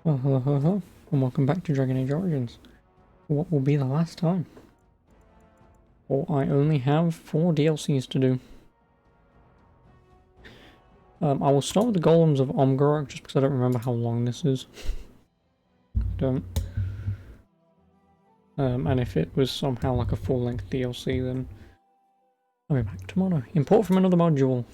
Well, hello, hello, hello, and welcome back to Dragon Age Origins. What will be the last time? Or I only have 4 DLCs to do. I will start with the Golems of Omgorok, just because I don't remember how long this is. I don't. And if it was somehow like a full-length DLC, then I'll be back tomorrow. Import from another module.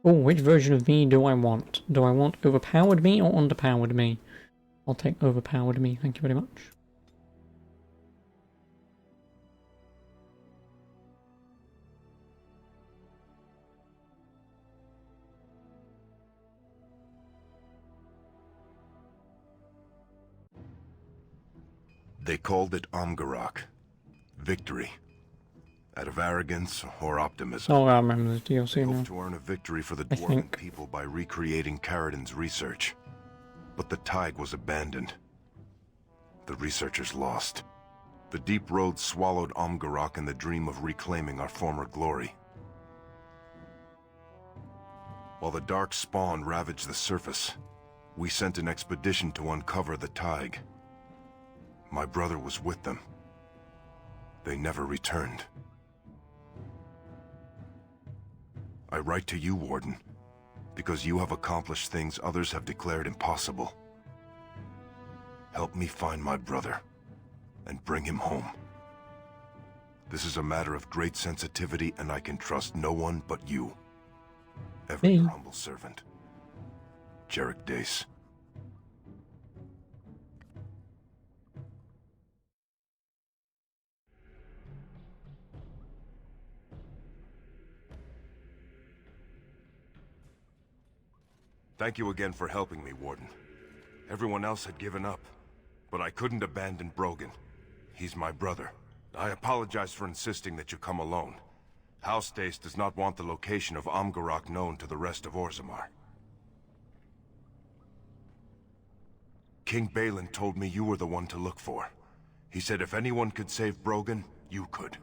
Oh, which version of me do I want? Do I want overpowered me or underpowered me? I'll take overpowered me, thank you very much. They called it Omgorok. Victory. Out of arrogance or optimism. Oh, I remember this They DLC now. hoped to earn a victory for the I Dwarven think. people by recreating Caridin's research. But the Tig was abandoned. The researchers lost. The Deep Road swallowed Omgorok in the dream of reclaiming our former glory. While the Dark Spawn ravaged the surface, we sent an expedition to uncover the Tig. My brother was with them. They never returned. I write to you, Warden, because you have accomplished things others have declared impossible. Help me find my brother, and bring him home. This is a matter of great sensitivity, and I can trust no one but you. Ever Me? your humble servant, Jarek Dace. Thank you again for helping me, Warden. Everyone else had given up, but I couldn't abandon Brogan. He's my brother. I apologize for insisting that you come alone. House Dace does not want the location of Omgorok known to the rest of Orzammar. King Balin told me you were the one to look for. He said if anyone could save Brogan, you could.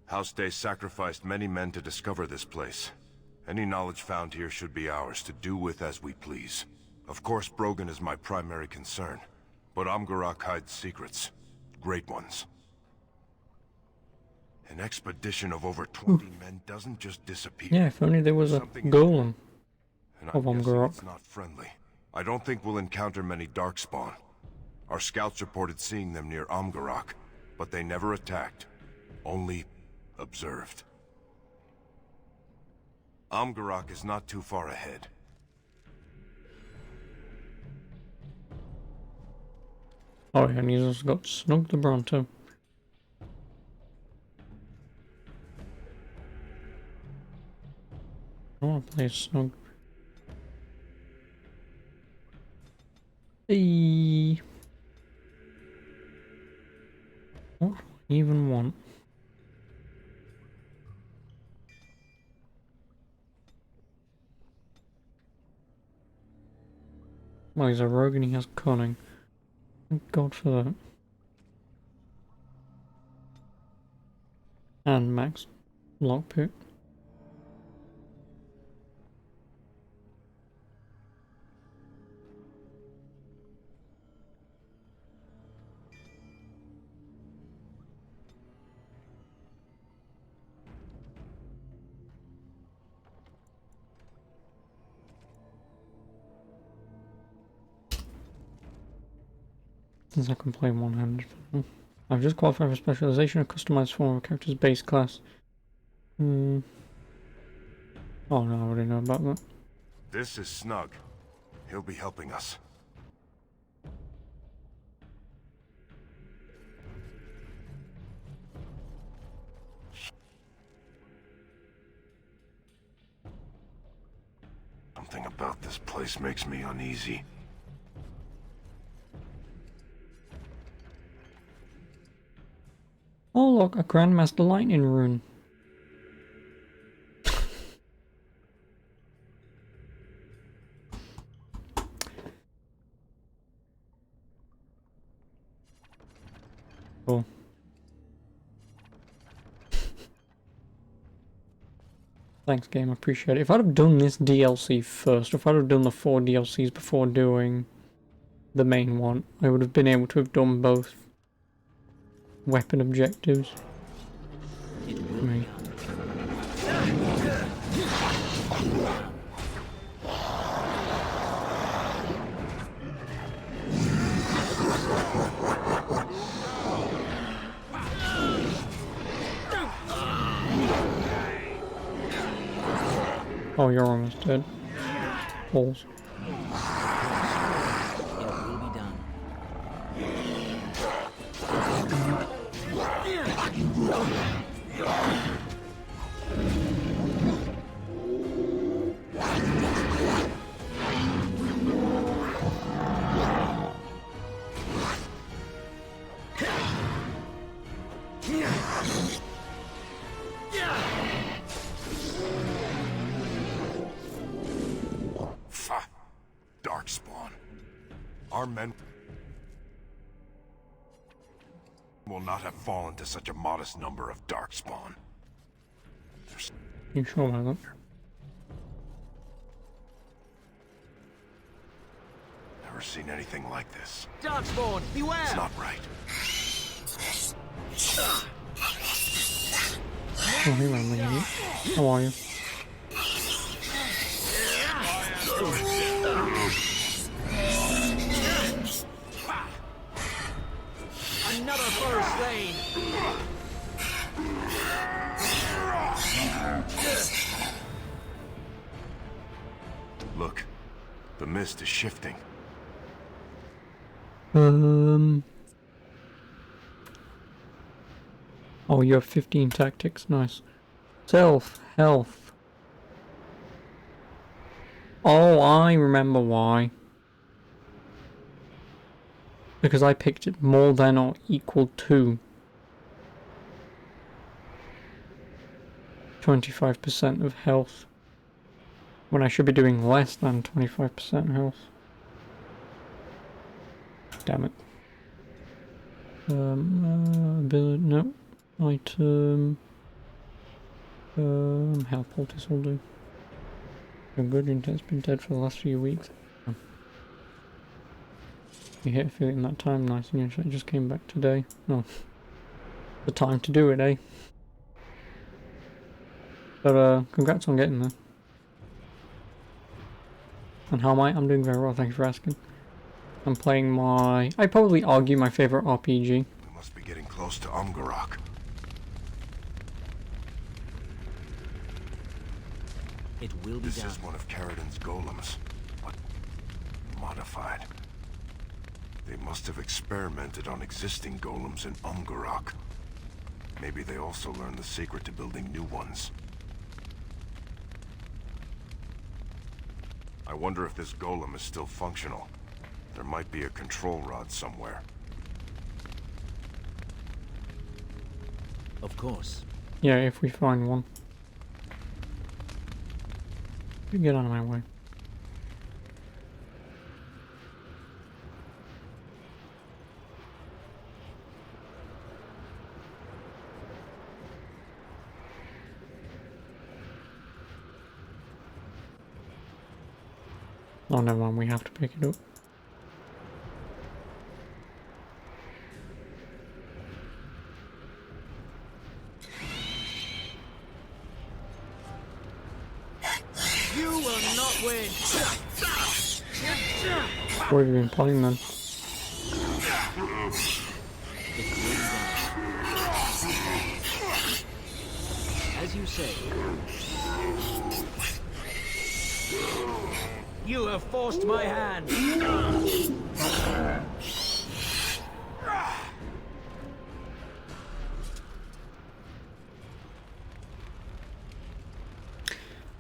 House Dace sacrificed many men to discover this place. Any knowledge found here should be ours to do with as we please. Of course, Brogan is my primary concern, but Omgorok hides secrets. Great ones. An expedition of over 20 men doesn't just disappear. Yeah, if only there was a Something in Golem And of I'm guessing Omgorok. it's not friendly. I don't think we'll encounter many Darkspawn. Our scouts reported seeing them near Omgorok, but they never attacked. Only observed. Omgorok is not too far ahead. Oh yeah, and he's also got Snug the Bronto. I want to play Snug. Hey. What do I even want? Well, he's a rogue and he has cunning. Thank God for that. And max lockpick. Since I can play one-handed for now. I've just qualified for specialization, a customized form of a character's base class. Oh no, I already know about that. This is Snug. He'll be helping us. Something about this place makes me uneasy. Oh look, a Grandmaster Lightning rune. Cool. Thanks, game. I appreciate it. If I'd have done this DLC first, if I'd have done the 4 DLCs before doing the main one, I would have been able to have done both weapon objectives. It will Me. be Oh, you're almost dead. Balls. It will be done. Darkspawn. Our men will not have fallen to such a modest number of Darkspawn. You sure about that? Never seen anything like this. Darkspawn, beware! It's not right. Oh, hey, man, how are you? Another foe slain! Look, the mist is shifting. Oh, you have 15 tactics. Nice. Self health. Oh, I remember why. Because I picked it more than or equal to 25% of health, when I should be doing less than 25% health. Damn it. Ability, no. Item. Health poultice will do. You're good, intent's been dead for the last few weeks. You hit a feeling that time, nice, and you just came back today. No. The time to do it, eh? But, congrats on getting there. And how am I? I'm doing very well, thank you for asking. I'm playing my... I'd probably argue my favorite RPG. We must be getting close to Umgarok. It will be This done. is one of Caridin's golems, but modified. They must have experimented on existing golems in Umgarok. Maybe they also learned the secret to building new ones. I wonder if this golem is still functional. There might be a control rod somewhere. Of course. Yeah, if we find one. You get out of my way. Oh, never mind, we have to pick it up. You will not win! Where have you been playing then? It will be done. As you say. You have forced my hand!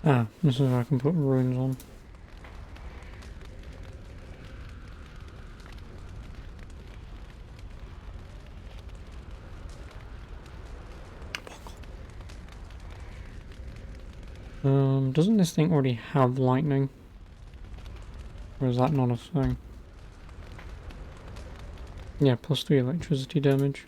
Ah, this is where I can put runes on. Doesn't this thing already have lightning? Or is that not a thing? Yeah, +3 electricity damage.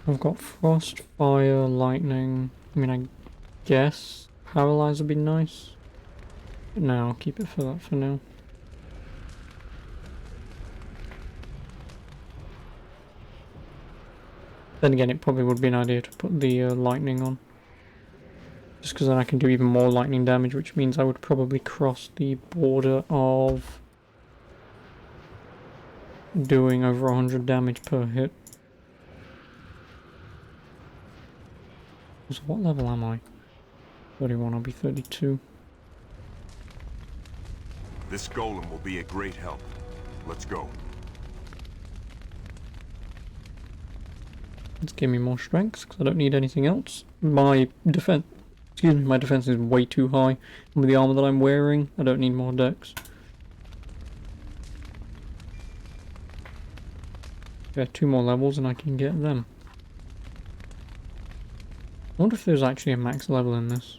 I've got frost, fire, lightning. I mean, I guess paralyze would be nice. But no, I'll keep it for that for now. Then again, it probably would be an idea to put the lightning on. Just because then I can do even more lightning damage, which means I would probably cross the border of doing over 100 damage per hit. So what level am I? 31, I'll be 32. This golem will be a great help. Let's go. Let's give me more strength, because I don't need anything else. My defense is way too high. And with the armor that I'm wearing, I don't need more dex. Yeah, 2 more levels and I can get them. I wonder if there's actually a max level in this.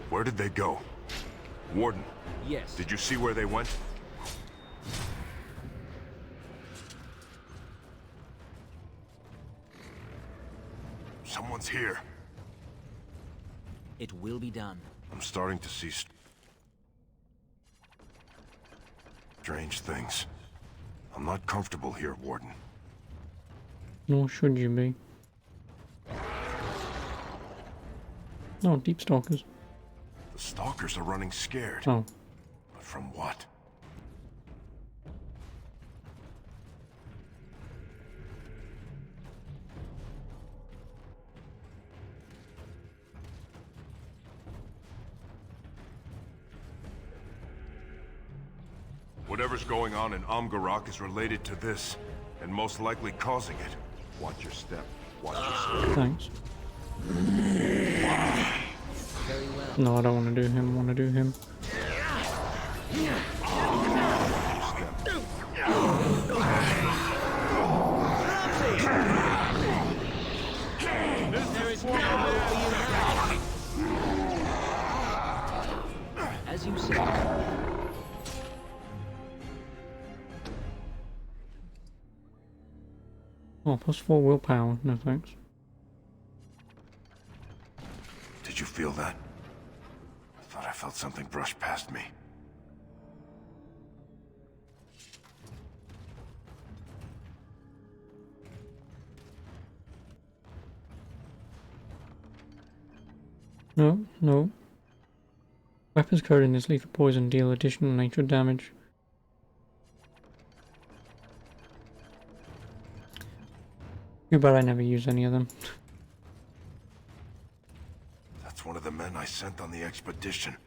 Where did they go? Warden, Yes. did you see where they went? Someone's here. It will be done. I'm starting to see strange things. I'm not comfortable here, Warden. Nor should you be. No, deep stalkers. The stalkers are running scared. Oh. But from what? Whatever's going on in Amgarok is related to this, and most likely causing it. Watch your step. Watch your step. Thanks. Very well. No, I don't want to do him. I want to do him. There is no hope for you now. As you say. Oh, +4 willpower. No thanks. Did you feel that? I thought I felt something brush past me. No, no. Weapons coated in this lethal poison deal additional nature damage. Too bad I never use any of them. That's one of the men I sent on the expedition.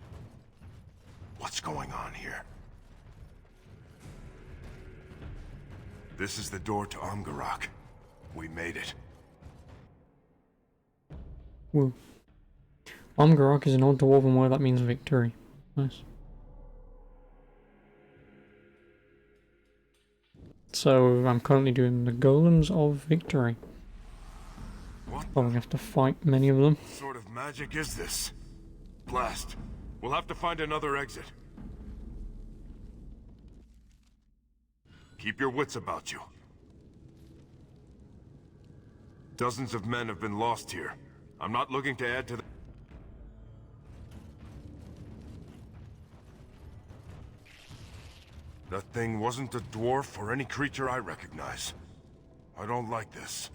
What's going on here? This is the door to Amgarok. We made it. Woo. Amgarok is an old dwarven word that means victory. Nice. So I'm currently doing the Golems of Victory. What Probably have to fight many of them. sort of magic is this? Blast. We'll have to find another exit. Keep your wits about you. Dozens of men have been lost here. I'm not looking to add to the... That thing wasn't a dwarf or any creature I recognize. I don't like this.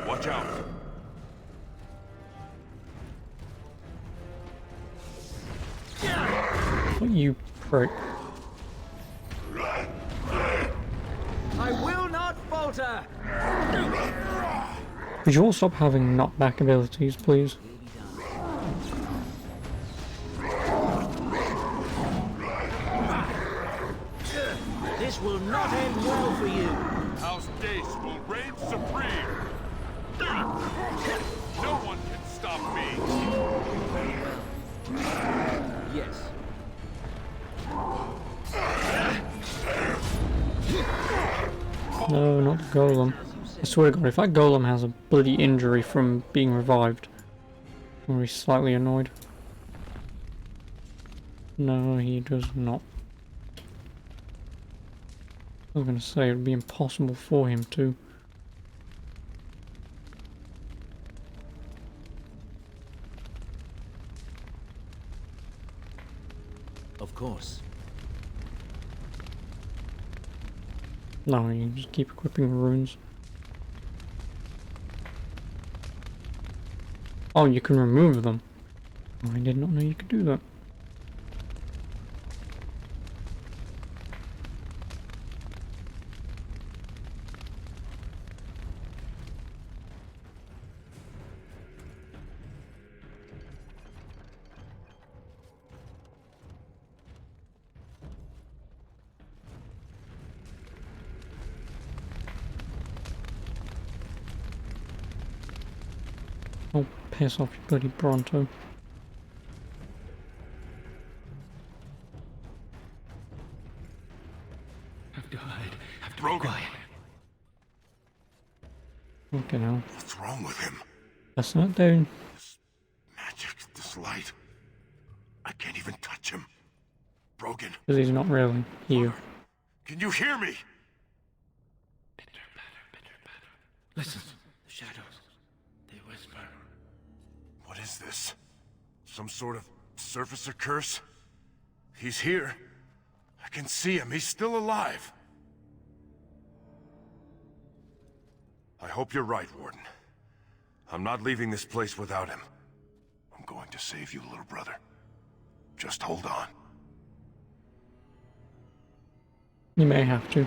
Watch out! You prick. I will not falter! Could you all stop having knockback abilities, please? Will be done. This will not end well for you. House Dace will reign supreme. No one can stop me. Yes. No, not the golem. I swear to God, if that golem has a bloody injury from being revived, I'm gonna be slightly annoyed. No, he does not. I was gonna say it would be impossible for him to. Of course. No, you just keep equipping runes. Oh, you can remove them. Oh, I did not know you could do that. Oh, piss off, you bloody Bronto. Have to hide. Have to Rogan. be quiet. Fucking hell. What's wrong with him? That's not down. Magic, this light. I can't even touch him. Brogan, Because he's not really here. can you hear me? Listen. The shadows. They whisper. What is this? Some sort of surfacer curse? He's here. I can see him. He's still alive. I hope you're right, Warden. I'm not leaving this place without him. I'm going to save you, little brother. Just hold on. You may have to.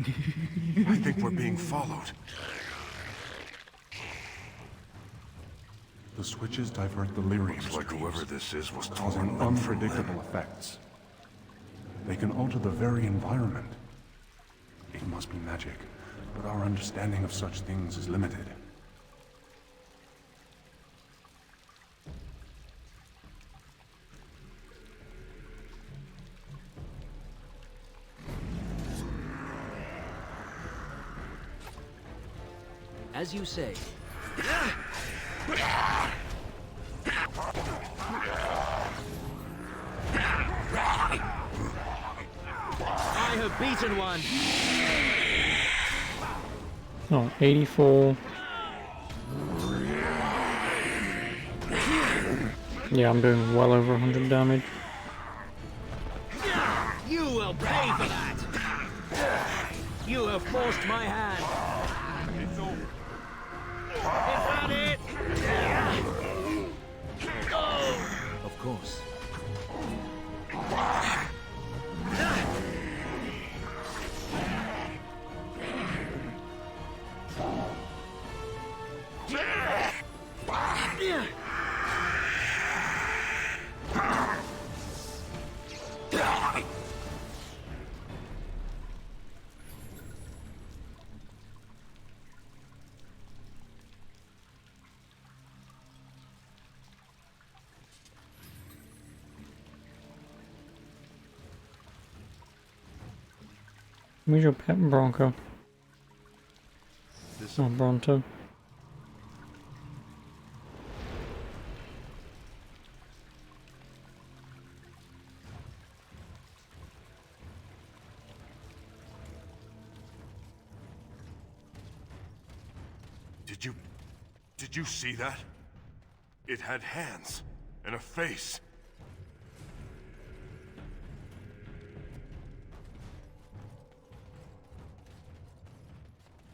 I think we're being followed. The switches divert the lyrium Looks like streams, whoever this is was causing torn limb from unpredictable limb. effects. They can alter the very environment. It must be magic, but our understanding of such things is limited. As you say. I have beaten one. Oh, 84. Yeah, I'm doing well over 100 damage. You will pay for that. You have forced my hand. It's over. Is that it? Of course. Where's your pet Bronco? This Oh, Bronto. Did you see that? It had hands and a face.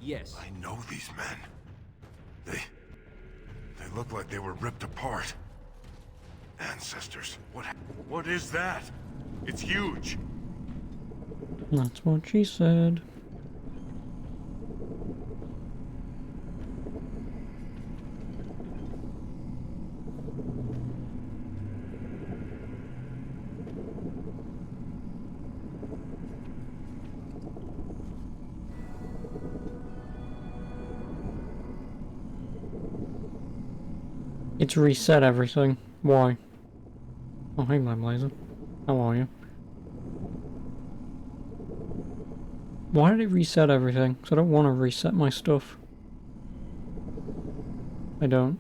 Yes. I know these men. They look like they were ripped apart. Ancestors. What is that? It's huge. That's what she said. It's reset everything. Why? Oh, hey, my Blazer. How are you? Why did it reset everything? Because I don't want to reset my stuff. I don't.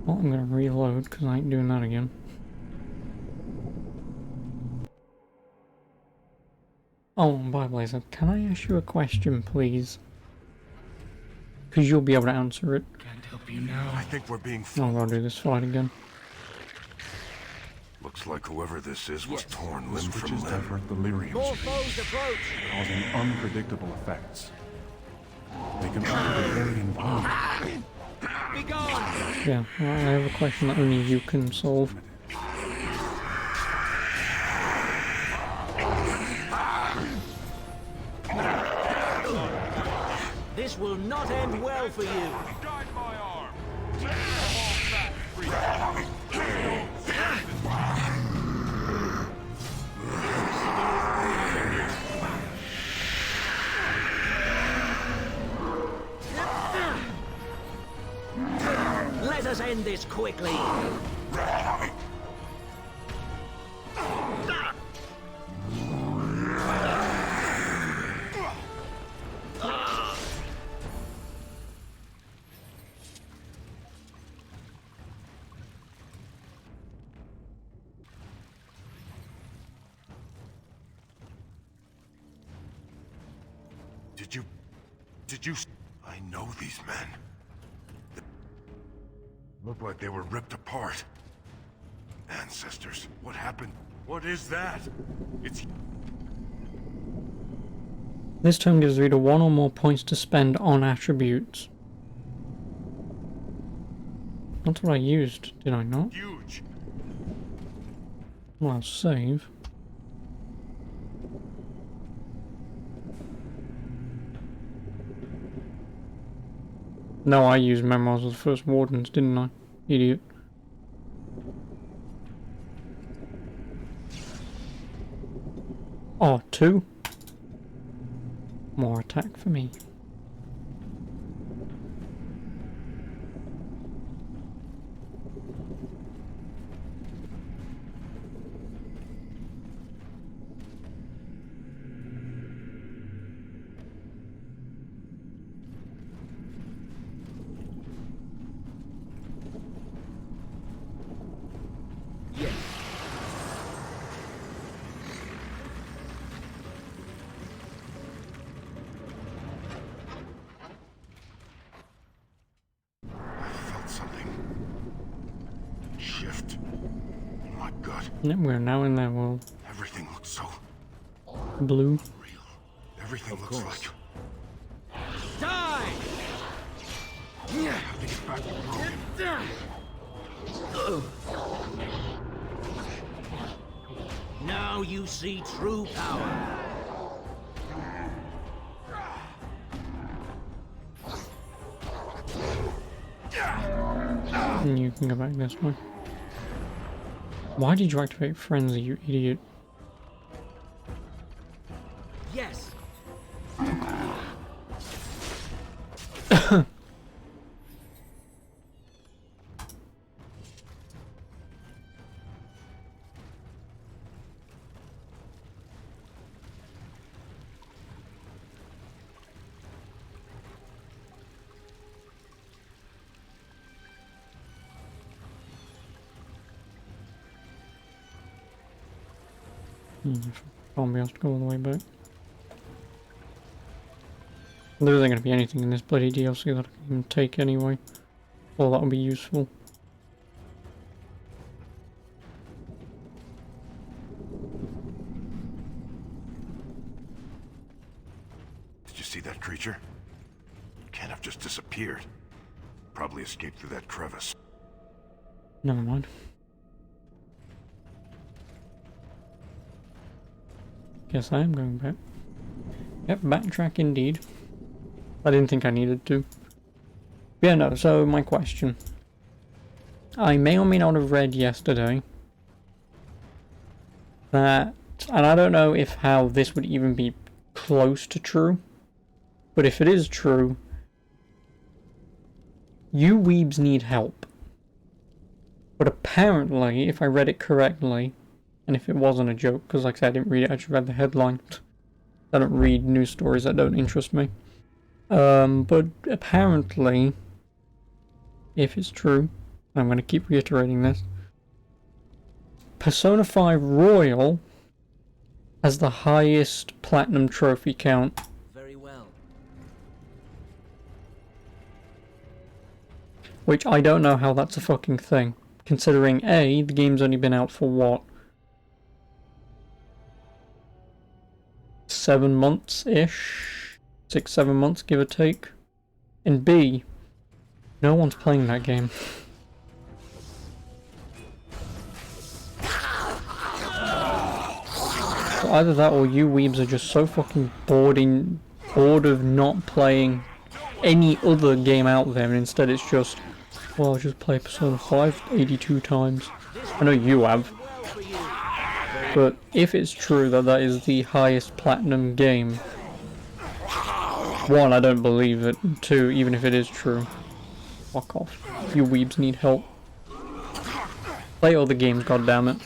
Well, I'm gonna reload because I ain't doing that again. Oh, bye, Blazer. Can I ask you a question, please? Because you'll be able to answer it. Can't help you now. I think we're being I'm gonna do this fight again. Looks like whoever this is was torn limb from Switches limb. divert the lyrium More stream, foes approach. causing unpredictable effects. They can alter the very environment. Be gone. Yeah, well, I have a question that only you can solve. This will not end well for you. Guide my arm. All that free. Let us end this quickly. Did you... I know these men. Look like they were ripped apart. Ancestors, what happened? What is that? It's... This turn gives the reader one or more points to spend on attributes. That's what I used, did I not? huge. Well, I'll save. No, I used Memoirs of the First Wardens, didn't I? Idiot. Oh, 2? More attack for me. Shift. Oh my god. Yep, we're now in their world. Everything looks so Blue. real. Everything looks like... Die! Have to get back to Rogan. Now you see true power. And you can go back this way. Why did you activate Frenzy, you idiot? Yes. Can't be asked to go all the way back. There isn't going to be anything in this bloody DLC that I can even take anyway. Well, that would be useful. Did you see that creature? Can't have just disappeared. Probably escaped through that crevice. Never mind. Guess I am going back. Yep, backtrack indeed. I didn't think I needed to. Yeah, no, so my question. I may or may not have read yesterday that, and I don't know if how this would even be close to true, but if it is true, you weebs need help. But apparently, if I read it correctly, and if it wasn't a joke, because like I said, I didn't read it, I just read the headline. I don't read news stories that don't interest me. But apparently, if it's true, I'm going to keep reiterating this, Persona 5 Royal has the highest platinum trophy count. Very well. Which I don't know how that's a fucking thing. Considering A, the game's only been out for what? 7 months-ish? 6-7 months, give or take. And B, no one's playing that game. So either that or you weebs are just so fucking bored of not playing any other game out there, and instead it's just, well, I'll just play Persona 5 82 times. I know you have. But if it's true that that is the highest platinum game, one, I don't believe it, and two, even if it is true, fuck off. You weebs need help. Play other games, goddammit.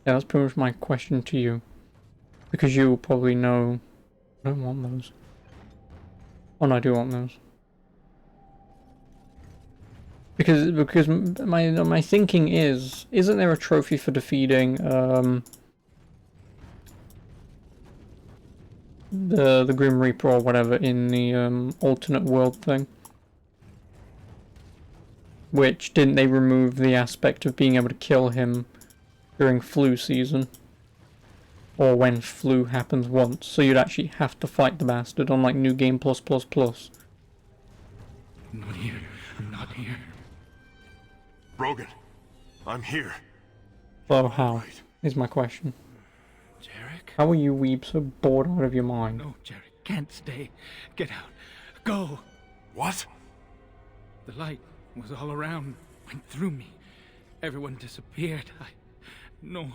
Yeah, that's pretty much my question to you. Because you probably know... I don't want those. Oh no, I do want those. Because my thinking is, isn't there a trophy for defeating the Grim Reaper or whatever in the alternate world thing? Which, didn't they remove the aspect of being able to kill him during flu season? Or when flu happens once, so you'd actually have to fight the bastard on like New Game Plus Plus Plus. I'm not here. I'm not here. Brogan, I'm here. So how, is my question. Jarek? How are you weeb so bored out of your mind? No, Jarek, can't stay. Get out. Go. What? The light was all around, went through me. Everyone disappeared. I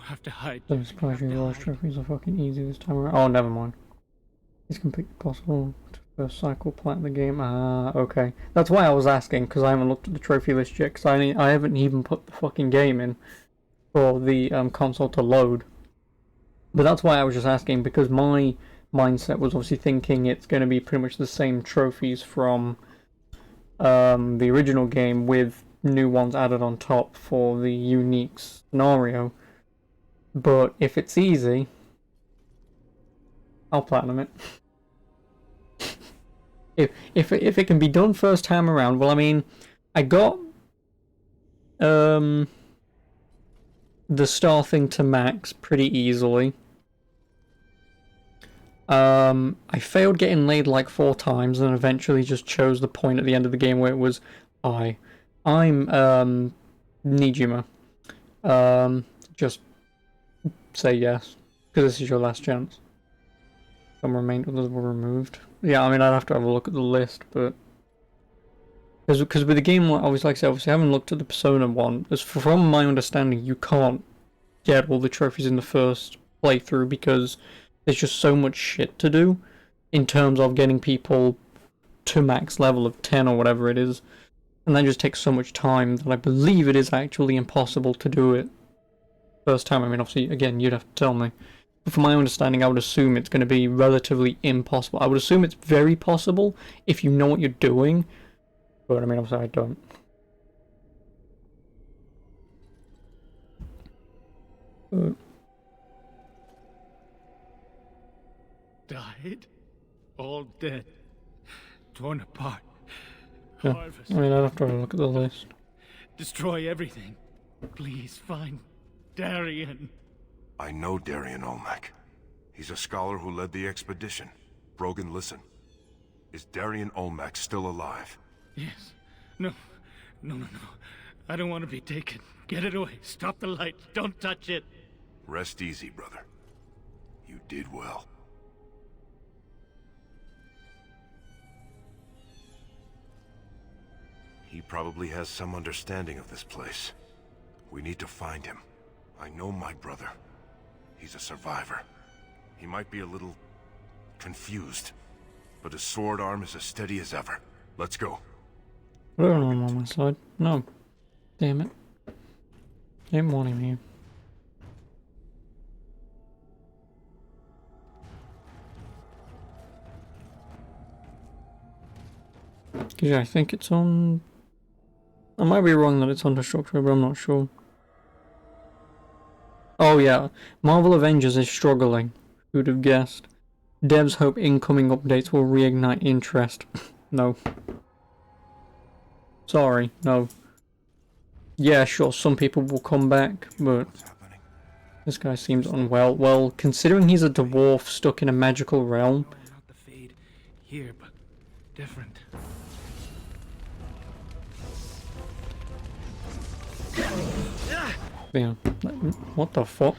have to hide. Don't surprise you, those trophies are fucking easy this time around. Oh, never mind. It's completely possible to first cycle plat the game. Ah, okay. That's why I was asking, because I haven't looked at the trophy list yet, because I haven't even put the fucking game in for the console to load. But that's why I was just asking, because my mindset was obviously thinking it's going to be pretty much the same trophies from the original game with new ones added on top for the unique scenario. But if it's easy, I'll platinum it. if it can be done first time around, well, I mean, I got the star thing to max pretty easily. I failed getting laid like 4 times and eventually just chose the point at the end of the game where it was, I'm Nijima. Just say yes, because this is your last chance. Some remained, others were removed. Yeah, I mean, I'd have to have a look at the list, but because with the game, obviously, like I said, obviously I haven't looked at the Persona one. As from my understanding, you can't get all the trophies in the first playthrough because there's just so much shit to do in terms of getting people to max level of 10 or whatever it is, and that just takes so much time that I believe it is actually impossible to do it first time. I mean, obviously, again, you'd have to tell me. But from my understanding, I would assume it's going to be relatively impossible. I would assume it's very possible if you know what you're doing. But I mean, obviously, I don't. But Died. All dead. Torn apart. yeah, Harvest. I mean, I'd have to have a look at the list. Destroy everything. Please find Darien. I know Darien Olmec. He's a scholar who led the expedition. Brogan, listen. Is Darien Olmec still alive? Yes. No. No. I don't want to be taken. Get it away. Stop the light. Don't touch it. Rest easy, brother. You did well. He probably has some understanding of this place. We need to find him. I know my brother. He's a survivor. He might be a little confused, but his sword arm is as steady as ever. Let's go. I don't know, I'm on my side. No. Damn it. Didn't want him here. Yeah, I think it's on... I might be wrong that it's on Destructo, but I'm not sure. Oh yeah, Marvel Avengers is struggling. Who'd have guessed? Devs hope incoming updates will reignite interest. No. Sorry, no. Yeah, sure, some people will come back, but What's happening? this guy seems unwell. Well, considering he's a dwarf stuck in a magical realm, No, not the fade. Here, but different. yeah. What the fuck?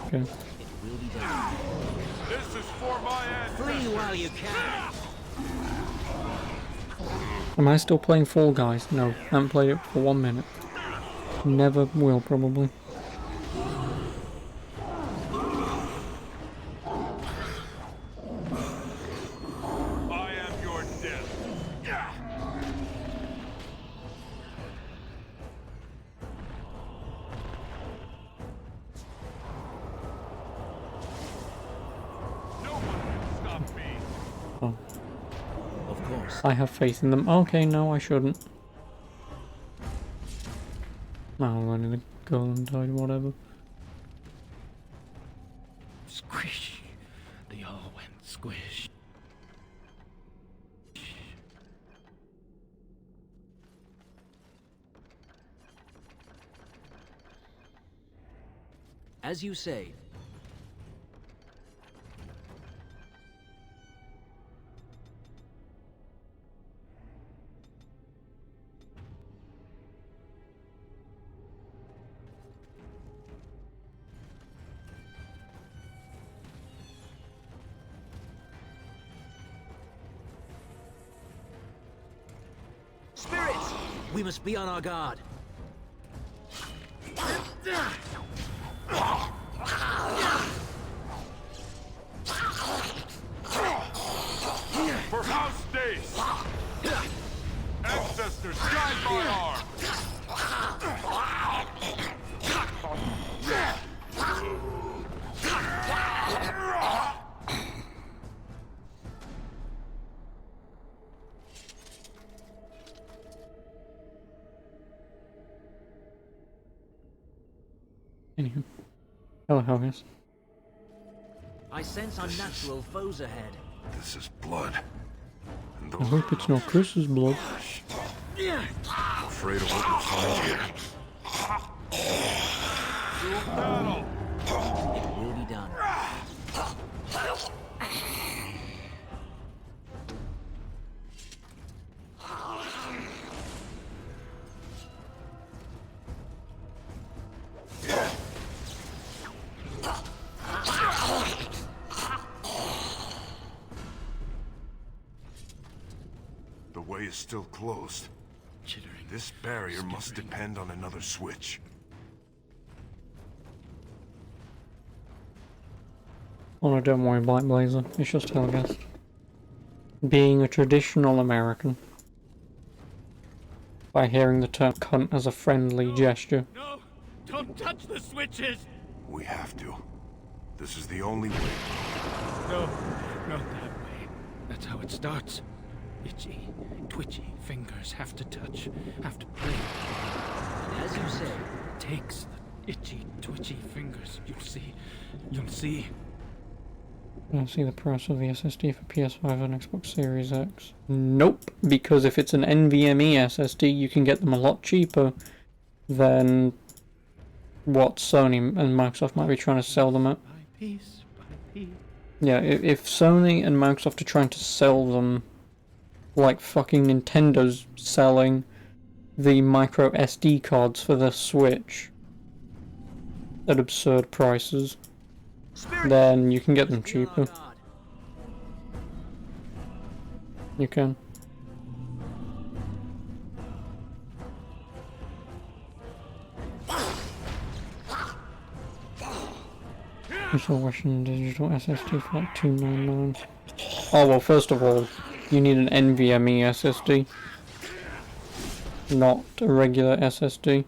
Okay. Will be done. This is for my end. Flee while you can. Am I still playing Fall Guys? No, I haven't played it for 1 minute. Never will, probably. I am your death. No one can stop me. Oh, Of course. I have faith in them. Okay, no, I shouldn't. No, I'm running the girl and died, whatever. Squish. They all went squish. As you say. Spirits! We must be on our guard. For House Days! Ancestors, guide my arm! Anywho. Hello, Helgas. I sense unnatural foes ahead. This is blood. And I those hope it's not Chris's blood. I'm afraid of what we'll find here. To battle! It will be done. The way is still closed. Chittering. This barrier must Skittering. depend on another switch. Oh no, don't worry, Black Blazer. It's just Helgas. Being a traditional American. By hearing the term cunt as a friendly gesture. No! Don't touch the switches! We have to. This is the only way. No, not that way. That's how it starts. Itchy, twitchy fingers have to touch, have to play. As you say. takes the itchy, twitchy fingers. You'll see. You'll see. Can I see the price of the SSD for PS5 and Xbox Series X? Nope, because if it's an NVMe SSD, you can get them a lot cheaper than what Sony and Microsoft might be trying to sell them at. By piece, by piece. Yeah, if Sony and Microsoft are trying to sell them like fucking Nintendo's selling the micro SD cards for the Switch at absurd prices, then you can get them cheaper. You can. Digital Western Digital SSD for like $299. Oh well, first of all, you need an NVMe SSD, not a regular SSD.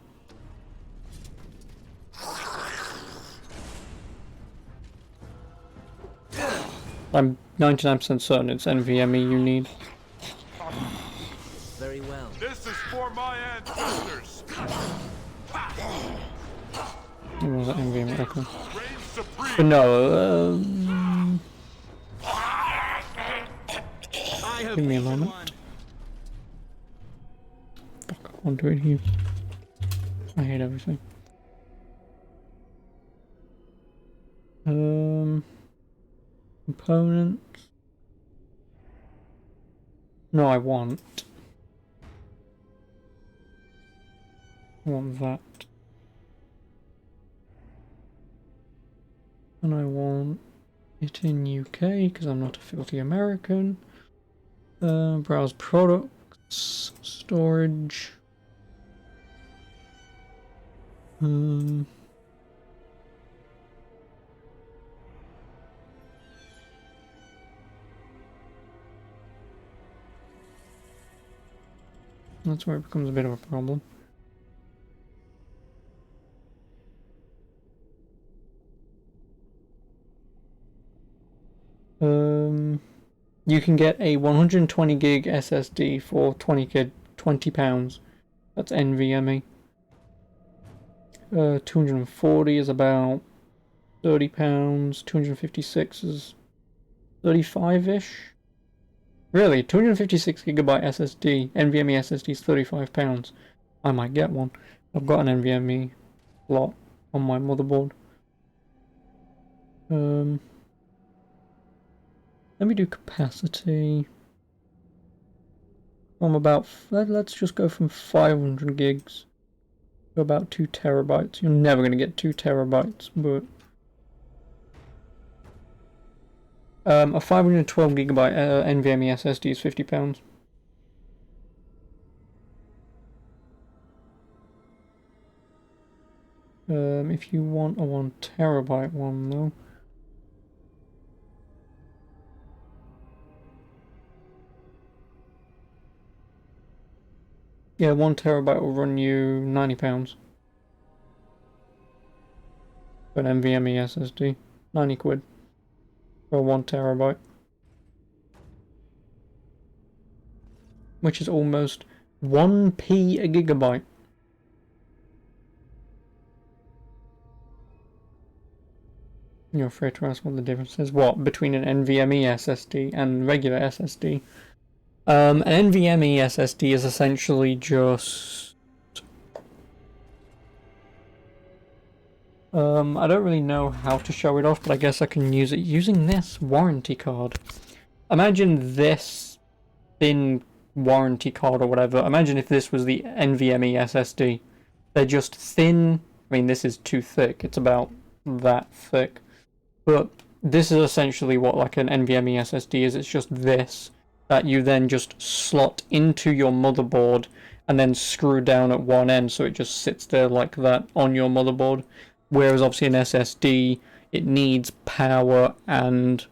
I'm 99% certain it's NVMe you need. Very well. This is for my ancestors. It was an NVMe, okay. Reign supreme. But no, I have give me a taken moment. one. Fuck, I want to do it here. I hate everything. Components. No, I want that. And I want it in UK because I'm not a filthy American. Browse products, storage. That's where it becomes a bit of a problem. You can get a 120 gig SSD for £20. That's NVMe. 240 is about £30. 256 is 35-ish. Really, 256 gigabyte SSD, NVMe SSD is £35. I might get one. I've got an NVMe slot on my motherboard. Let me do capacity. From about, let's just go from 500 gigs to about 2 terabytes. You're never going to get 2 terabytes, but a 512 gigabyte NVMe SSD is £50. If you want a 1 terabyte one though, yeah, 1 terabyte will run you £90 for an NVMe SSD. 90 quid for 1 terabyte, which is almost 1p a gigabyte. You're afraid to ask what the difference is. What between an NVMe SSD and regular SSD? An NVMe SSD is essentially just I don't really know how to show it off, but I guess I can use it using this warranty card. Imagine this thin warranty card or whatever. Imagine if this was the NVMe SSD. They're just thin. I mean, this is too thick. It's about that thick. But this is essentially what like an NVMe SSD is. It's just this that you then just slot into your motherboard and then screw down at one end, so it just sits there like that on your motherboard. Whereas obviously an SSD, it needs power and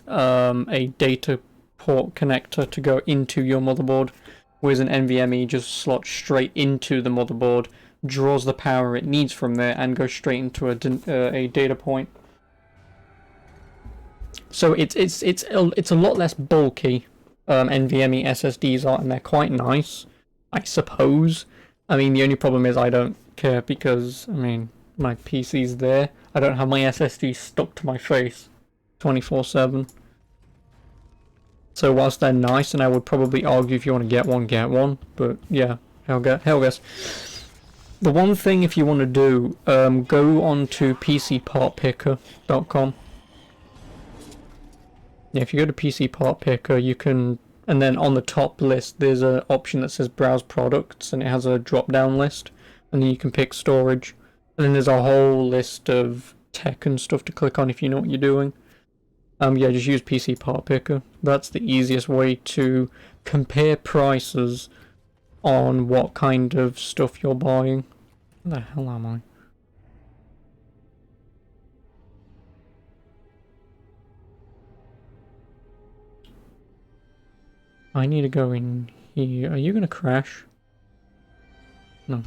a data port connector to go into your motherboard. Whereas an NVMe just slots straight into the motherboard, draws the power it needs from there, and goes straight into a data point. So it's a lot less bulky. NVMe SSDs are, and they're quite nice, I suppose. I mean, the only problem is I don't care because, I mean, my PC's there. I don't have my SSD stuck to my face 24/7. So whilst they're nice, and I would probably argue if you want to get one. But yeah, hell guess. The one thing if you want to do, go on to pcpartpicker.com. Yeah, if you go to PC Part Picker, you can, and then on the top list there's an option that says Browse Products, and it has a drop-down list, and then you can pick storage, and then there's a whole list of tech and stuff to click on if you know what you're doing. Yeah, just use PC Part Picker. That's the easiest way to compare prices on what kind of stuff you're buying. Where the hell am I? I need to go in here. Are you gonna crash? No.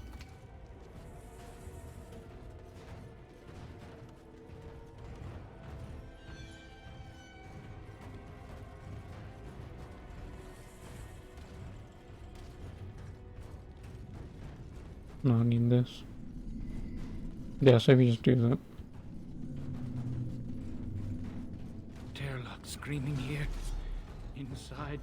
No, I need this. Yeah, so if you just do that. Terlock screaming here. Inside.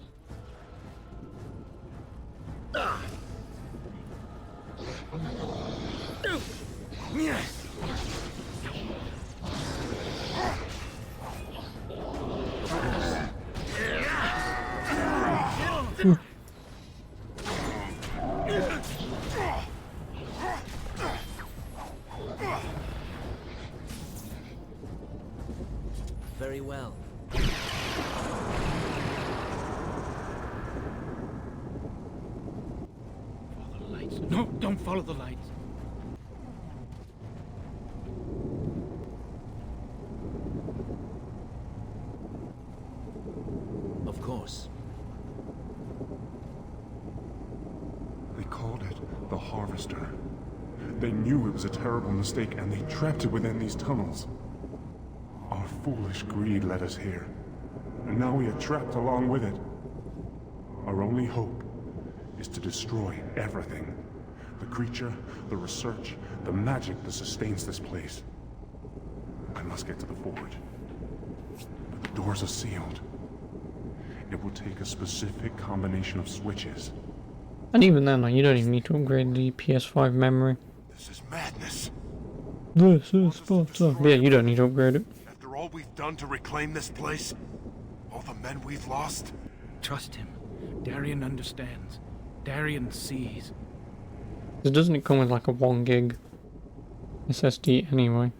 Very well. Follow the lights. No, don't follow the lights. Of course. They called it the Harvester. They knew it was a terrible mistake, and they trapped it within these tunnels. Our foolish greed led us here, and now we are trapped along with it. Our only hope is to destroy everything. The creature, the research, the magic that sustains this place. I must get to the forge. But the doors are sealed. It will take a specific combination of switches. And even then, like, you don't even need to upgrade the PS5 memory. This is madness. This is Sparta. Yeah, you don't need to upgrade it. After all we've done to reclaim this place, all the men we've lost. Trust him. Darian understands. Darian sees. Doesn't it come with like a 1 gig SSD anyway?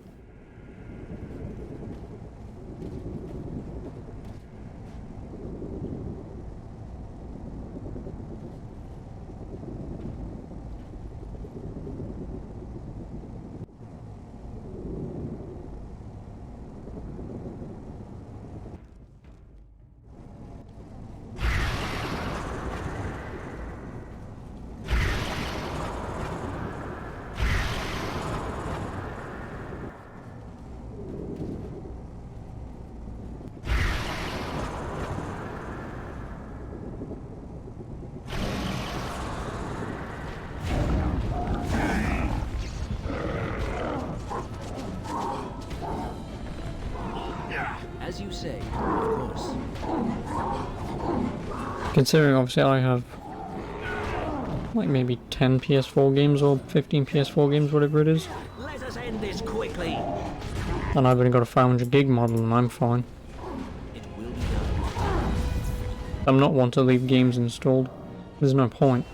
As you say, of course. Considering obviously I have like maybe 10 PS4 games or 15 PS4 games, whatever it is. Let us end this quickly. And I've only got a 500 gig model and I'm fine. It will be done. I'm not one to leave games installed. There's no point.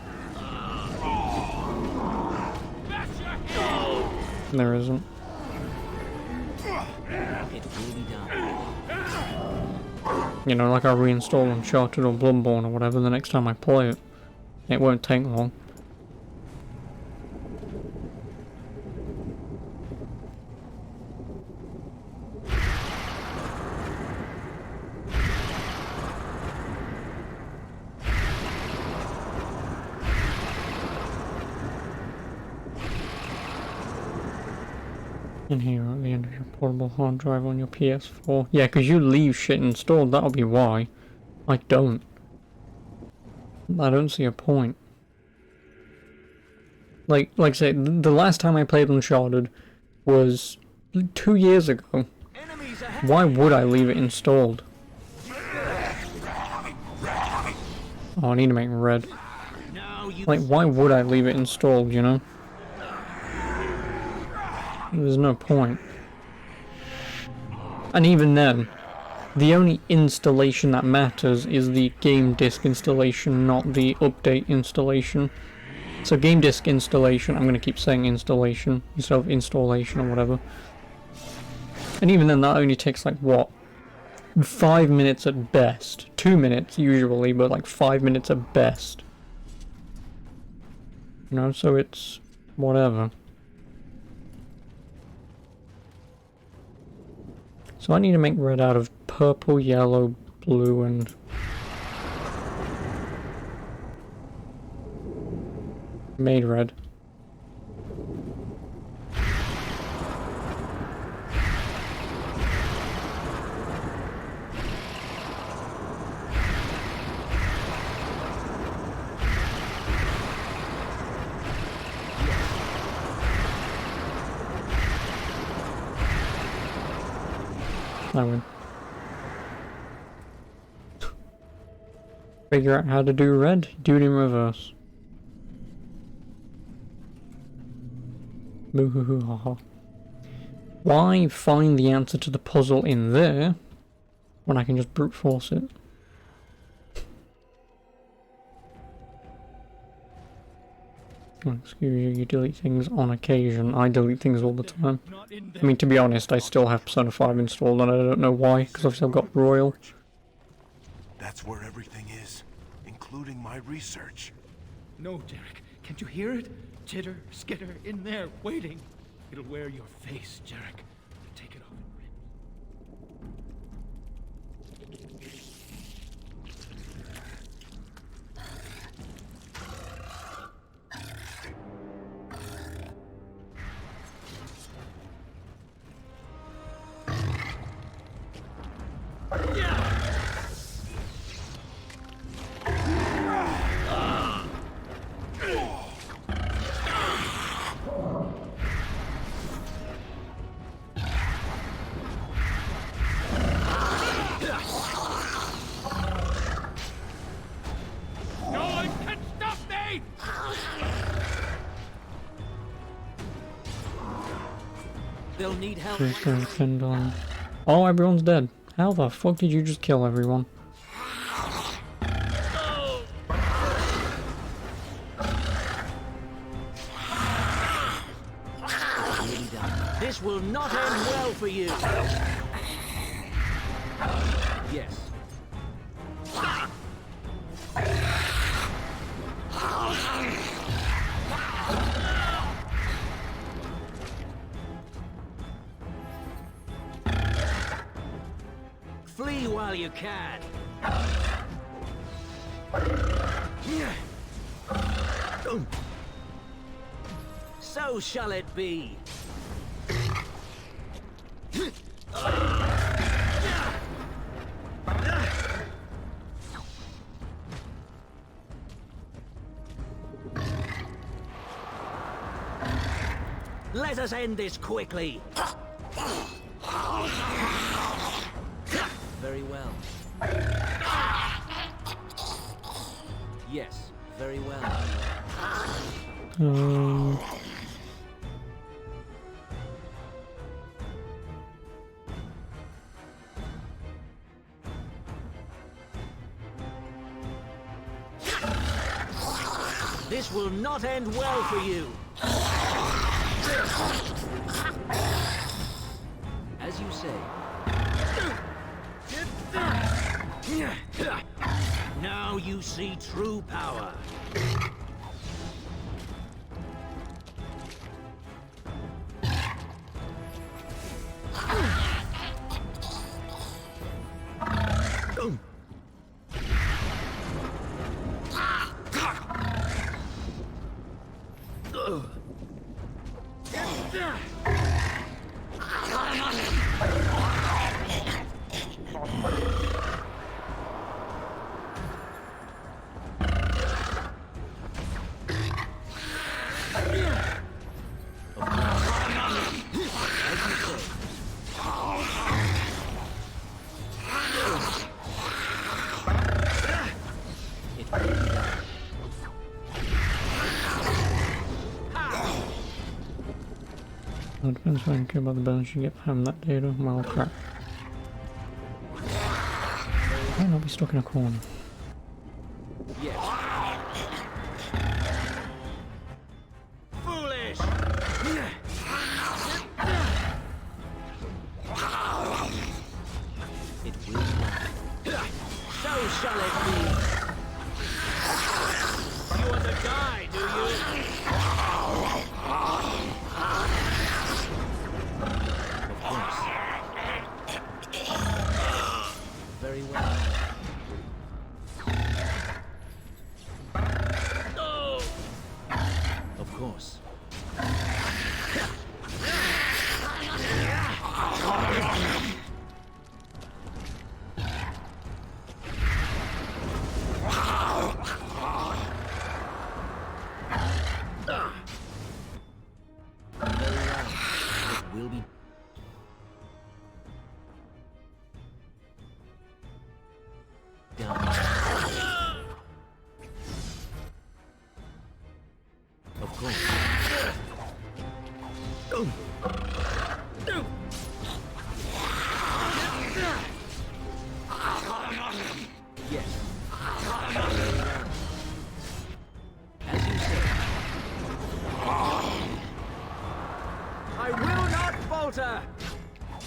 There isn't. It will be done. You know, like I'll reinstall Uncharted or Bloodborne or whatever the next time I play it. It won't take long. In here at the end of your portable hard drive on your PS4. Yeah, because you leave shit installed, that'll be why. I don't. I don't see a point. Like I say, the last time I played Uncharted was 2 years ago. Enemies ahead. Why would I leave it installed? Oh, I need to make red. Now you Like, why would I leave it installed, you know? There's no point. And even then, the only installation that matters is the game disk installation, not the update installation. So game disk installation, I'm going to keep saying installation instead of installation or whatever. And even then, that only takes like, what? 5 minutes at best. 2 minutes usually, but like 5 minutes at best. You know, so it's whatever. So I need to make red out of purple, yellow, blue, and... made red. I win. Figure out how to do red, do it in reverse. Boo hoo hoo ha ha. Why find the answer to the puzzle in there when I can just brute force it? Oh, excuse you, you delete things on occasion. I delete things all the time. Not in I there. mean, to be honest, I still have Persona 5 installed and I don't know why, because I've still got Royal. That's where everything is, including my research. No, Jarek. Can't you hear it? Chitter, skitter, in there, waiting. It'll wear your face, Jarek. Take it off and rip. No one can stop me! they'll need help. Oh, everyone's dead. How the fuck did you just kill everyone? This will not end well for you. Yes. Flee while you can. So shall it be. Let us end this quickly. Very well. Yes, very well. This will not end well for you. As you say. Now you see true power. depends if I can care about the balance you get from that data. Well, crap. Might not be stuck in a corner. Yes. Foolish! It will not. So shall it be. You want to die, do you? Of course. Very well. Of course. It will be done. Of course. Yes. As you say. I will not falter!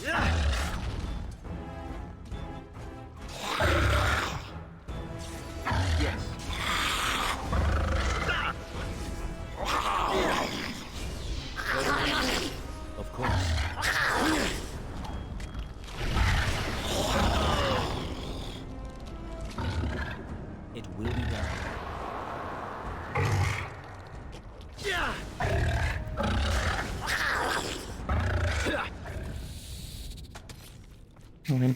Yes. Of course. It will be done. Okay.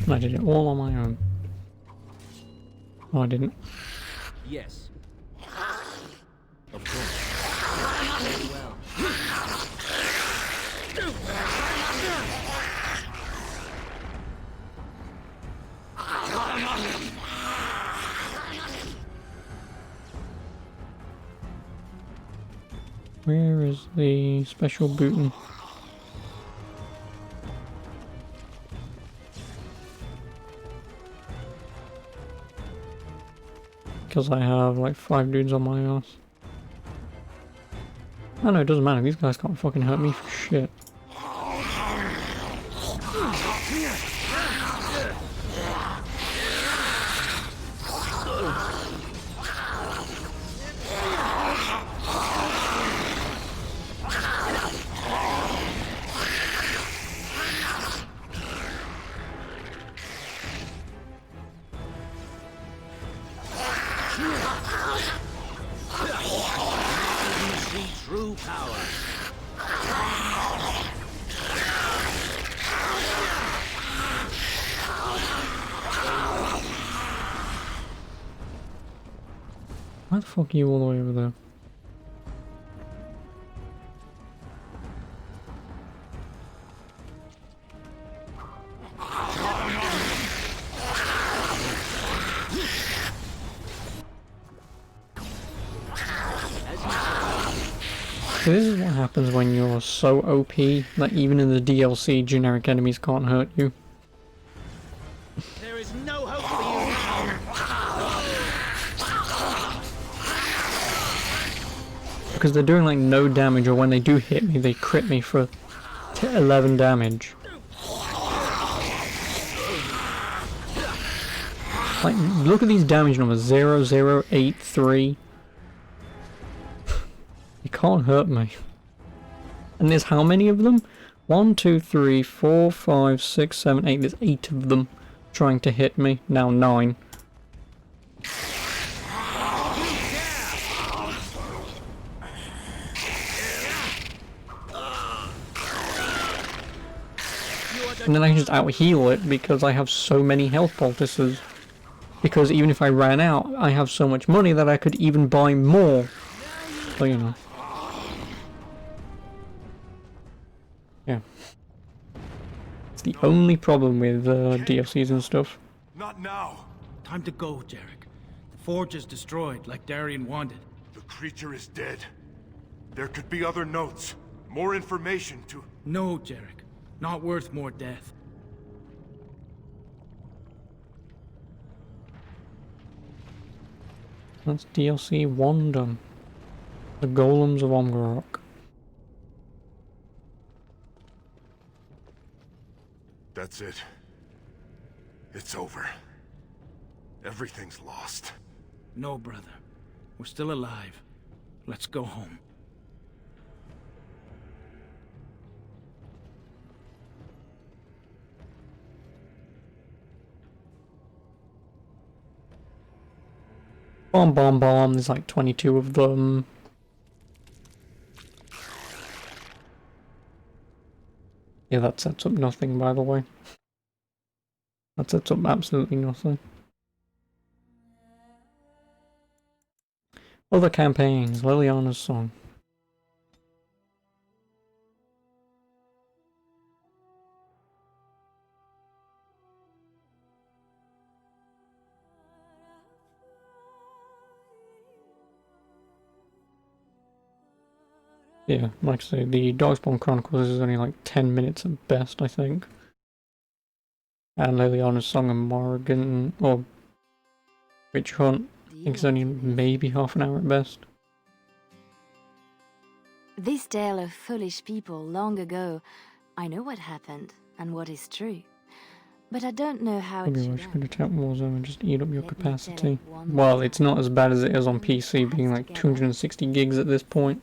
I did it all on my own. Oh, I didn't. Yes. Of course. Very well. Where is the special booting? Because I have like 5 dudes on my ass. I know, it doesn't matter, these guys can't fucking hurt me for shit. True power. Why the fuck are you all the way over there? So this is what happens when you're so OP that even in the DLC generic enemies can't hurt you. There is no hope for you now. Because they're doing like no damage, or when they do hit me they crit me for 11 damage. Like, look at these damage numbers, 0, 0, 8, 3. You can't hurt me. And there's how many of them? 1, 2, 3, 4, 5, 6, 7, 8. There's 8 of them trying to hit me. Now 9. And then I can just out-heal it because I have so many health poultices. Because even if I ran out, I have so much money that I could even buy more. So, you know. Yeah. It's the only problem with DLCs and stuff. Not now. Time to go, Jarek. The forge is destroyed, like Darien wanted. The creature is dead. There could be other notes. More information to... No, Jarek. Not worth more death. That's DLC 1 done. The Golems of Omgarok. That's it. It's over. Everything's lost. No, brother. We're still alive. Let's go home. Bomb, bomb, bomb. There's like 22 of them. Yeah, that sets up nothing, by the way. That sets up absolutely nothing. Other campaigns, Liliana's Song. Yeah, like I say, the Darkspawn Chronicles is only like 10 minutes at best, I think. And Liliana's Song and Morrigan, or Witch Hunt, I think it's only maybe half an hour at best. This tale of foolish people long ago, I know what happened and what is true. But I don't know how it Maybe should we should end. attack Warzone and just eat up your Let me capacity. tell it one Well, more it's not as bad as it is on time. PC, being like Together. 260 gigs at this point.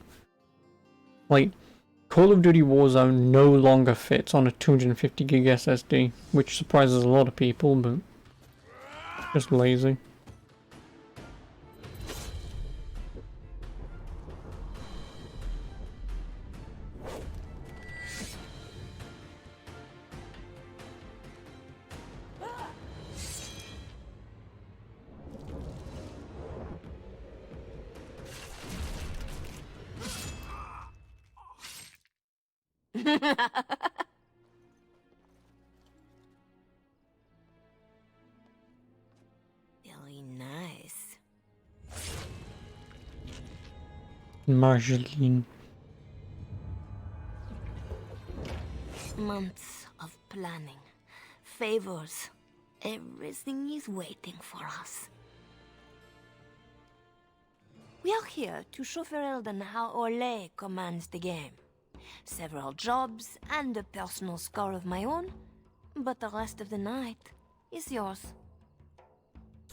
Like, Call of Duty Warzone no longer fits on a 250 gig SSD, which surprises a lot of people, but just lazy. Very nice. Marceline. Months of planning, favors. Everything is waiting for us. We are here to show Ferelden how Orlais commands the game. Several jobs and a personal score of my own, but the rest of the night is yours.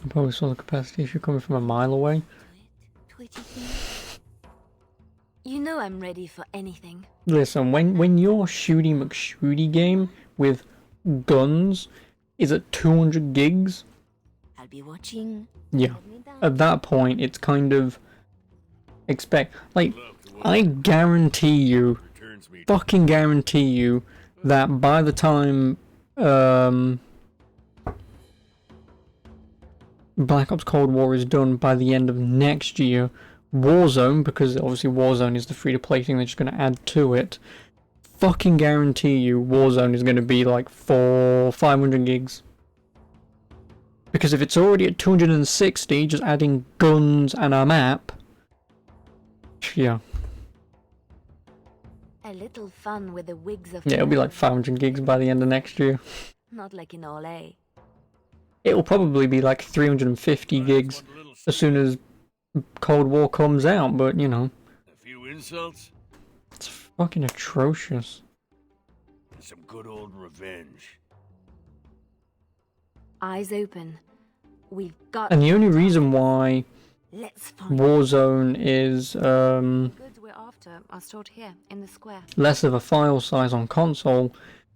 I probably saw the capacity issue coming from a mile away. Pretty thing. You know I'm ready for anything. Listen, when your Shooty McShooty game with guns is at 200 gigs, I'll be watching. yeah, Let me down. at that point it's kind of expect, like, I guarantee you, fucking guarantee you, that by the time Black Ops Cold War is done by the end of next year, Warzone, because obviously Warzone is the free-to-play thing they're just going to add to it, fucking guarantee you Warzone is going to be like 500 gigs. Because if it's already at 260, just adding guns and a map, yeah. A little fun with the wigs of Yeah, it'll be like 500 gigs by the end of next year. Not like in Orlais. It'll probably be like 350 gigs as soon as Cold War comes out, but you know, A few insults it's fucking atrocious. and some good old revenge. Eyes open. We've got. And the only reason why Let's find Warzone is goods we're after are stored here in the square. less of a file size on console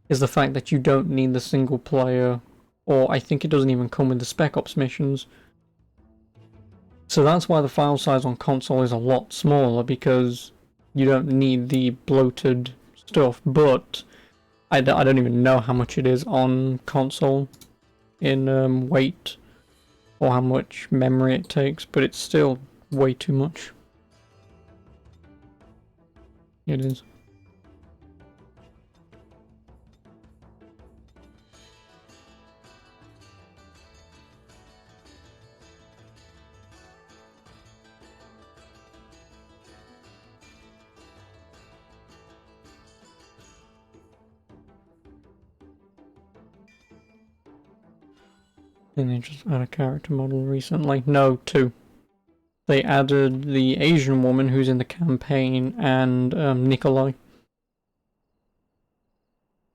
is the fact that you don't need the single player, or I think it doesn't even come with the Spec Ops missions. So that's why the file size on console is a lot smaller, because you don't need the bloated stuff, but I don't even know how much it is on console in weight, or how much memory it takes, but it's still way too much. It is. And they just add a character model recently. No, 2. They added the Asian woman who's in the campaign and Nikolai.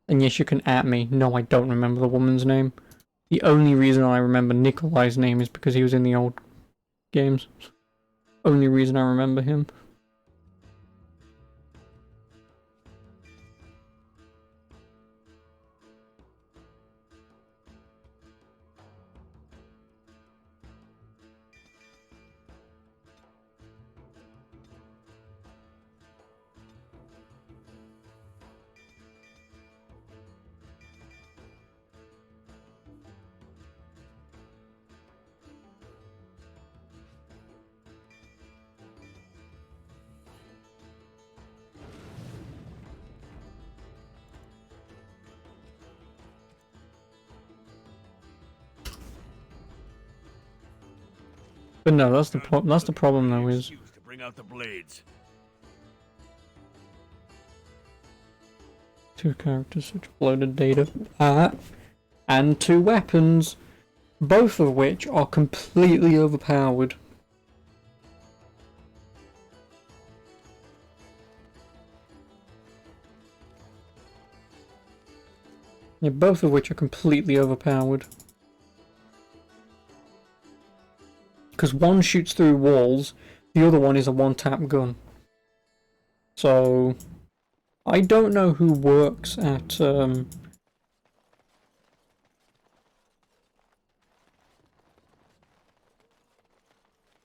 And yes, you can at me. No, I don't remember the woman's name. The only reason I remember Nikolai's name is because he was in the old games. Only reason I remember him. But no, that's the problem though, is To bring out the blades. 2 characters, such uploaded data, and 2 weapons, both of which are completely overpowered. Yeah, both of which are completely overpowered. Because one shoots through walls, the other one is a one-tap gun. So, I don't know who works at,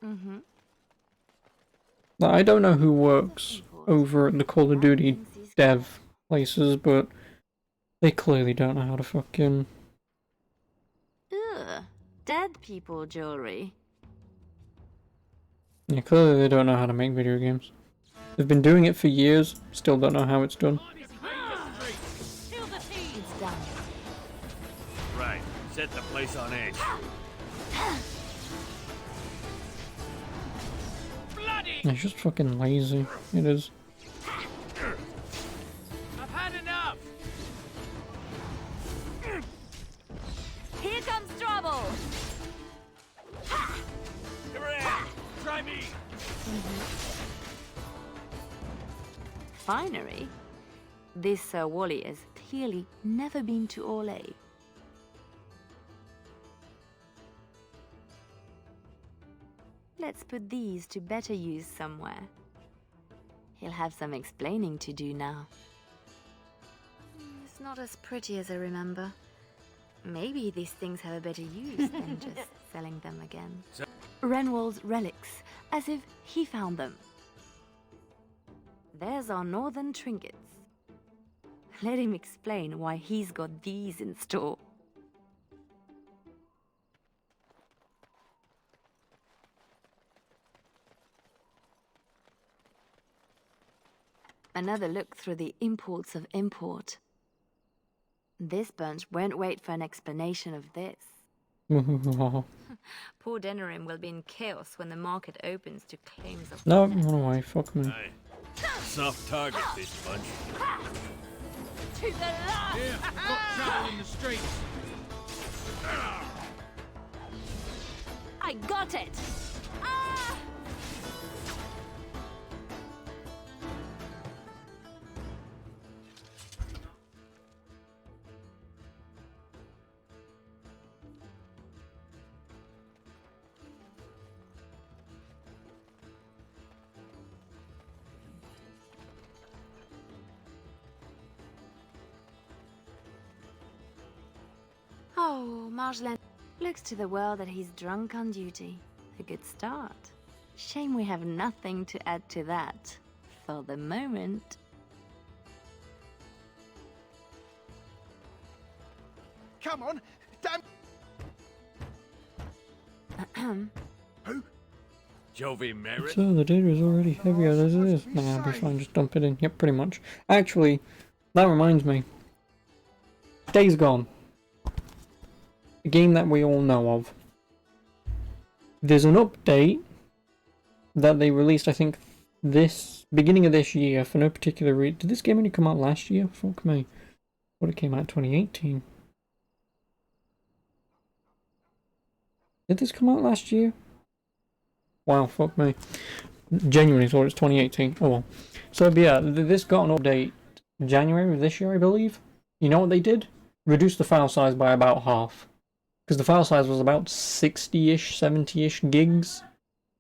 Mm-hmm. I don't know who works over at the Call of Duty dev places, but they clearly don't know how to fucking... Ugh. Dead people jewelry. Yeah, clearly they don't know how to make video games. They've been doing it for years, still don't know how it's done. It's done. Right. Set the place on edge. Bloody! It's just fucking lazy. It is. I've had enough. Here comes trouble! Here I am. Try me. Finery? This Sir Wally has clearly never been to Orlais. Let's put these to better use somewhere. He'll have some explaining to do now. It's not as pretty as I remember. Maybe these things have a better use than just selling them again. Renwald's relics, as if he found them. There's our northern trinkets. Let him explain why he's got these in store. Another look through the imports of import. This bunch won't wait for an explanation of this. Poor Denerim will be in chaos when the market opens to claims of... No, run away, fuck me. Aye. Soft target, this bunch. To the last! Here, got trouble in the streets. I got it! Ah! Oh, Marjolaine looks to the world that he's drunk on duty. A good start. Shame we have nothing to add to that. For the moment. Come on. Damn. Who? Jovi Merritt. So the data is already heavier as it is. Nah, I'll be fine, just dump it in. Yep, pretty much. Actually, that reminds me. Days Gone. A game that we all know of. There's an update that they released, I think, this beginning of this year for no particular reason. Did this game only come out last year? Fuck me. What, it came out 2018. Did this come out last year? Wow, fuck me. Genuinely thought it's 2018. Oh well. So yeah, this got an update January of this year, I believe. You know what they did? Reduced the file size by about half. Because the file size was about 60-ish, 70-ish gigs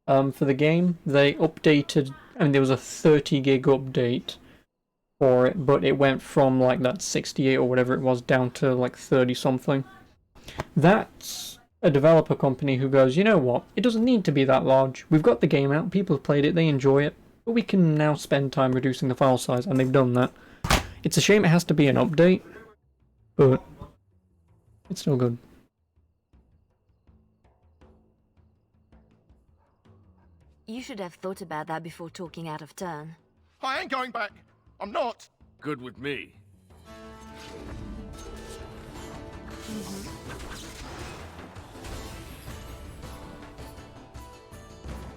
for the game. They updated, I mean there was a 30 gig update for it, but it went from like that 68 or whatever it was down to like 30 something. That's a developer company who goes, you know what, it doesn't need to be that large. We've got the game out, people have played it, they enjoy it, but we can now spend time reducing the file size, and they've done that. It's a shame it has to be an update, but it's still good. You should have thought about that before talking out of turn. I ain't going back. I'm not. Good with me.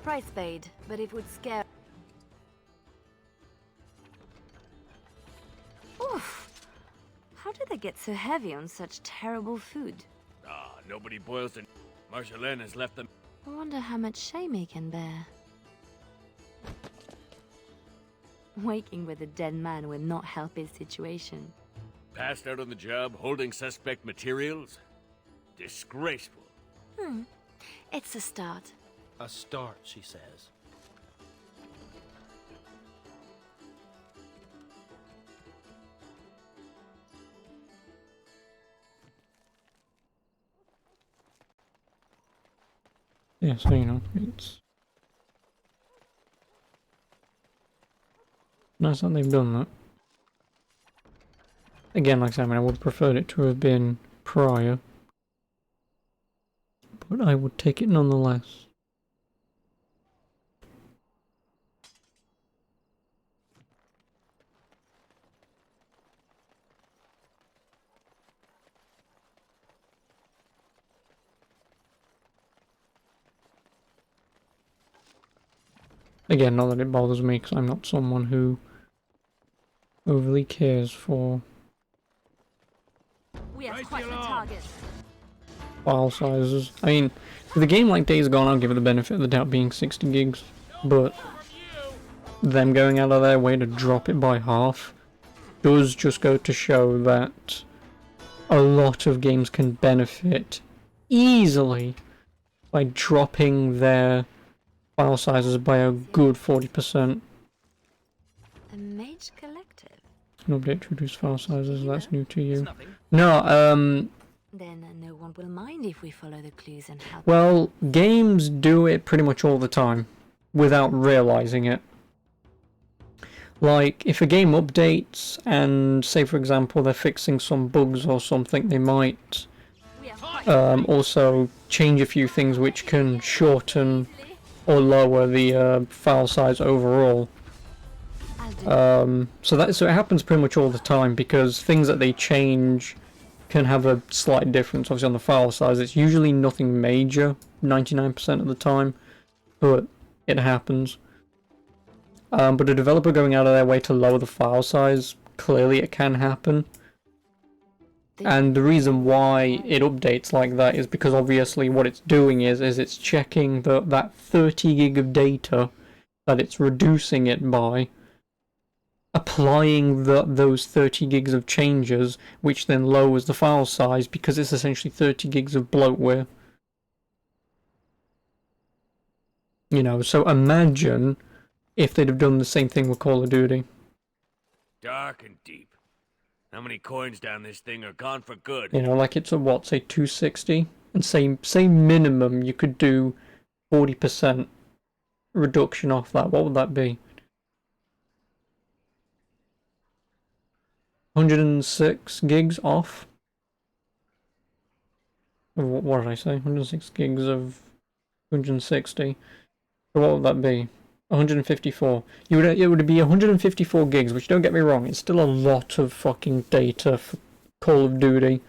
Price paid, but it would scare... Oof! How do they get so heavy on such terrible food? Ah, nobody boils the... Marjolaine has left them... I wonder how much shame he can bear. Waking with a dead man will not help his situation. Passed out on the job, holding suspect materials? Disgraceful. It's a start. A start, she says. Yeah, so you know, it's nice that they've done that. Again, like I said, I mean, I would have preferred it to have been prior, but I would take it nonetheless. Again, not that it bothers me, because I'm not someone who overly cares for We have quite the target. file sizes. I mean, with a game like Days Gone, I'll give it the benefit of the doubt being 60 gigs, but them going out of their way to drop it by half does just go to show that a lot of games can benefit easily by dropping their file sizes by a good 40%. A mage collective. An update to reduce file sizes, that's new to you. Nothing. No, Then no one will mind if we follow the clues and help. well, games do it pretty much all the time, without realizing it. Like, if a game updates, and say for example they're fixing some bugs or something, they might We have quite also change a few things which can shorten or lower the file size overall. I'll do. So it happens pretty much all the time, because things that they change can have a slight difference. Obviously on the file size, it's usually nothing major 99% of the time, but it happens. But a developer going out of their way to lower the file size, clearly it can happen. And the reason why it updates like that is because obviously what it's doing is it's checking that 30 gig of data that it's reducing it by, applying those 30 gigs of changes, which then lowers the file size because it's essentially 30 gigs of bloatware. You know, so imagine if they'd have done the same thing with Call of Duty. Dark and deep. How many coins down this thing are gone for good? You know, like it's a what, say 260? And say minimum you could do 40% reduction off that. What would that be? 106 gigs off? What did I say? 106 gigs of 160. So what would that be? 154. It would be 154 gigs, which, don't get me wrong, it's still a lot of fucking data for Call of Duty.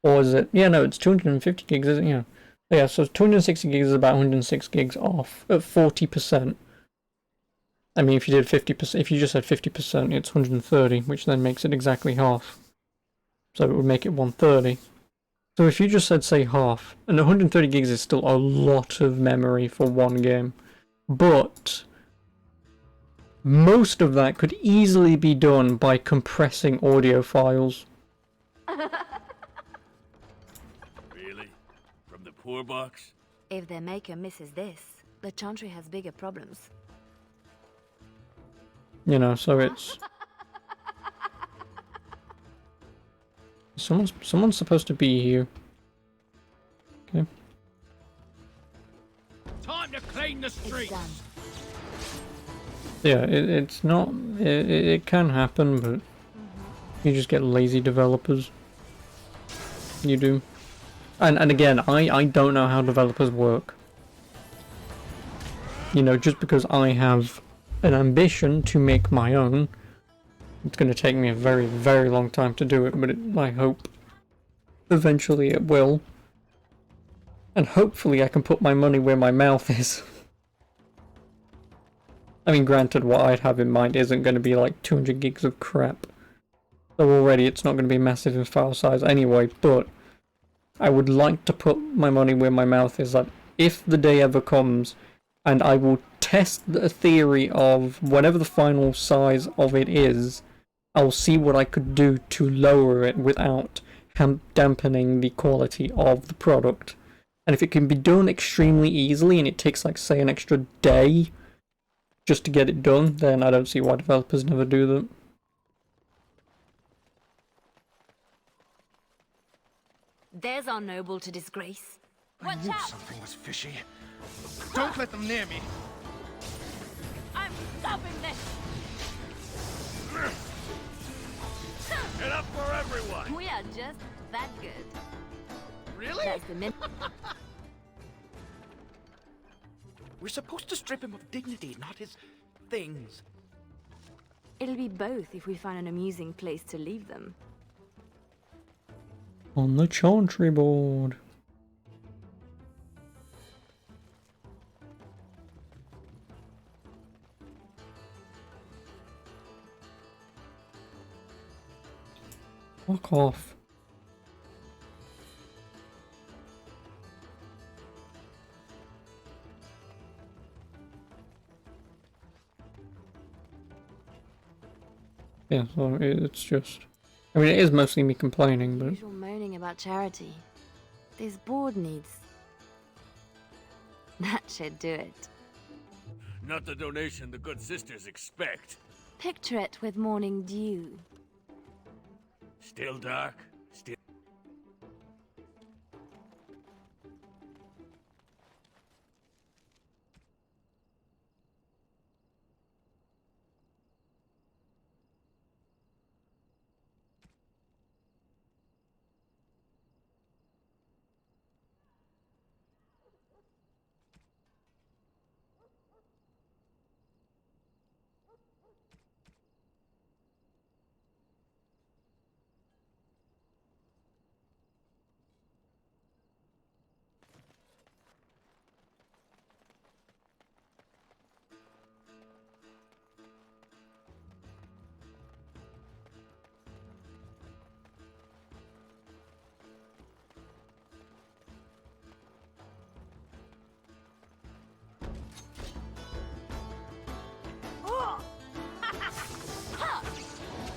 Or is it? Yeah, no, it's 250 gigs, isn't it? Yeah. Yeah, so 260 gigs is about 106 gigs off at 40%. I mean, if you did 50%, if you just said 50%, it's 130, which then makes it exactly half. So it would make it 130. So if you just said, say, half, and 130 gigs is still a lot of memory for one game, but most of that could easily be done by compressing audio files. Really? From the poor box? If their maker misses this, the Chantry has bigger problems. You know, so it's... Someone's supposed to be here. Okay. Time to clean the It's streets. done. Yeah, it's not... It can happen, but... You just get lazy developers. You do. And again, I don't know how developers work. You know, just because I have an ambition to make my own, it's going to take me a very, very long time to do it, but I hope eventually it will. And hopefully I can put my money where my mouth is. I mean, granted, what I'd have in mind isn't going to be like 200 gigs of crap. So already it's not going to be massive in file size anyway, but I would like to put my money where my mouth is. That if the day ever comes, and I will test the theory of whatever the final size of it is, I'll see what I could do to lower it without dampening the quality of the product. And if it can be done extremely easily, and it takes, like, say, an extra day just to get it done, then I don't see why developers never do that. There's our noble to disgrace. I knew something was fishy. Don't let them near me. I'm stopping this! Enough for everyone! We are just that good. Really? That's the min- We're supposed to strip him of dignity, not his things. It'll be both if we find an amusing place to leave them. On the Chantry board. Fuck off. Yeah, so it's just... I mean, it is mostly me complaining, but... Usual moaning about charity. This board needs... That should do it. Not the donation the good sisters expect. Picture it with morning dew. Still dark? Still...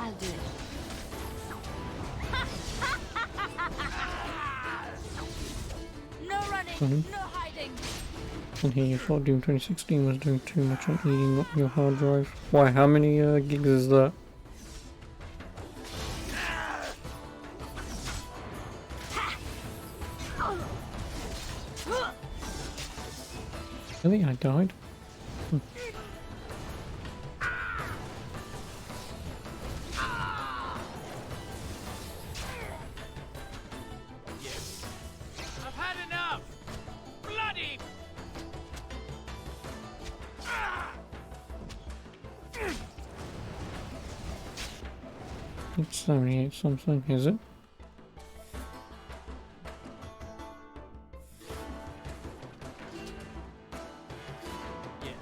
I'll do it. No running, no hiding. And here you thought Doom 2016 was doing too much on eating up your hard drive. Why, how many gigs is that? Really? I died? I've had enough! Bloody! It's 78 something, is it? Yes.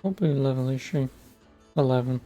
Probably level is she? 11.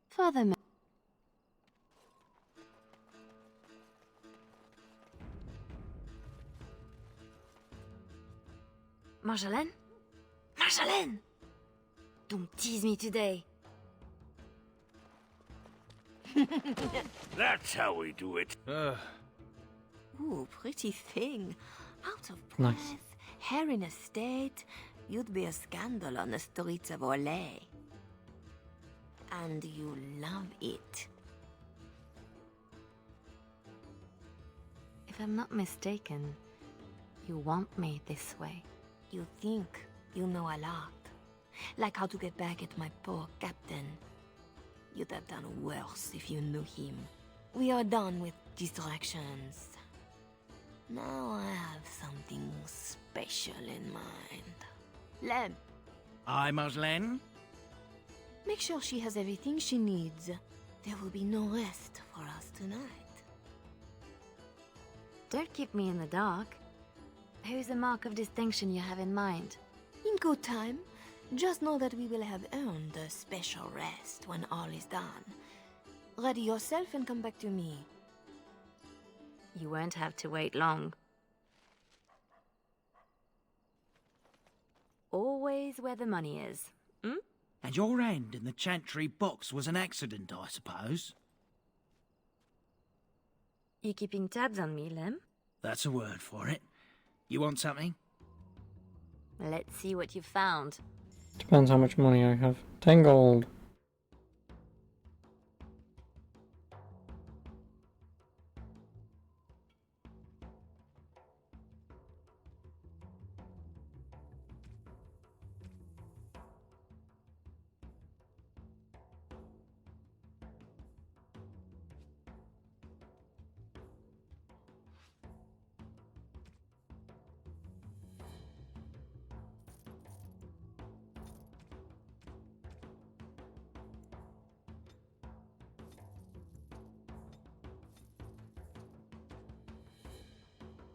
Father Marjolaine? Marjolaine! Don't tease me today. That's how we do it. Ooh, pretty thing. Out of breath, Nice. hair in a state. You'd be a scandal on the streets of Orlais. And you love it. If I'm not mistaken, you want me this way. You think you know a lot. Like how to get back at my poor captain. You'd have done worse if you knew him. We are done with distractions. Now I have something special in mind. Lem, Aye, Marjolaine? make sure she has everything she needs. There will be no rest for us tonight. Don't keep me in the dark. Who's the mark of distinction you have in mind? In good time, just know that we will have earned a special rest when all is done. Ready yourself and come back to me. You won't have to wait long. Always where the money is. Hmm? And your hand in the Chantry box was an accident, I suppose? You keeping tabs on me, Lem? That's a word for it. You want something? Let's see what you've found. Depends how much money I have. 10 gold.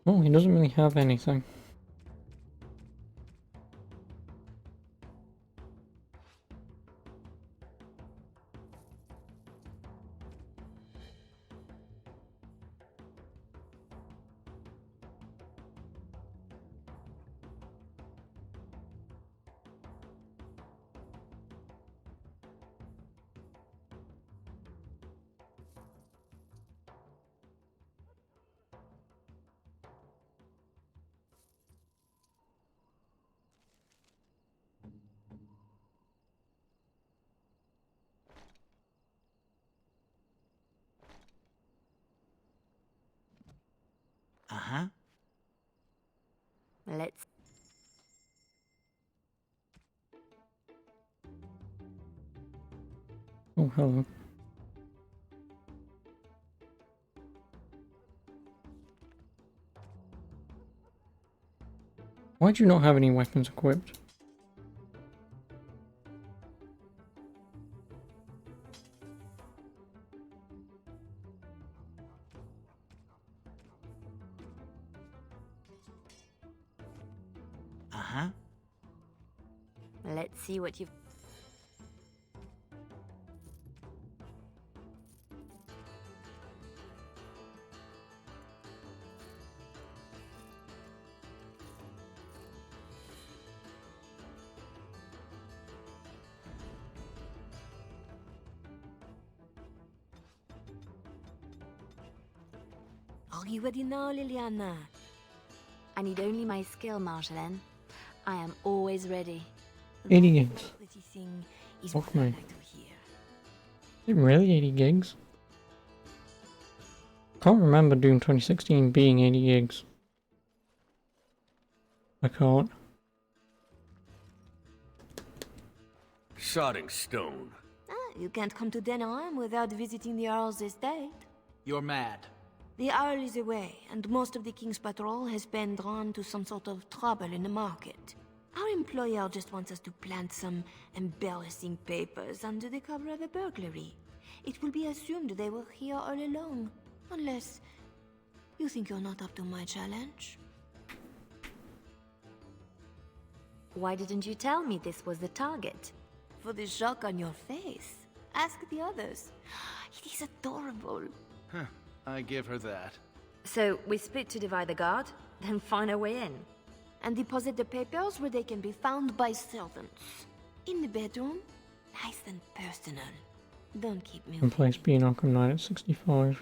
Oh, he doesn't really have anything. Uh-huh. Let's... Oh, hello. Why do you not have any weapons equipped? Uh-huh. Let's see what you've... Are you ready now, Liliana? I need only my skill, Marjolaine. I am always ready. Idiots. Pretty thing is Fuck what I me. like to hear. Is it really 80 gigs? Can't remember Doom 2016 being 80 gigs. I can't. Sodding stone. You can't come to Denham without visiting the Earl's estate. You're mad. The Earl is away, and most of the King's patrol has been drawn to some sort of trouble in the market. Our employer just wants us to plant some embarrassing papers under the cover of a burglary. It will be assumed they were here all along, unless you think you're not up to my challenge. Why didn't you tell me this was the target? For the shock on your face, ask the others. It is adorable. Huh. I give her that. So, we split to divide the guard, then find a way in. And deposit the papers where they can be found by servants. In the bedroom, nice and personal. Don't keep me In place being Arkham Knight at 65.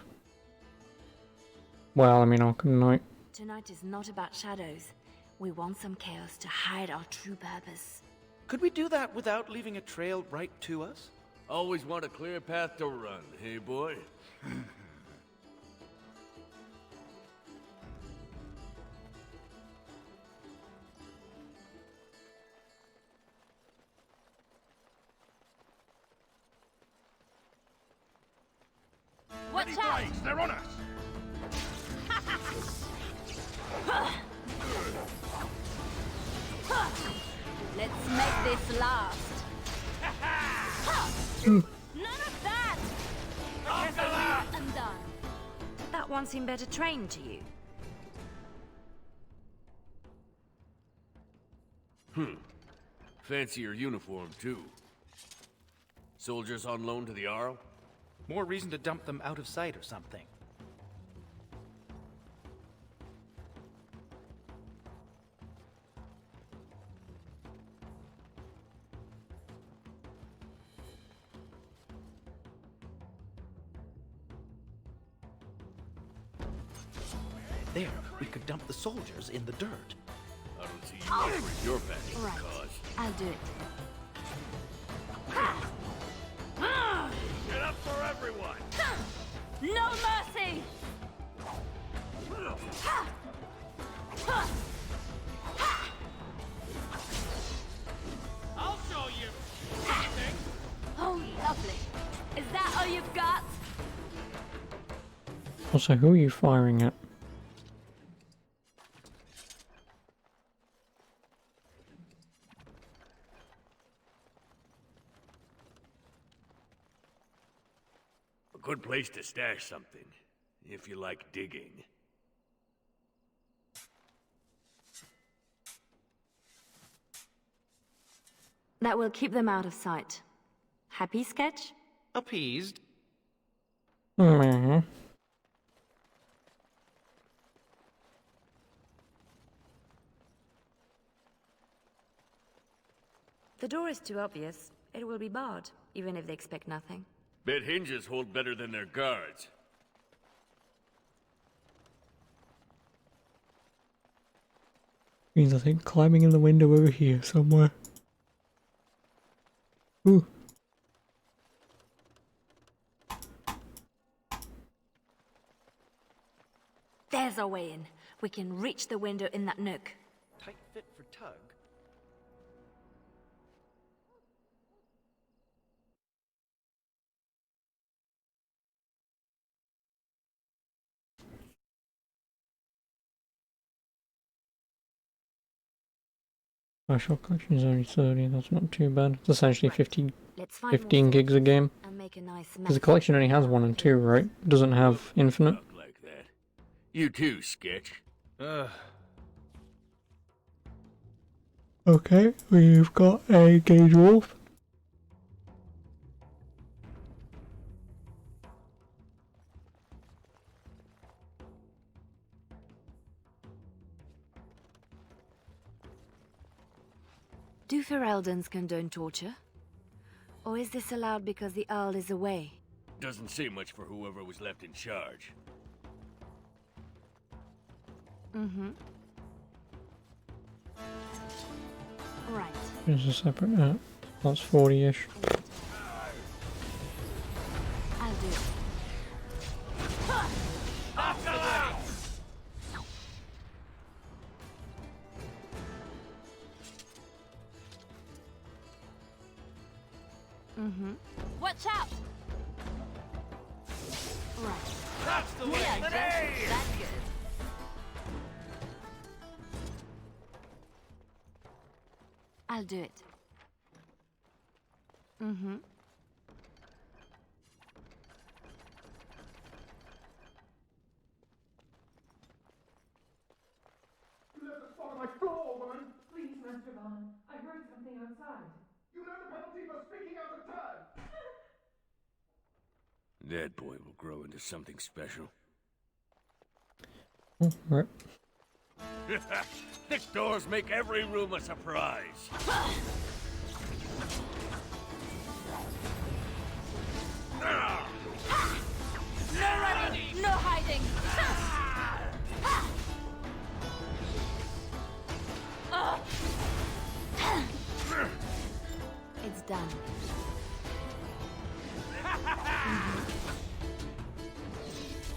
Well, I mean Arkham Knight. Tonight is not about shadows. We want some chaos to hide our true purpose. Could we do that without leaving a trail right to us? Always want a clear path to run, hey boy? Watch out! They're on us! Let's make this last. None of that! I'm done. Did that one seem better trained to you? Fancy your uniform, too. Soldiers on loan to the Arl? More reason to dump them out of sight or something. There, we could dump the soldiers in the dirt. I don't see you offering your passion Right. cause. I'll do it. Get up for everyone! No mercy! I'll show you! Oh, lovely. Is that all you've got? Also, who are you firing at? A good place to stash something, if you like digging. That will keep them out of sight. Happy, Sketch? Appeased. Mm-hmm. The door is too obvious. It will be barred, even if they expect nothing. Bet hinges hold better than their guards. Means I think climbing in the window over here somewhere. Ooh. There's our way in. We can reach the window in that nook. Tight fit for Tug. Special collection is only 30, that's not too bad. It's essentially 15 Let's find more 15 gigs a game. and make a nice Because the mess. collection only has 1 and 2, right? It doesn't have infinite. Talk like that. You too, Sketch. Okay, we've got a Gauge Wolf. Do Ferelden's condone torture? Or is this allowed because the Earl is away? Doesn't say much for whoever was left in charge. Mm-hmm. Right. There's a separate app. That's 40-ish. I'll do it. Mm-hmm. Watch out! Right. That's the way! Yeah, that's good. I'll do it. Mm-hmm. You left a spot on my floor, woman! Please, Master Vaughn. I heard something outside. You know the penalty for speaking out of turn! That boy will grow into something special. Oh, right. Thick doors make every room a surprise. No running! No hiding! It's done.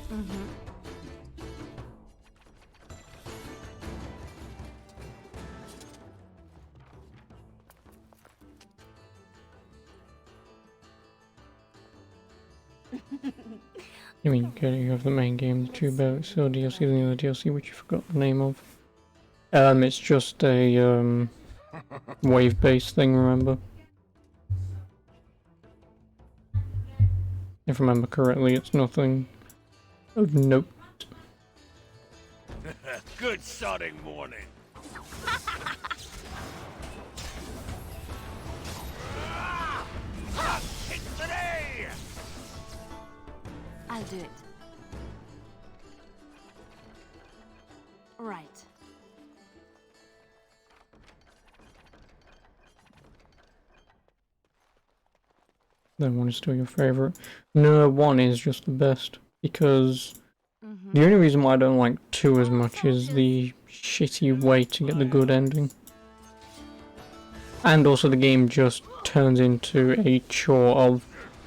Mm-hmm. You mean you have the main game, the 2 boats, so DLC, and the other DLC which you forgot the name of. It's just a wave-based thing, remember? If I remember correctly, it's nothing of note. Good sodding morning. Take today! I'll do it. Right. That one is still your favorite. No, 1 is just the best, because the only reason why I don't like 2 as much is the shitty way to get the good ending. And also the game just turns into a chore of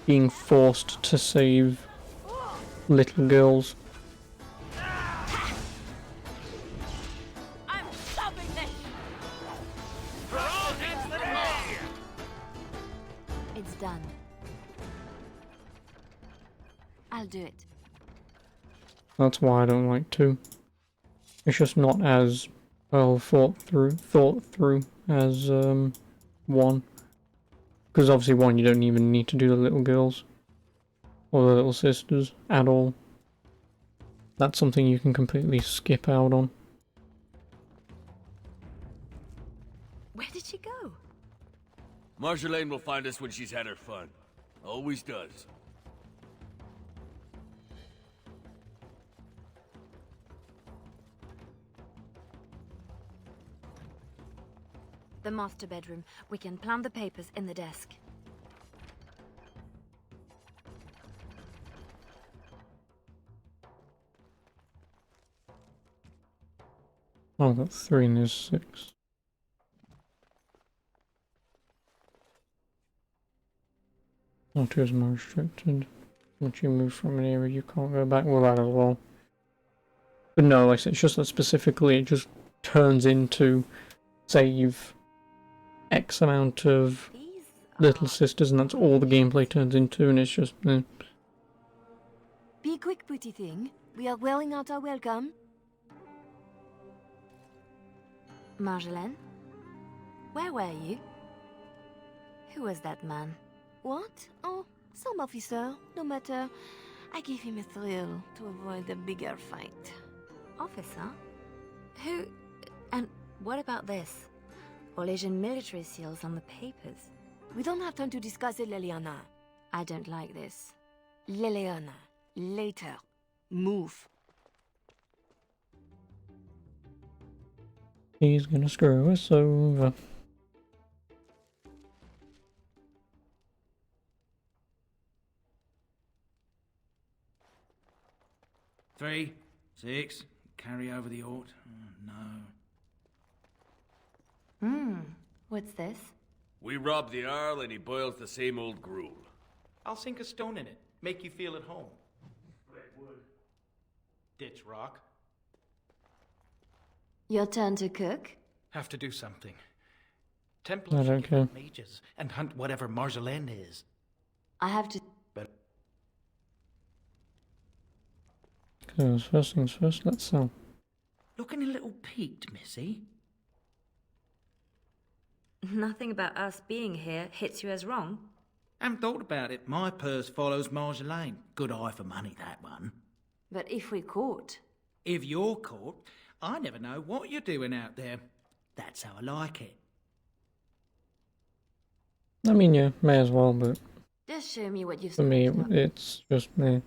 being forced to save little girls. I'm stopping this! For all hands today! It's done. I'll do it. That's why I don't like 2. It's just not as well thought through as 1. Because obviously 1 you don't even need to do the little girls or the little sisters at all. That's something you can completely skip out on. Where did she go? Marjolaine will find us when she's had her fun. Always does. The master bedroom. We can plant the papers in the desk. Oh, that's 3 and there's 6. Oh, 2 is more restricted. Once you move from an area, you can't go back. Well, that as well. But no, like I said, it's just that specifically it just turns into, say you've X amount of These little are... sisters, and that's all the gameplay turns into, and it's just, Be quick, pretty thing. We are wearing out our welcome. Marjolaine? Where were you? Who was that man? What? Oh, some officer. No matter. I gave him a thrill to avoid a bigger fight. Officer? Who... And what about this? Orlesian military seals on the papers. We don't have time to discuss it, Leliana. I don't like this. Leliana, later. Move. He's gonna screw us over. Three, 6, carry over the Ort. Oh, no. What's this? We rob the Earl and he boils the same old gruel. I'll sink a stone in it. Make you feel at home. Split wood. Ditch rock. Your turn to cook? Have to do something. I Templars don't care. mages and hunt whatever Marjolaine is. I have to... But Because first things first, let's sell. looking a little peaked, Missy. Nothing about us being here hits you as wrong. Haven't thought about it. My purse follows Marjolaine. Good eye for money, that one. But if we're caught... If you're caught, I never know what you're doing out there. That's how I like it. I mean, yeah, may as well, but Just show me what you've for me, scratched up. it's just me.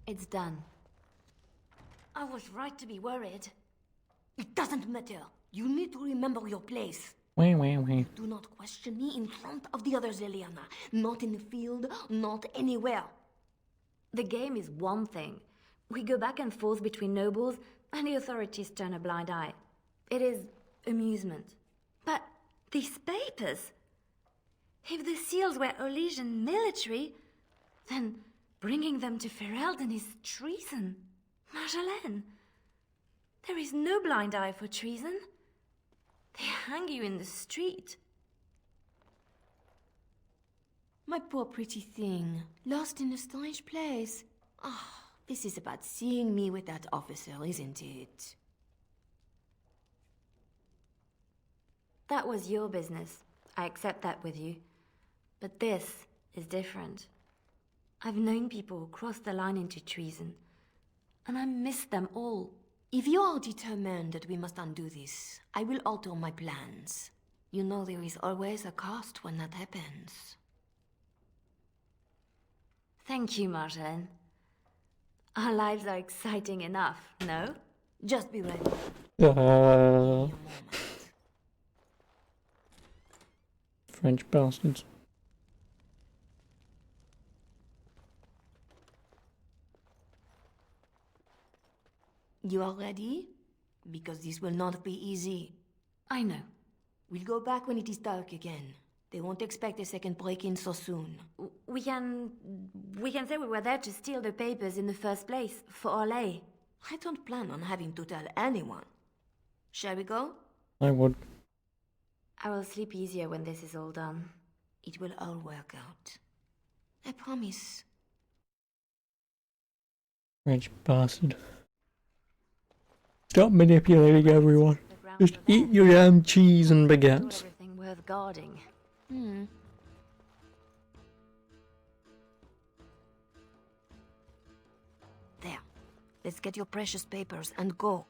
It's done. I was right to be worried. It doesn't matter. You need to remember your place. Wait. Do not question me in front of the others, Leliana. Not in the field, not anywhere. The game is one thing. We go back and forth between nobles, and the authorities turn a blind eye. It is amusement. But these papers... If the seals were Orlesian military, then bringing them to Ferelden is treason. Marjolaine, there is no blind eye for treason. They hang you in the street. My poor pretty thing, lost in a strange place. Ah, this is about seeing me with that officer, isn't it? That was your business. I accept that with you. But this is different. I've known people who crossed the line into treason, and I miss them all. If you are determined that we must undo this, I will alter my plans. You know there is always a cost when that happens. Thank you, Marjolaine. Our lives are exciting enough, no? Just be ready. French bastards. You are ready? Because this will not be easy. I know. We'll go back when it is dark again. They won't expect a second break-in so soon. We can say we were there to steal the papers in the first place, for Orlais. I don't plan on having to tell anyone. Shall we go? I would. I will sleep easier when this is all done. It will all work out. I promise. French bastard. Stop manipulating everyone. The ground around Just for eat that. your damn cheese and baguettes. Everything worth guarding. There. Let's get your precious papers and go.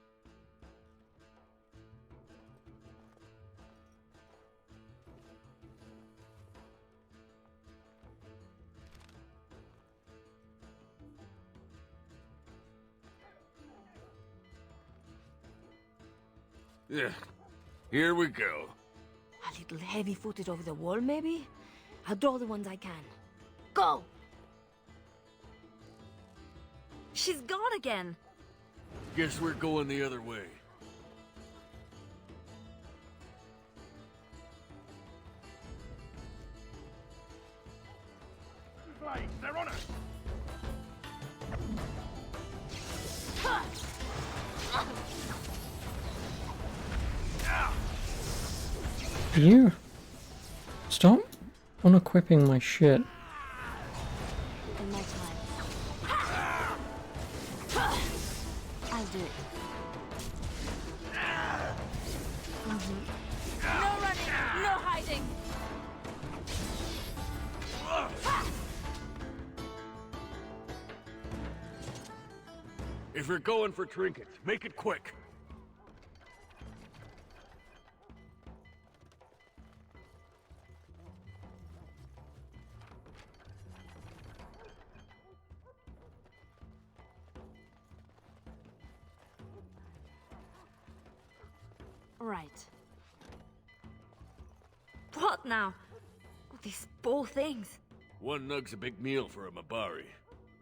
Yeah. Here we go. A little heavy-footed over the wall, maybe? I'll draw the ones I can. Go! She's gone again. Guess we're going the other way. They're on us! You stop unequipping my shit. In my time. I'll do it. No running! No hiding! If you're going for trinkets, make it quick. Right. What now? These poor things. One nug's a big meal for a Mabari.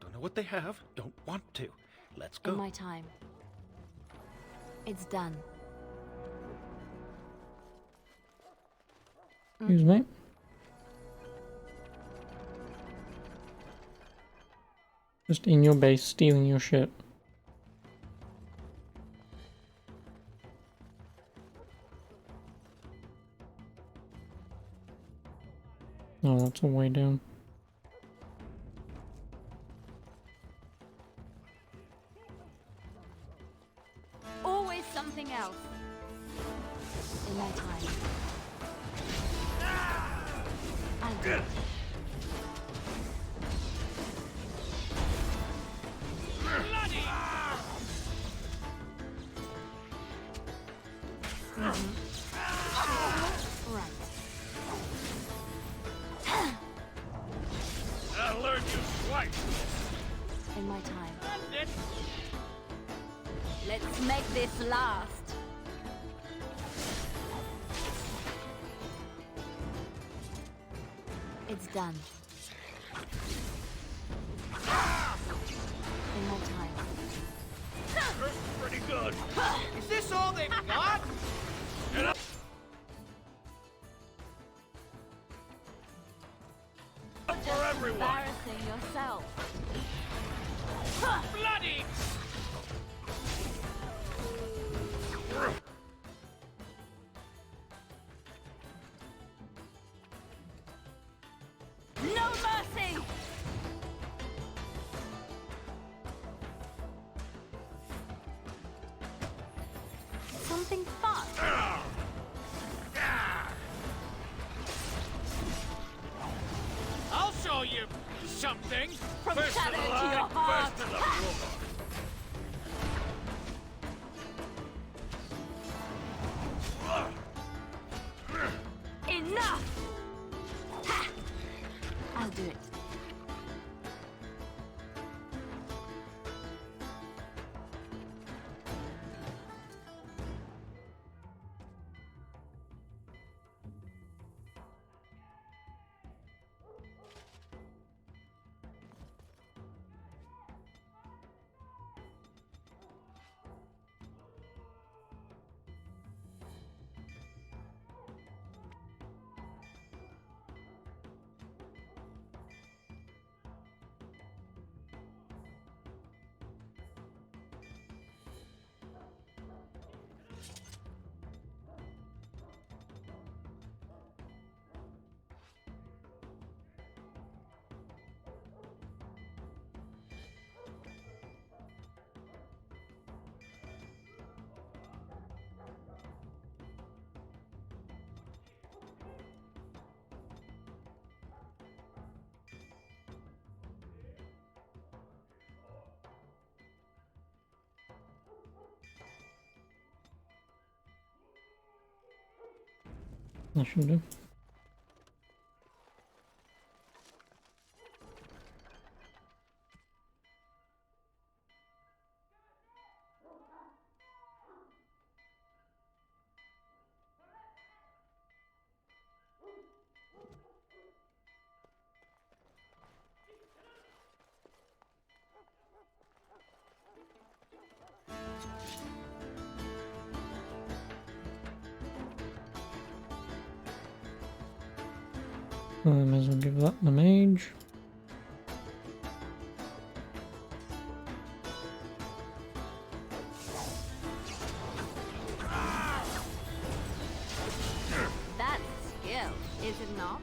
Don't know what they have, don't want to. Let's In go. my time. It's done. Excuse me. Just in your base, stealing your shit. Oh, that's a way down. Always something else. In my time. I'll do it. Right. I'll learn you twice. In my time. Let's make this last. It's done. In my time. Pretty good. Is this all they've got? For everyone. Embarrassing yourself. Bloody! No mercy! Something fun. I'll show you something. From First shadow to the to line, your heart. first to the floor. Enough! Ha! I'll do it. I should do. I may as well give that the mage. That's skill, is it not?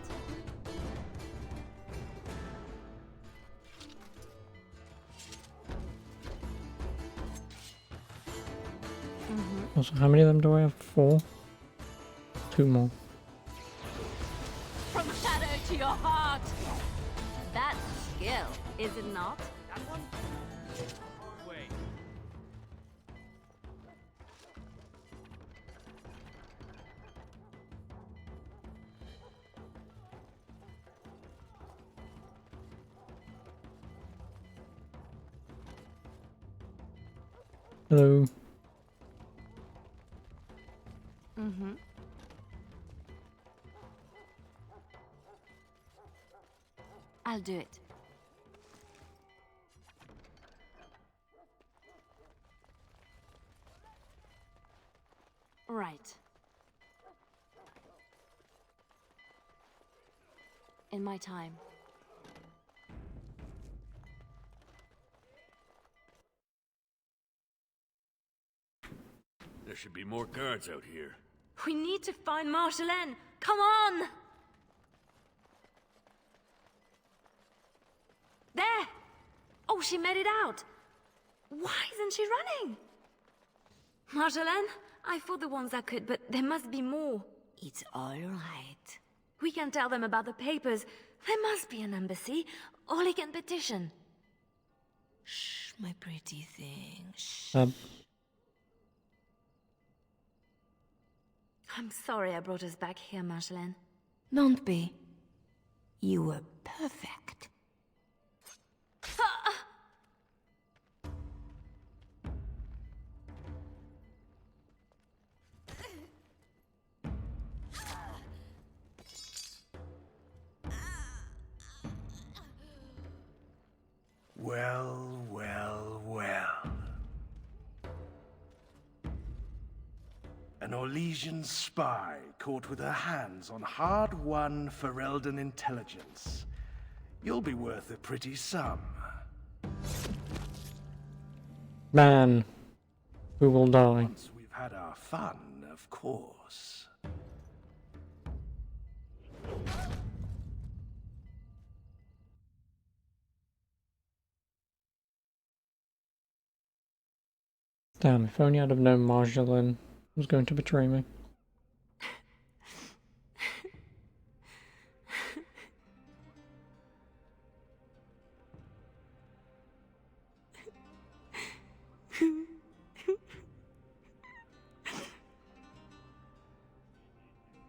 Also, how many of them do I have? 4? 2 more. From shadow to your heart! That's skill, is it not? That one? Wait. Hello. Mm-hmm. I'll do it. Right. In my time. There should be more guards out here. We need to find Marjolaine! Come on! There! Oh, she made it out! Why isn't she running? Marjolaine, I fought the ones I could, but there must be more. It's all right. We can tell them about the papers. There must be an embassy. Or they can petition. Shh, my pretty thing. Shh. I'm sorry I brought us back here, Marjolaine. Don't be. You were perfect. Well, well, well. An Orlesian spy caught with her hands on hard-won Ferelden intelligence. You'll be worth a pretty sum. Man, who will die? Once we've had our fun, of course. Damn, if only I'd have known Marjolaine was going to betray me.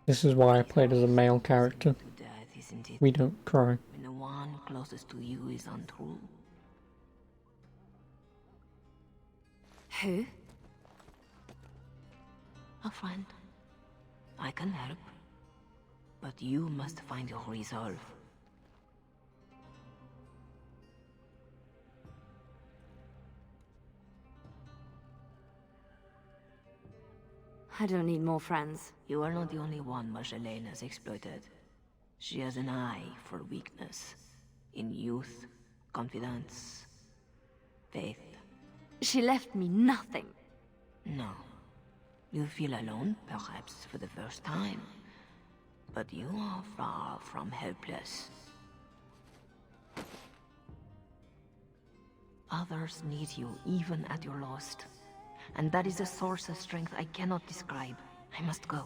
This is why I played as a male character. Death, isn't it? We don't cry. When the one closest to you is untrue. Who? A friend. I can help. But you must find your resolve. I don't need more friends. You are not the only one Marjolaine has exploited. She has an eye for weakness. In youth, confidence, faith. She left me nothing. No. You feel alone, perhaps for the first time. But you are far from helpless. Others need you even at your lowest. And that is a source of strength I cannot describe. I must go.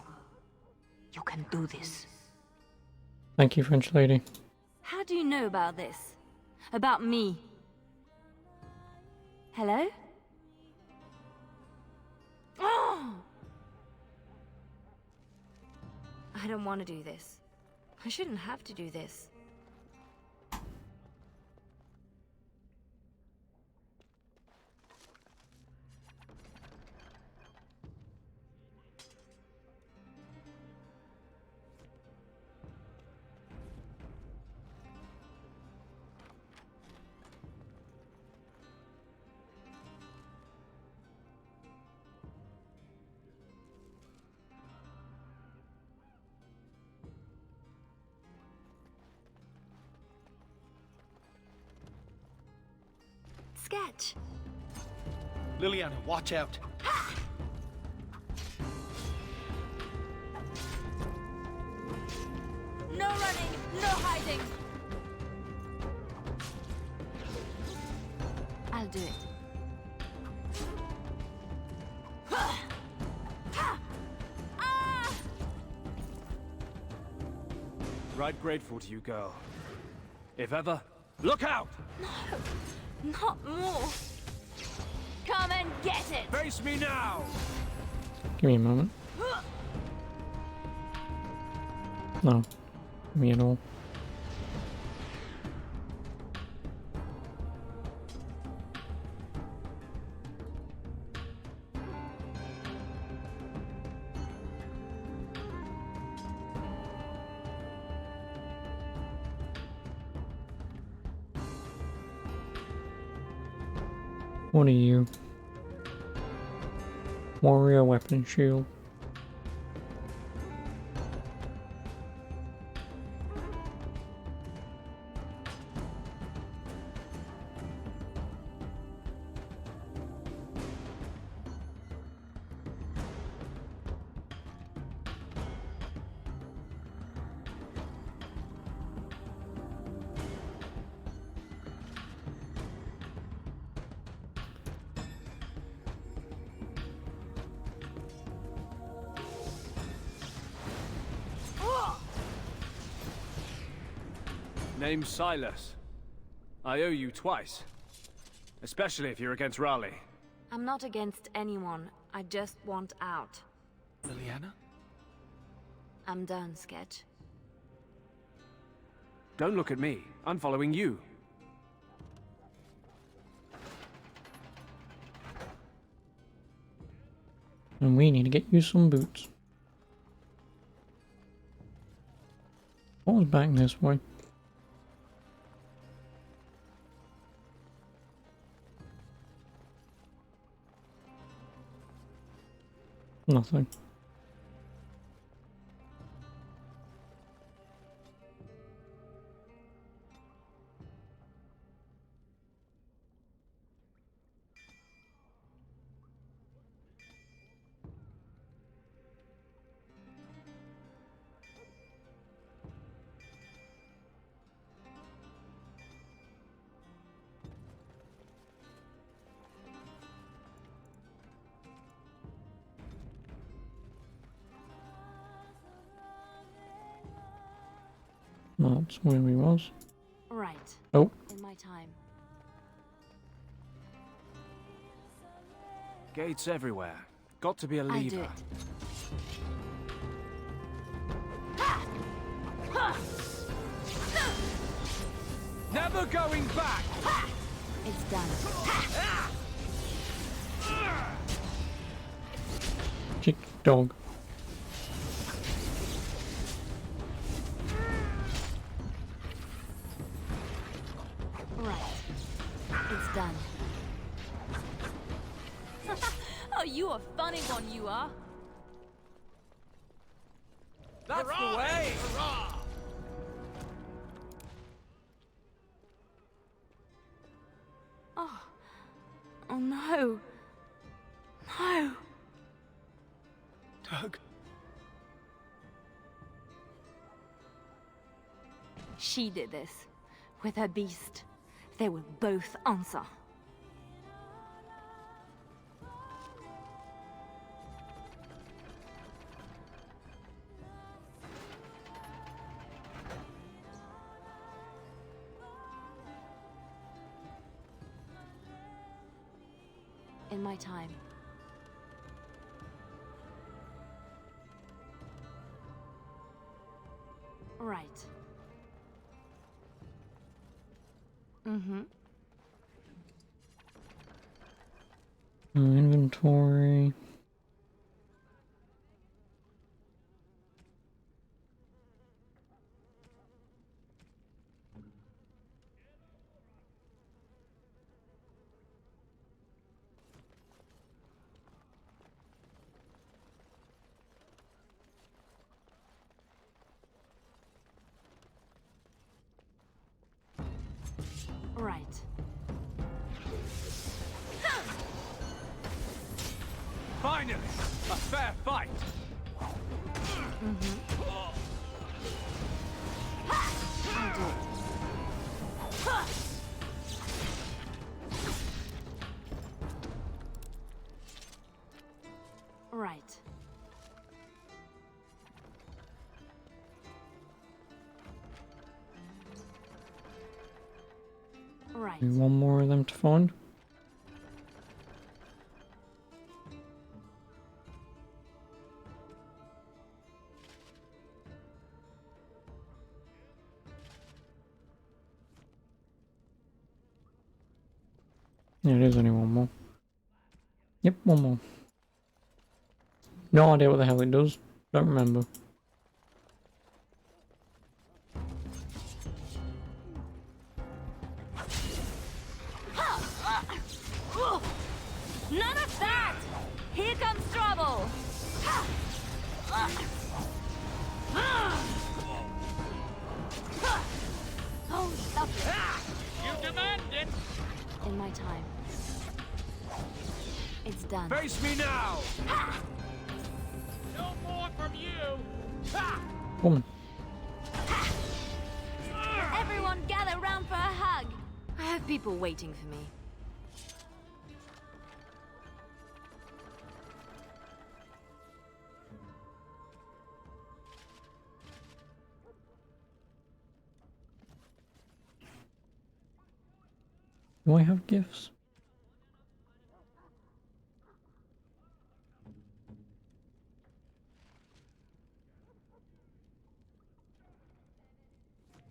You can do this. Thank you, French lady. How do you know about this? About me? Hello? Oh! I don't want to do this. I shouldn't have to do this. Sketch. Liliana, watch out. No running, no hiding. I'll do it. Right grateful to you, girl. If ever, look out! Not more. Come and get it. Face me now! Give me a moment. No. Me at all. What are you? Warrior weapon shield. Name's Silas. I owe you twice. Especially if you're against Raleigh. I'm not against anyone. I just want out. Liliana? I'm done, Sketch. Don't look at me. I'm following you. And we need to get you some boots. What was back this way? Nothing. That's where we was. Right. Oh. In my time. Gates everywhere. Got to be a I do lever. it. Never going back! It's done. Kick dog. Right. It's done. Oh, you a funny one, you are. That's the way! Oh. Oh no. No. Doug? She did this. With her beast. They will both answer. In my time. Right. Mm-hmm. Inventory. Right. Finally! A fair fight! I'll do it. Right. Right. One more of them to find. Yeah, it is only one more. Yep, one more. No idea what the hell it does. Don't remember. None of that! Here comes trouble! Oh, stop it! You demand it! In my time. It's done. Face me now! No more from you! Woman. Everyone gather round for a hug! I have people waiting for me. Do I have gifts?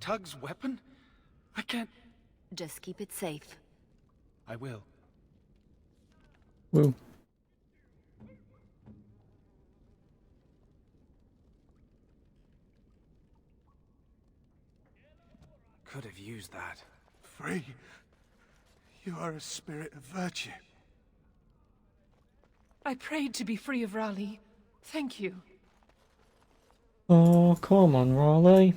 Tug's weapon? I can't... Just keep it safe. I will. Woo. Could have used that. Free. You are a spirit of virtue. I prayed to be free of Raleigh. Thank you. Oh, come on, Raleigh.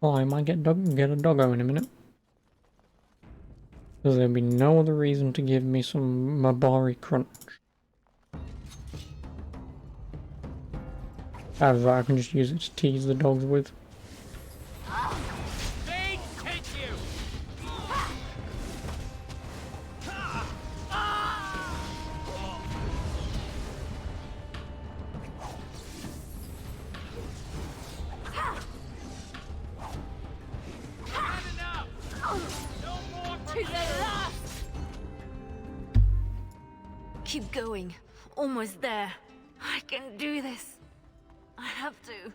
Well, I might get a doggo in a minute. Because there'd be no other reason to give me some Mabari Crunch. However, I can just use it to tease the dogs with. They take you! Not enough! No more from To the last! Keep going. Almost there. I can do this. I have to.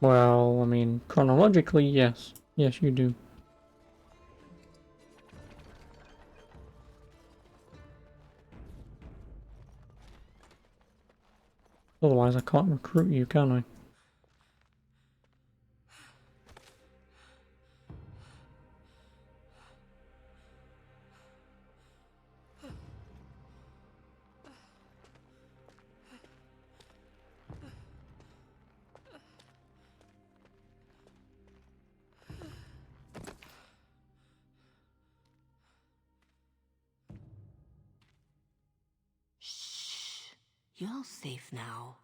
Well, I mean, chronologically, yes. Yes, you do. Otherwise, I can't recruit you, can I? Shh. You're safe now.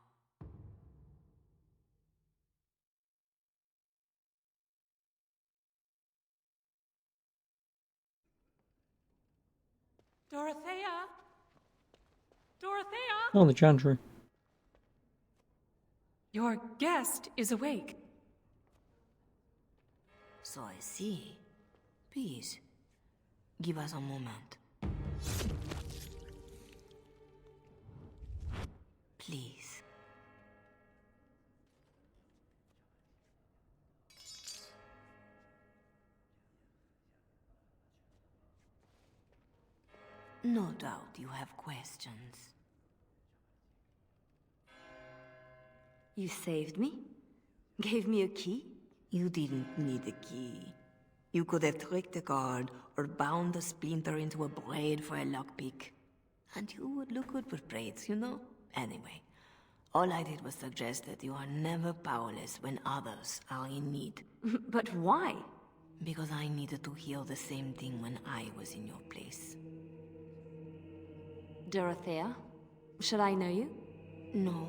Dorothea? Dorothea? Oh, the Chantry. Your guest is awake. So I see. Please, give us a moment. Please. No doubt you have questions. You saved me? Gave me a key? You didn't need a key. You could have tricked the guard or bound a splinter into a braid for a lockpick. And you would look good with braids, you know? Anyway, all I did was suggest that you are never powerless when others are in need. But why? Because I needed to hear the same thing when I was in your place. Dorothea? Should I know you? No.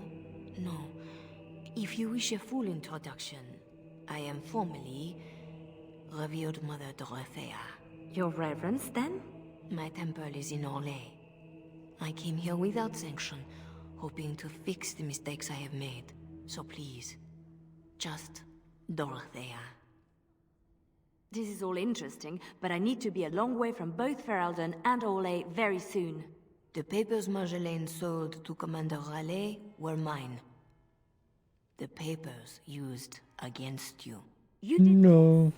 If you wish a full introduction, I am formally Revered Mother Dorothea. Your reverence, then? My temple is in Orlais. I came here without sanction, hoping to fix the mistakes I have made. So please, just Dorothea. This is all interesting, but I need to be a long way from both Ferelden and Orlais very soon. The papers Marjolaine sold to Commander Raleigh were mine. The papers used against you. You did No.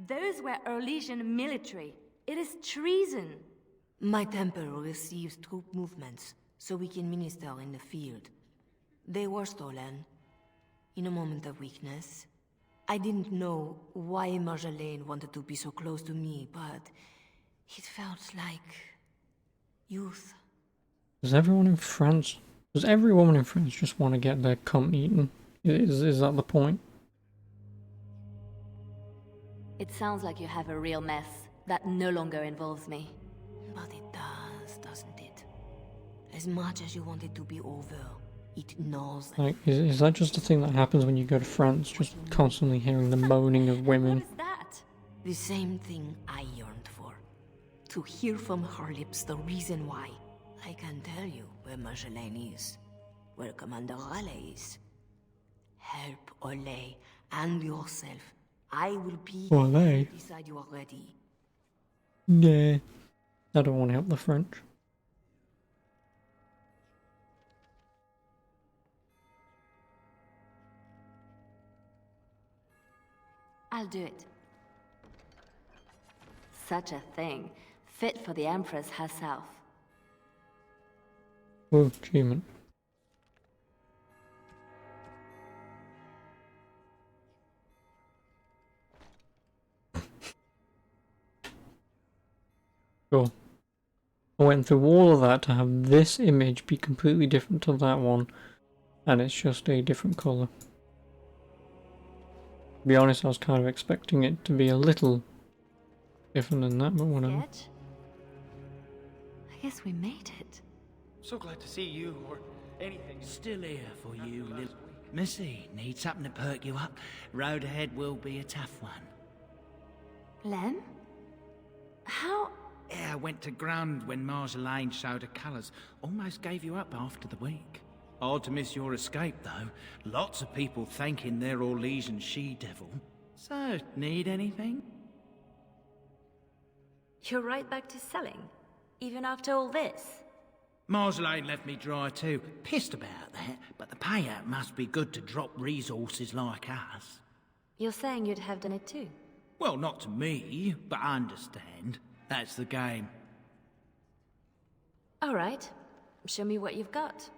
Those were Orlesian military. It is treason. My temple receives troop movements, so we can minister in the field. They were stolen, in a moment of weakness. I didn't know why Marjolaine wanted to be so close to me, but it felt like youth. Does everyone in France... Does every woman in France just want to get their cunt eaten? Is that the point? It sounds like you have a real mess that no longer involves me. But it does, doesn't it? As much as you want it to be over, it knows that. Like, is that just a thing that happens when you go to France? Just constantly hearing the moaning of women? What is that? The same thing I yearned for. To hear from her lips the reason why. I can tell you where Marjolaine is, where Commander Raleigh is. Help Orlais and yourself. I will be Orlais? beside you already. Yeah. I don't want to help the French. I'll do it. Such a thing. Fit for the Empress herself. Oh, achievement. Cool. I went through all of that to have this image be completely different to that one, and it's just a different colour. To be honest, I was kind of expecting it to be a little different than that, but whatever. Sketch? I guess we made it. So glad to see you, or anything. Still here for you, little Missy. Need something to perk you up. Road ahead will be a tough one. Lem? How? Yeah, I went to ground when Marjolaine showed her colours. Almost gave you up after the week. Hard to miss your escape, though. Lots of people thanking their Orlesian she-devil. So, need anything? You're right back to selling? Even after all this? Marjolaine left me dry too. Pissed about that, but the payout must be good to drop resources like us. You're saying you'd have done it too? Well, not to me, but I understand. That's the game. All right. Show me what you've got.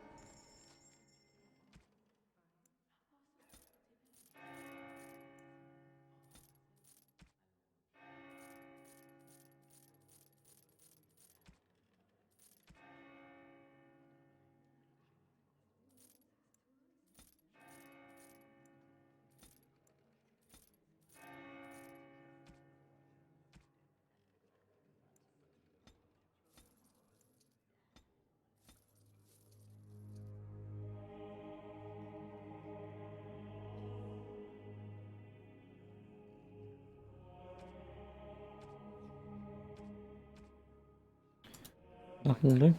Nothing to do.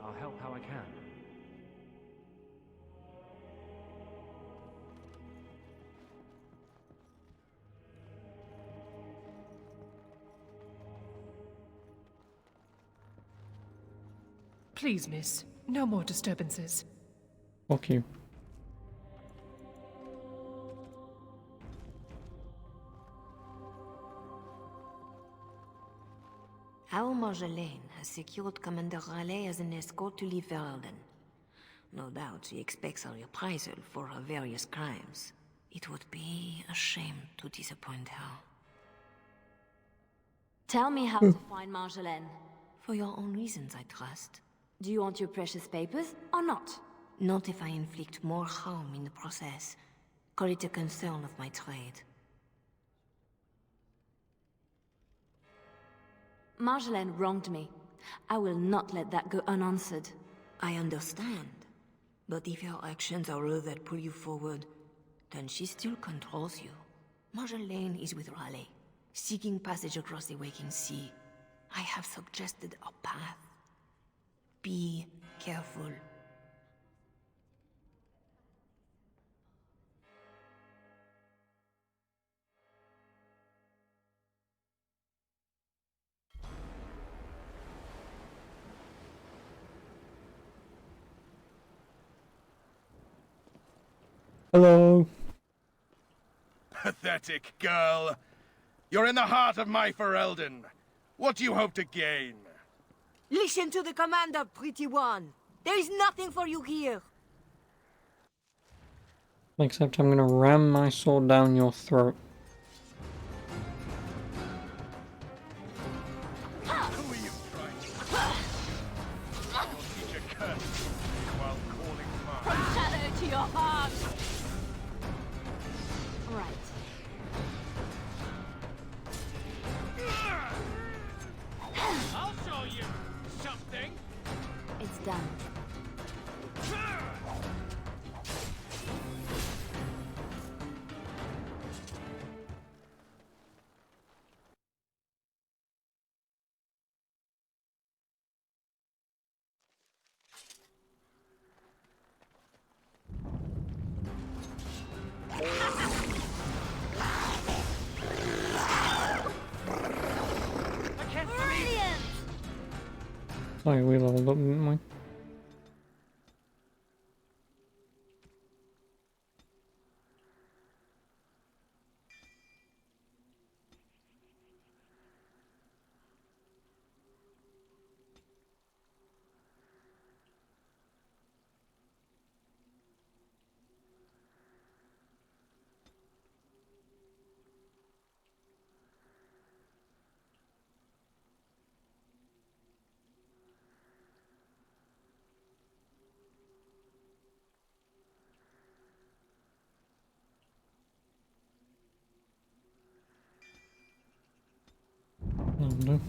I'll help how I can. Please, miss. No more disturbances. Fuck you. Our Marjolaine has secured Commander Raleigh as an escort to leave Ferelden. No doubt she expects a reprisal for her various crimes. It would be a shame to disappoint her. Tell me how to find Marjolaine. For your own reasons, I trust. Do you want your precious papers or not? Not if I inflict more harm in the process. Call it a concern of my trade. Marjolaine wronged me. I will not let that go unanswered. I understand. But if your actions are all that pull you forward, then she still controls you. Marjolaine is with Raleigh, seeking passage across the Waking Sea. I have suggested a path. Be careful. Hello. Pathetic girl. You're in the heart of my Ferelden. What do you hope to gain? Listen to the commander, pretty one. There is nothing for you here. Except I'm gonna ram my sword down your throat. Who are you trying to I'll teach a curse while calling mine. From shadow to your heart! Right. I'll show you something. It's done. Sorry, we leveled up, didn't we? No.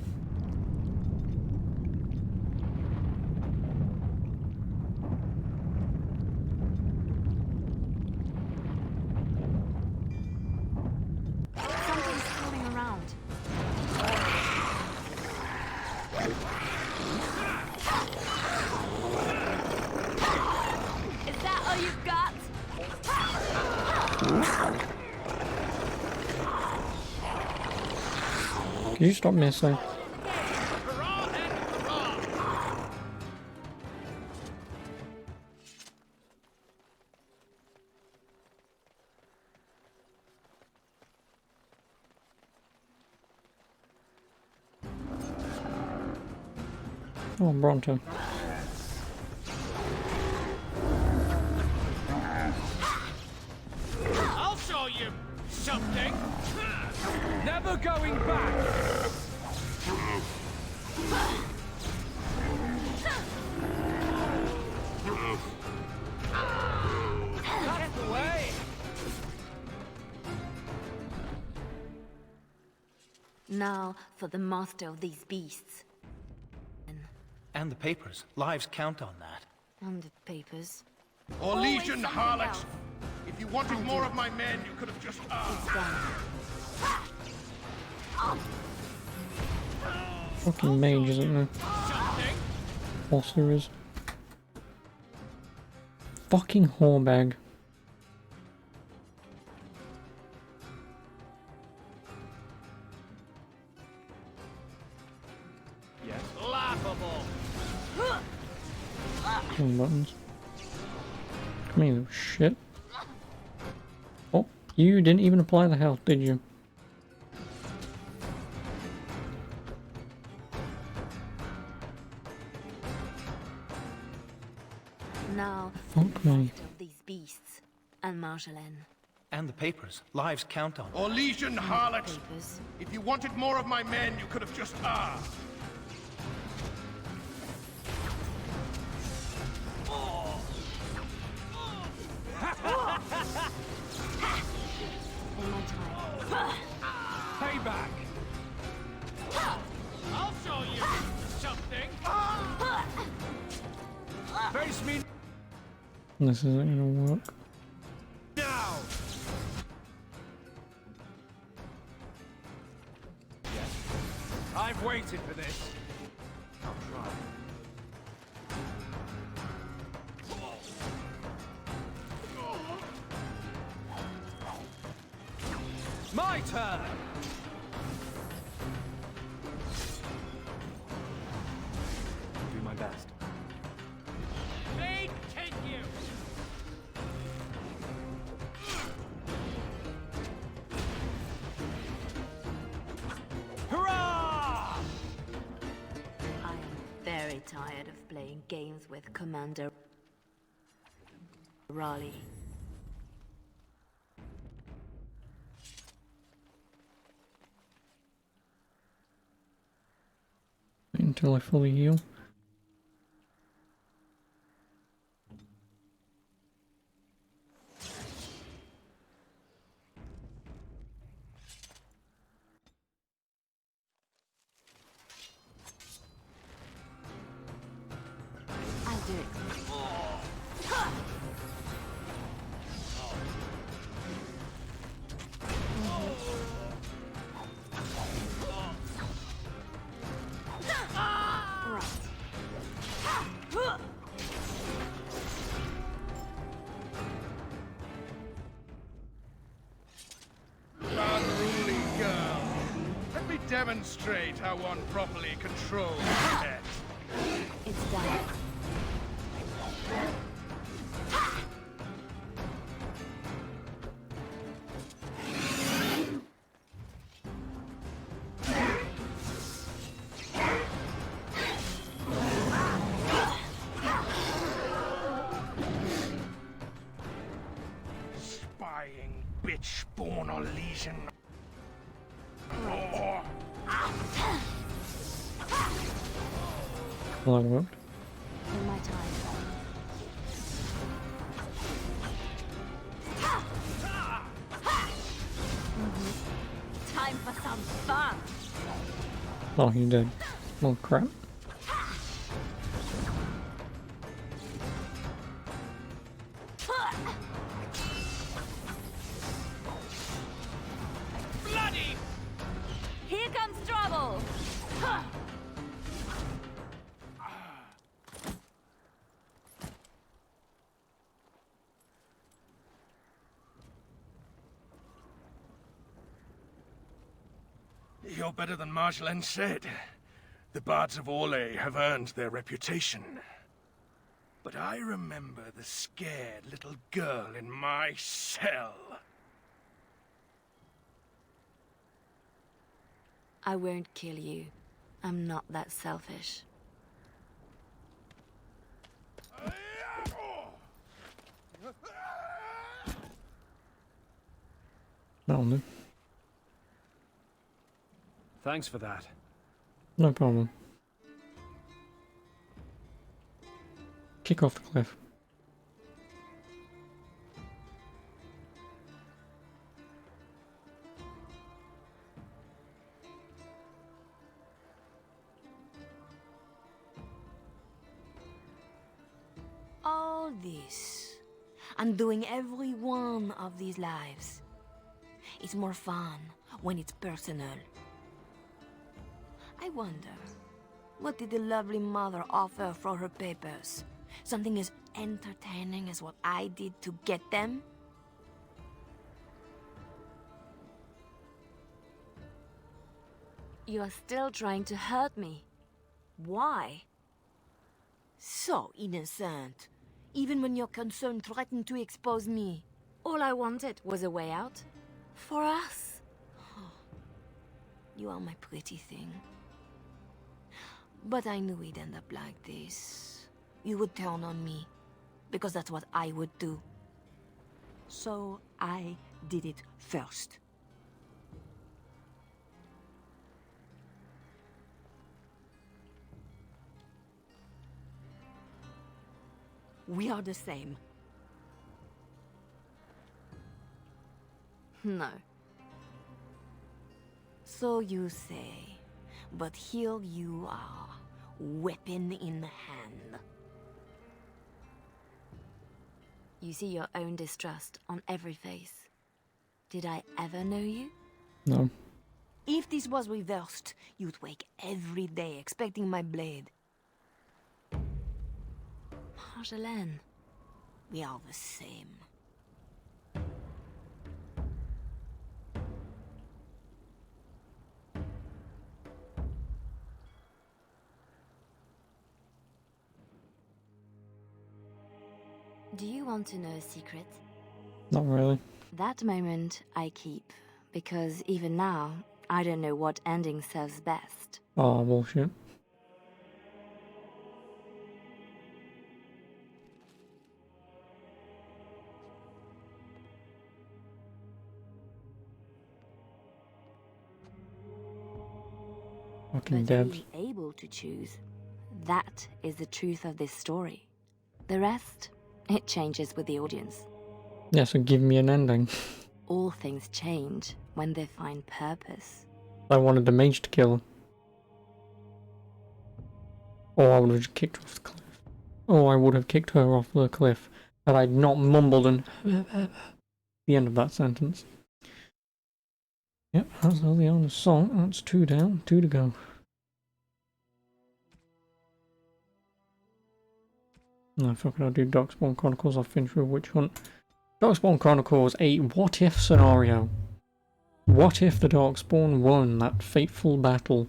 Something's crawling around. Is that all you've got? Can you stop missing? Oh, Bronto. I'll show you something. Never going back. That's the way. Now for the master of these beasts. And the papers. Lives count on that. And the papers. Or Always Legion something harlots. else. If you wanted more of my men, you could have just It's done. Fucking mage, isn't there? Something. course there is. Fucking whorebag. Yes. Laughable. Buttons. Come here, you shit. Oh, you didn't even apply the health, did you? Now, Fuck me. of these beasts and Marjolaine. And the papers. Lives count on them. Or Legion harlot! Papers. If you wanted more of my men, you could have just asked. In my time. Payback. I'll show you something. Face me This isn't gonna work. now. Yes. I've waited for this. I'll try. My turn. Do my best. Continue. Hurrah! I am very tired of playing games with Commander Raleigh. Until I fully heal. I'll do it. Unruly girl. Let me demonstrate how one properly controls a pet. It's done. Spying bitch born on Legion. Oh. Well, that worked. In my time. Time for some fun. Oh, you did. Oh, crap. Bloody! Here comes trouble. You're better than Marjolaine said. The Bards of Orlais have earned their reputation. But I remember the scared little girl in my cell. I won't kill you. I'm not that selfish. That'll do. Thanks for that. No problem. Kick off the cliff. All this, and doing every one of these lives, is more fun when it's personal. I wonder, What did the lovely mother offer for her papers? Something as entertaining as what I did to get them? You are still trying to hurt me. Why? So innocent. Even when your concern threatened to expose me. All I wanted was a way out. For us. You are my pretty thing. But I knew we'd end up like this. You would turn on me. Because that's what I would do. So I did it first. We are the same. No. So you say. But here you are, weapon in hand. You see your own distrust on every face. Did I ever know you? No. If this was reversed, you'd wake every day expecting my blade. Marjolaine. We are the same. Do you want to know a secret? Not really. That moment I keep, because even now, I don't know what ending serves best. Oh, bullshit. Fucking But devs. being able to choose, that is the truth of this story. The rest, it changes with the audience. Yeah, so give me an ending. All things change when they find purpose. I wanted the mage to kill her. Or I would have just kicked her off the cliff. Or I would have kicked her off the cliff had I not mumbled and the end of that sentence. Yep, that's all the honest song. That's 2 down, 2 to go. No, fuck it, I'll do Darkspawn Chronicles. I'll finish with Witch Hunt. Darkspawn Chronicles, a what-if scenario. What if the Darkspawn won that fateful battle?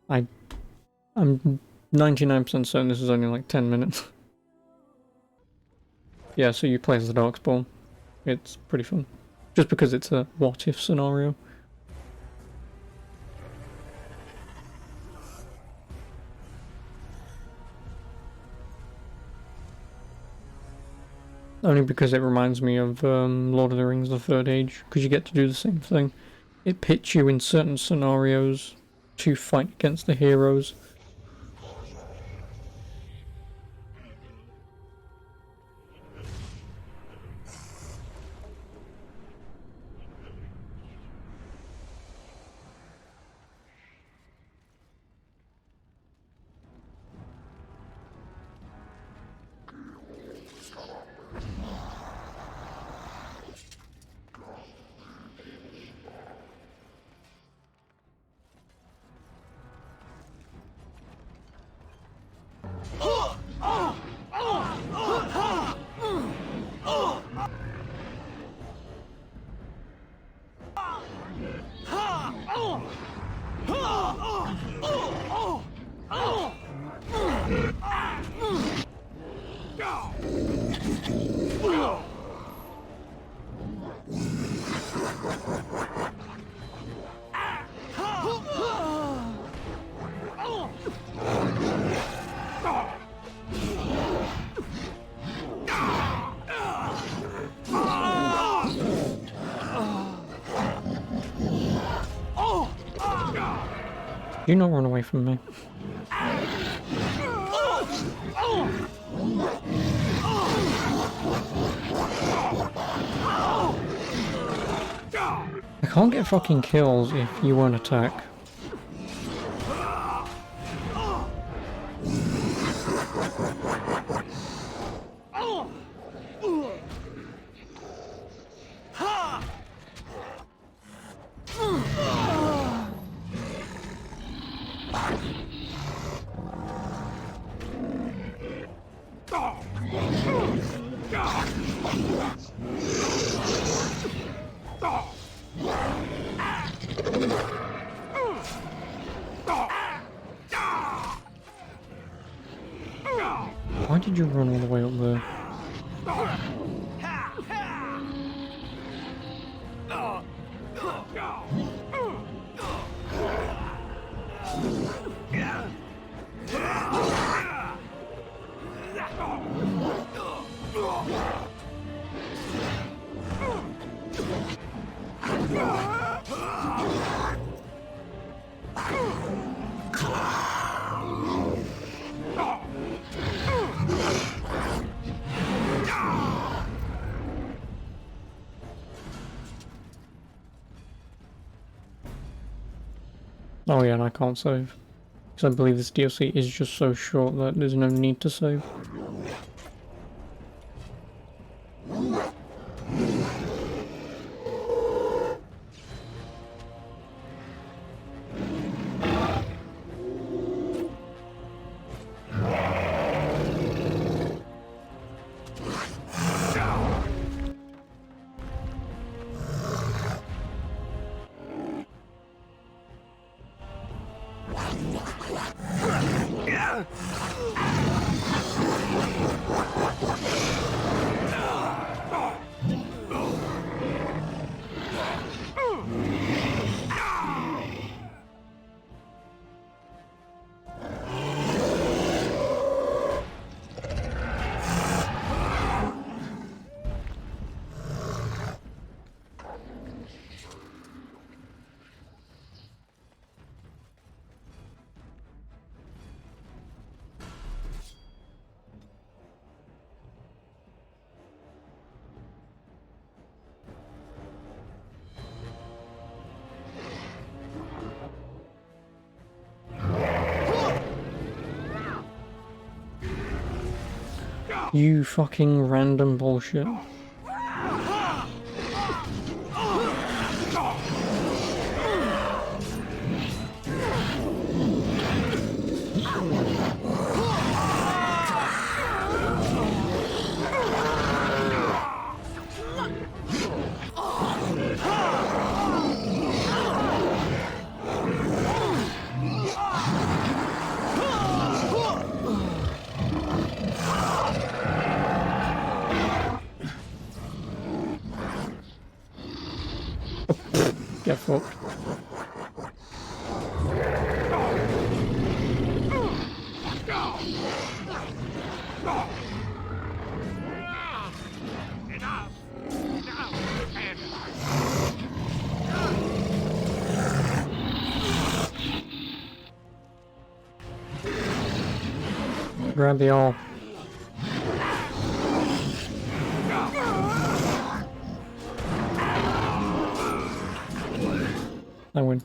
I'm 99% certain this is only like 10 minutes. Yeah, so you play as the Darkspawn. It's pretty fun. Just because it's a what-if scenario. Only because it reminds me of Lord of the Rings The Third Age, because you get to do the same thing. It pits you in certain scenarios to fight against the heroes. Do not run away from me. I can't get fucking kills if you won't attack. did you run all the way up there? Oh yeah, and I can't save. Because I believe this DLC is just so short that there's no need to save. You fucking random bullshit. Get fucked. Grab the all. I win.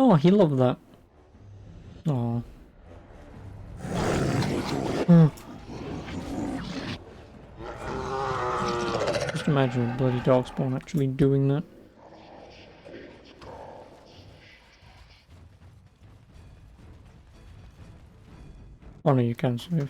Oh, he loved that. Oh. Just imagine a bloody Darkspawn actually doing that. Oh no, you can save.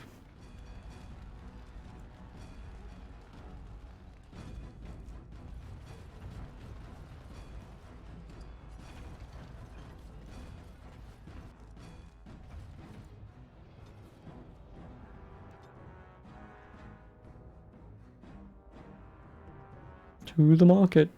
To the market.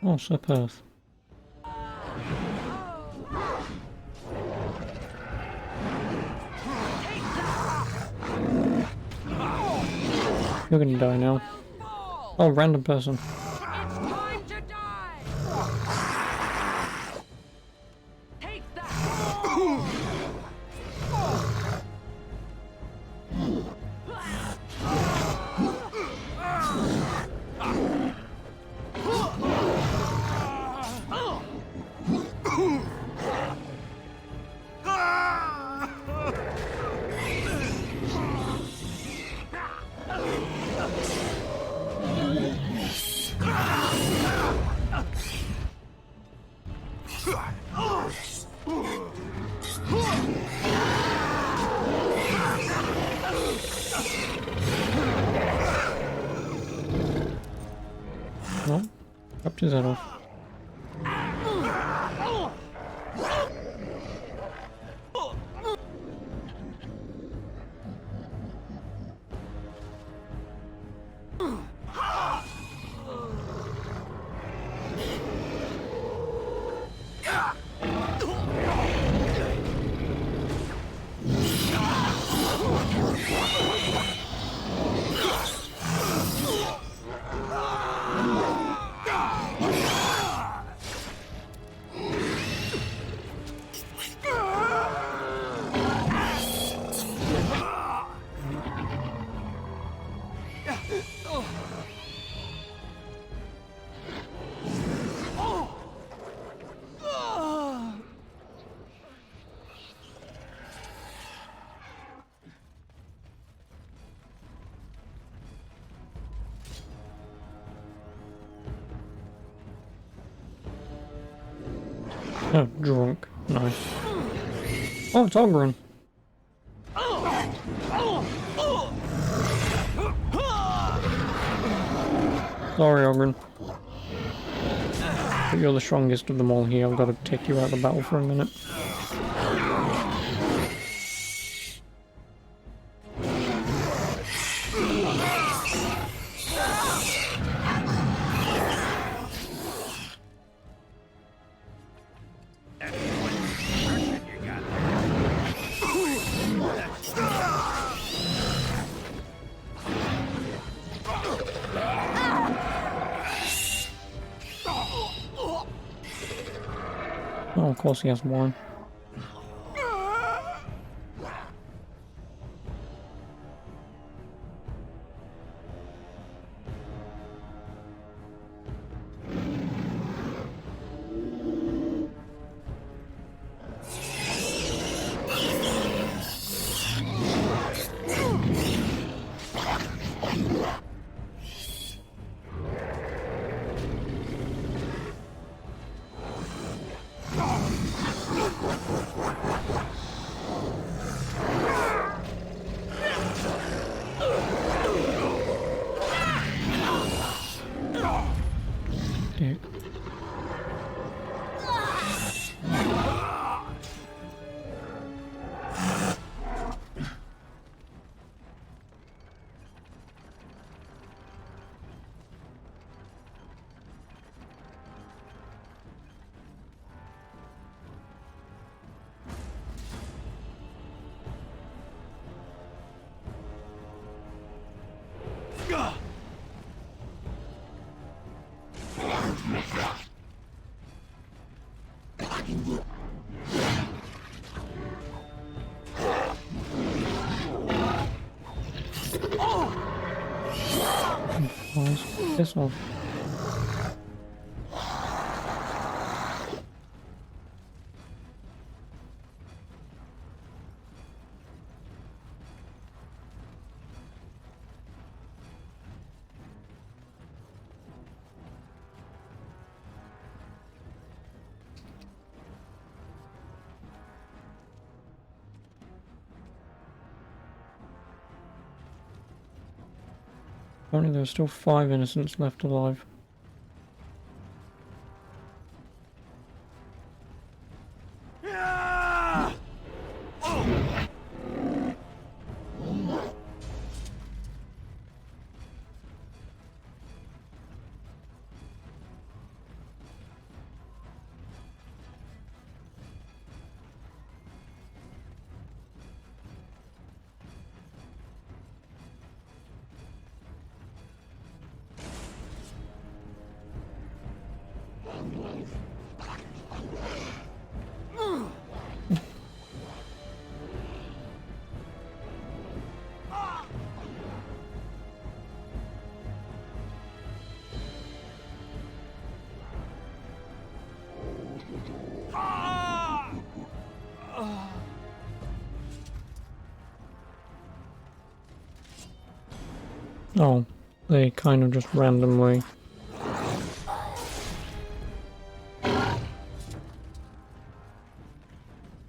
Oh, Sir Perth. You're gonna die now. Oh, random person. Oh, chopped his head off. Oh, drunk. Nice. Oh, it's Oghren. Sorry, Oghren. But you're the strongest of them all here. I've got to take you out of the battle for a minute. Oh, of course he has one. Dick. Piss off. Apparently there are still 5 innocents left alive. Oh, they kind of just randomly.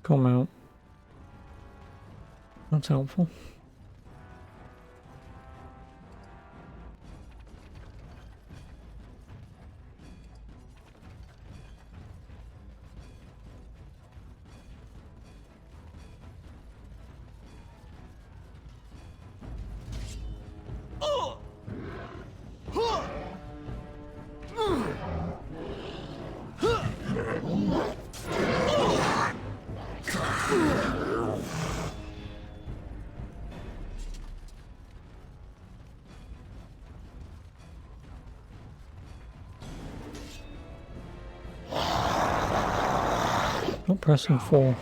Come out. That's helpful. Not pressing 4.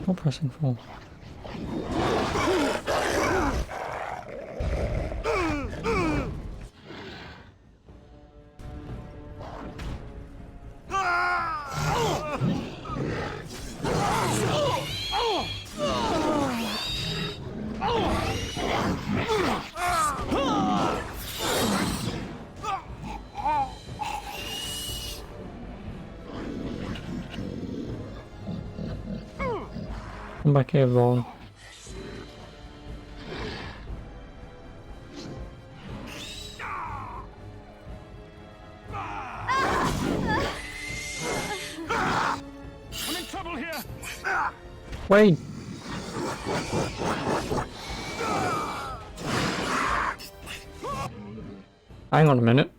Not pressing 4. Come back here, Vaughn. I'm in trouble here. Wait. Hang on a minute.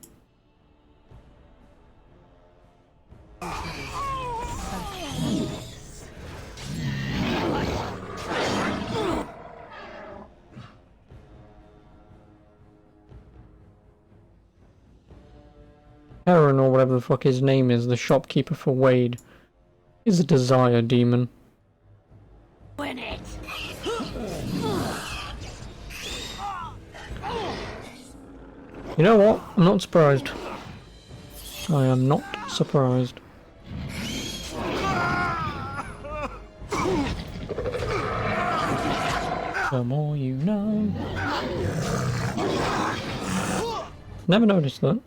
Aaron, or whatever the fuck his name is, the shopkeeper for Wade, is a desire demon. Win it. You know what? I'm not surprised. I am not surprised. The more you know. Never noticed that.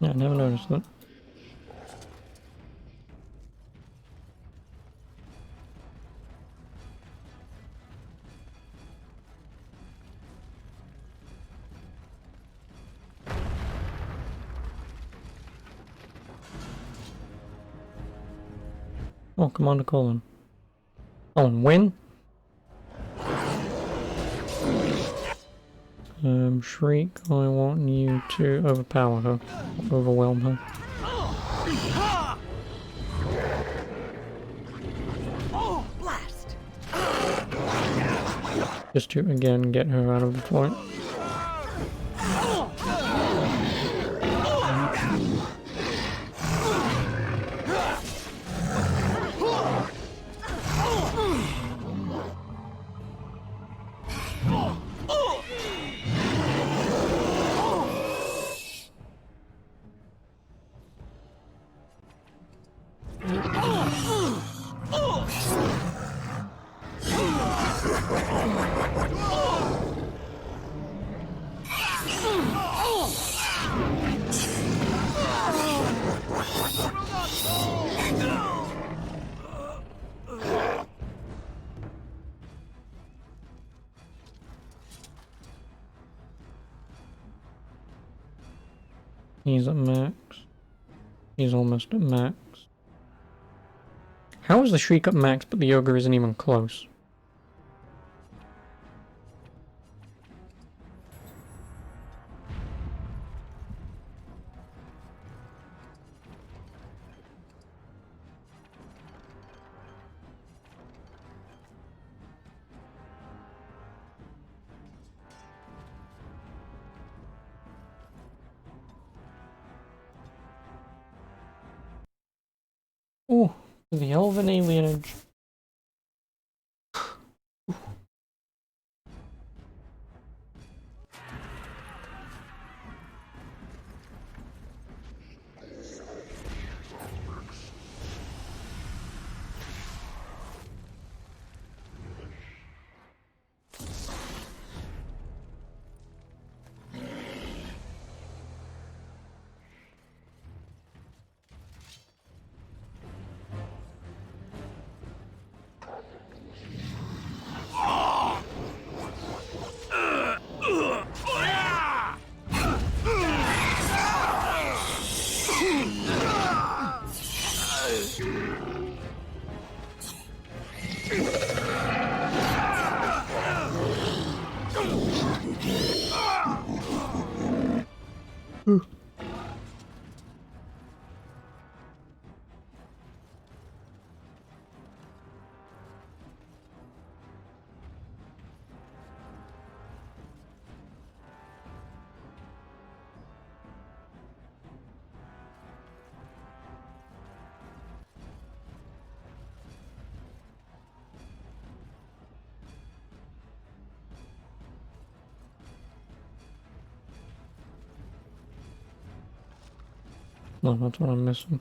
Yeah, I never noticed that. Oh, Commander Colin. Oh, and win? Shriek, I want you to overpower her. Overwhelm her. Blast! Just to, again, get her out of the fight. He's at max. He's almost at max. How is the Shriek at max but the Ogre isn't even close? Oh, the elven alienage. No, that's what I'm missing.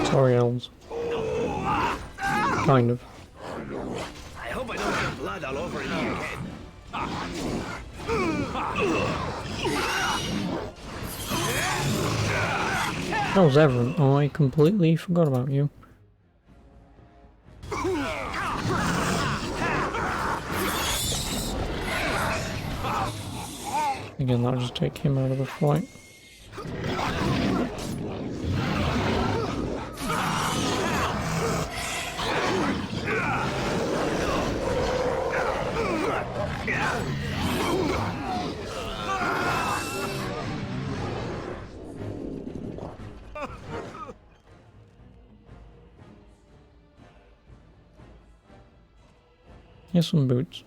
Sorry, elves. Kind of. I hope I don't get blood all over me again. That was Everett. Oh, I completely forgot about you. Again, that'll just take him out of the fight. Here's some boots.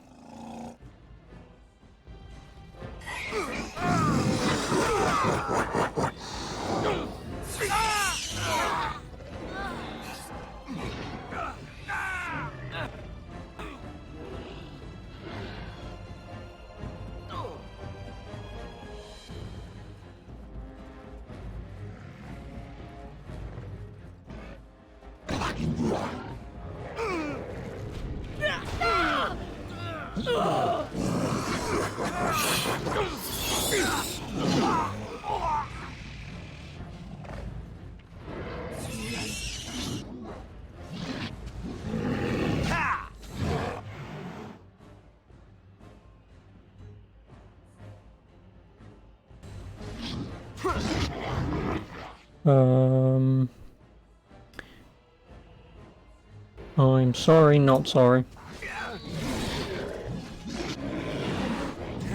I'm sorry, not sorry.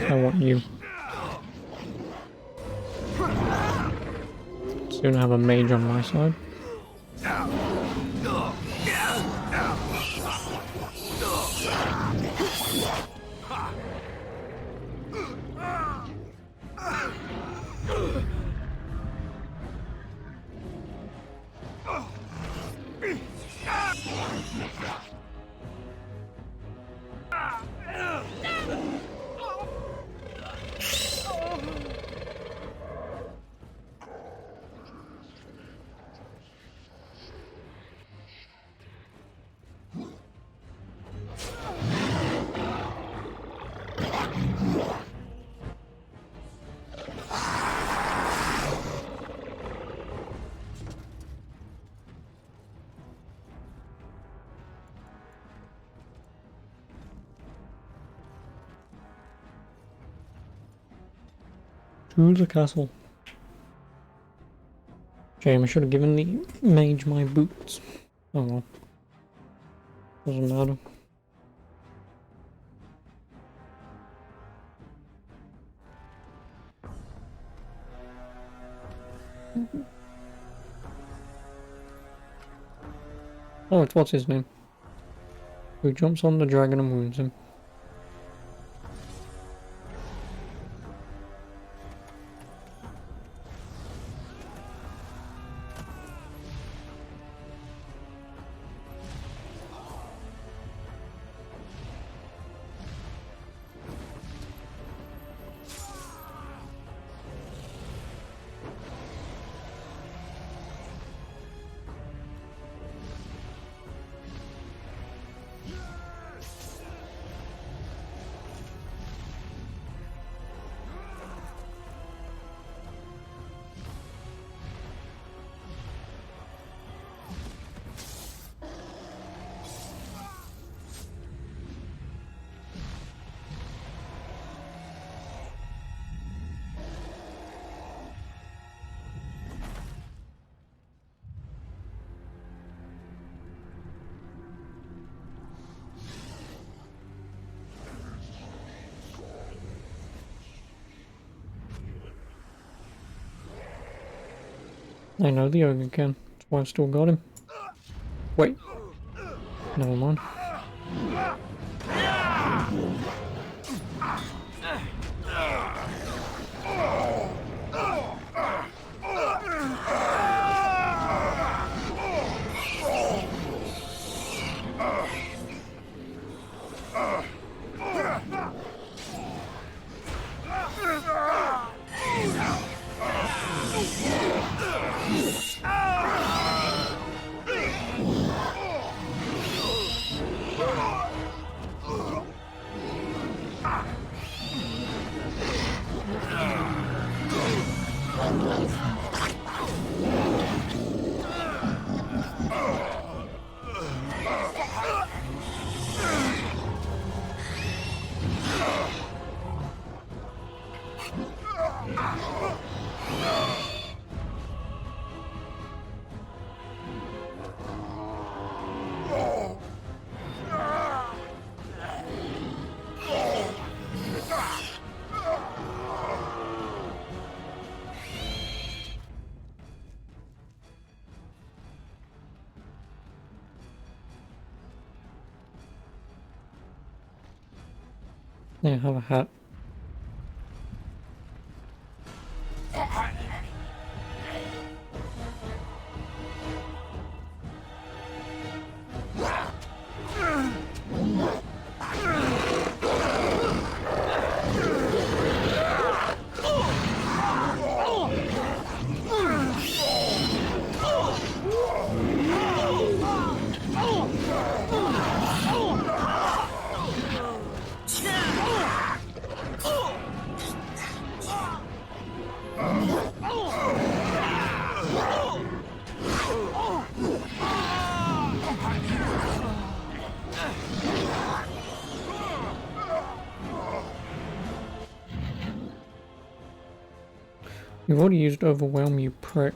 I want you. Soon have a mage on my side. To the castle. Shame, I should have given the mage my boots. Oh well. Doesn't matter. Oh, it's what's his name? Who jumps on the dragon and wounds him. I know the ogre can. That's why I still got him. Wait. Never mind. There, have a hat. You've already used Overwhelm, you prick.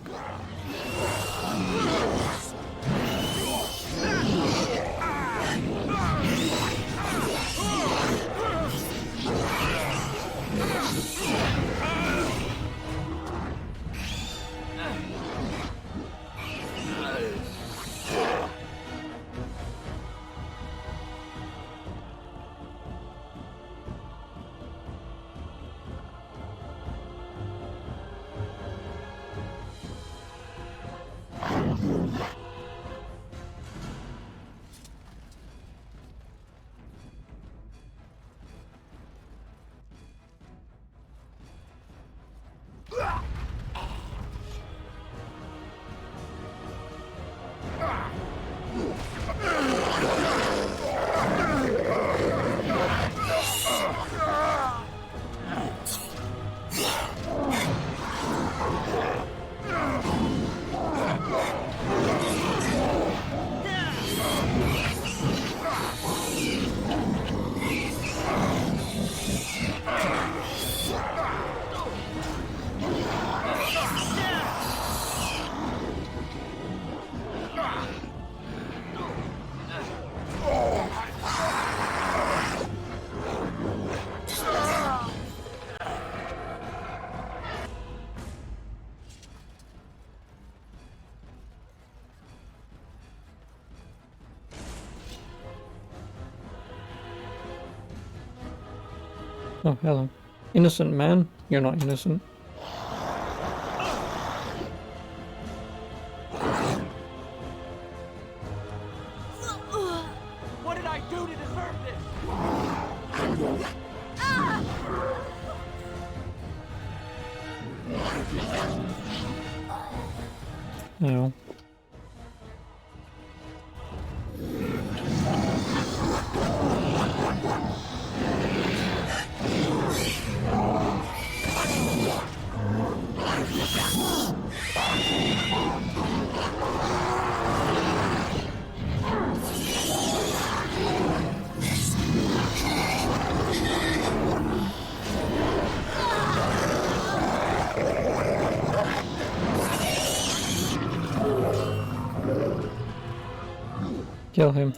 Oh, hello. Innocent man? You're not innocent. What did I do to deserve this? Ow. Kill him.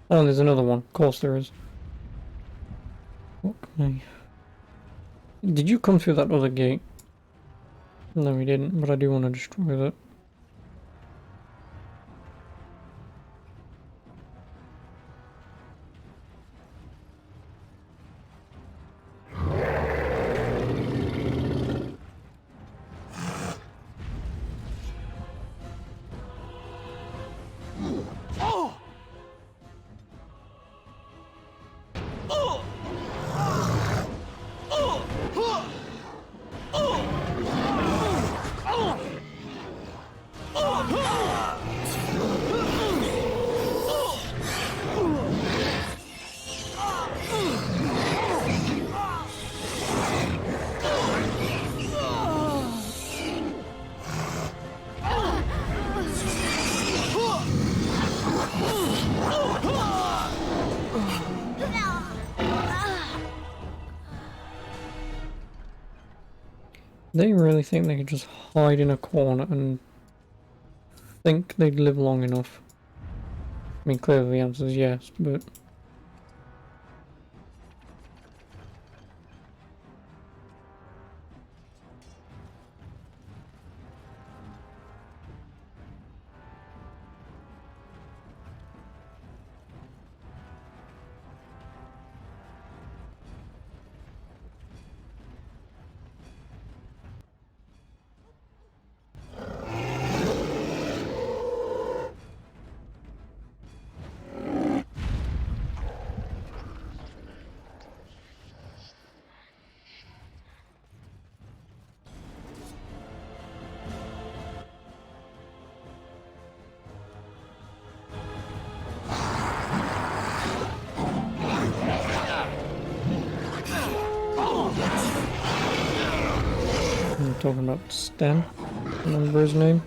Oh, there's another one. Of course there is. What can I... Did you come through that other gate? No, we didn't, but I do want to destroy that. They really think they can just hide in a corner and think they'd live long enough. I mean, clearly the answer is yes, but... I'm talking about Sten, remember his name?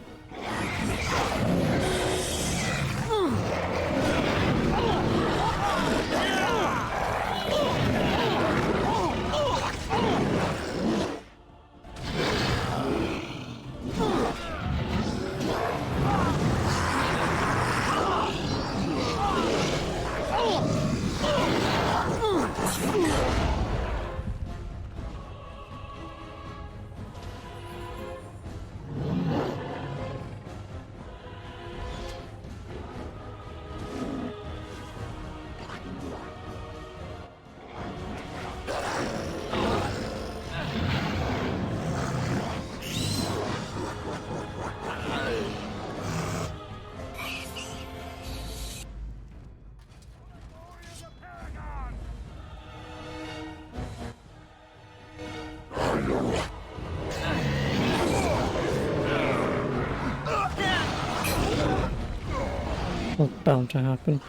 That's bound to happen.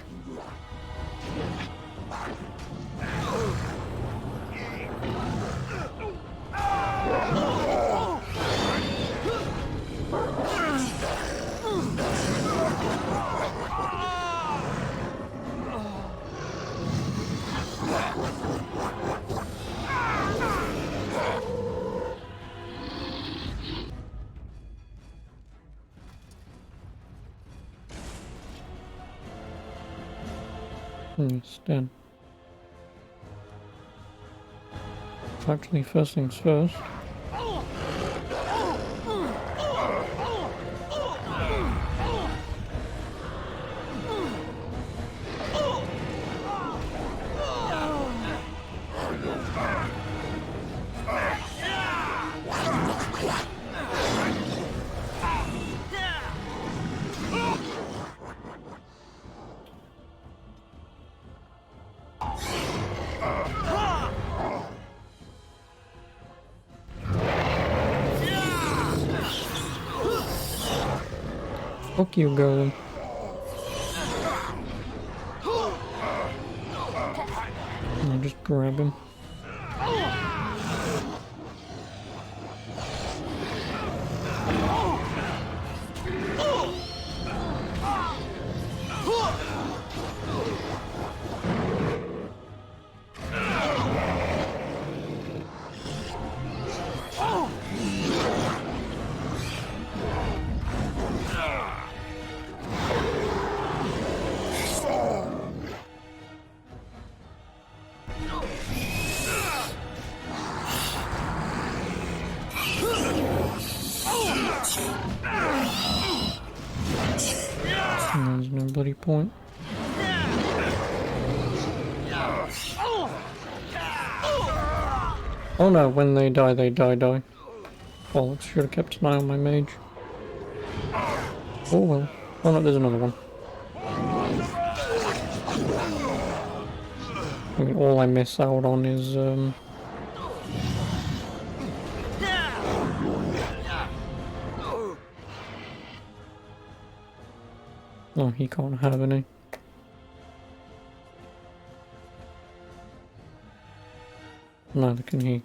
Sten. Actually, first things first. Fuck you, Golem. I'll just grab him. There's no bloody point. Oh no, when they die, they die. Well, I should have kept an eye on my mage. Oh well. Oh no, there's another one. I mean, all I miss out on is, oh, he can't have any. Neither can he.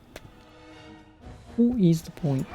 What is the point?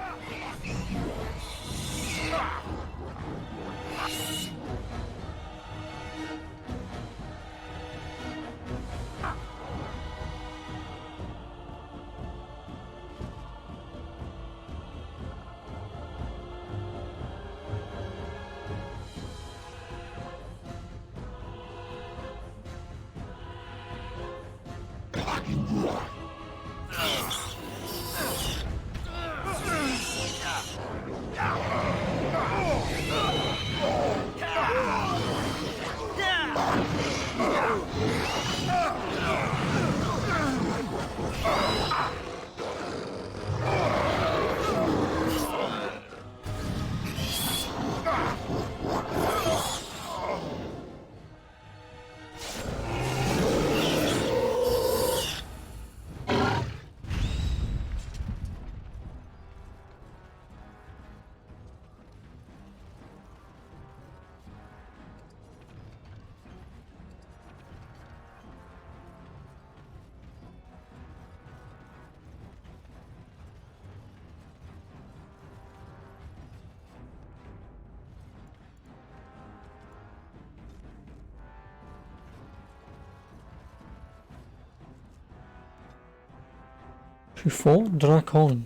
To Fort Dracon,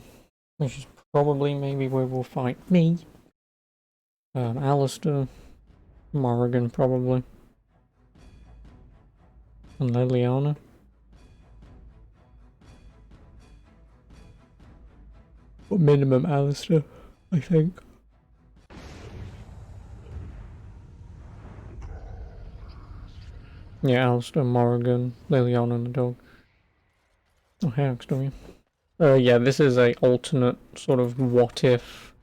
which is probably maybe where we'll fight me. Alistair, Morrigan probably, and Leliana. But minimum Alistair, I think. Yeah, Alistair, Morrigan, Leliana and the dog. Oh, hey, Axdoria. Yeah, this is a alternate sort of what if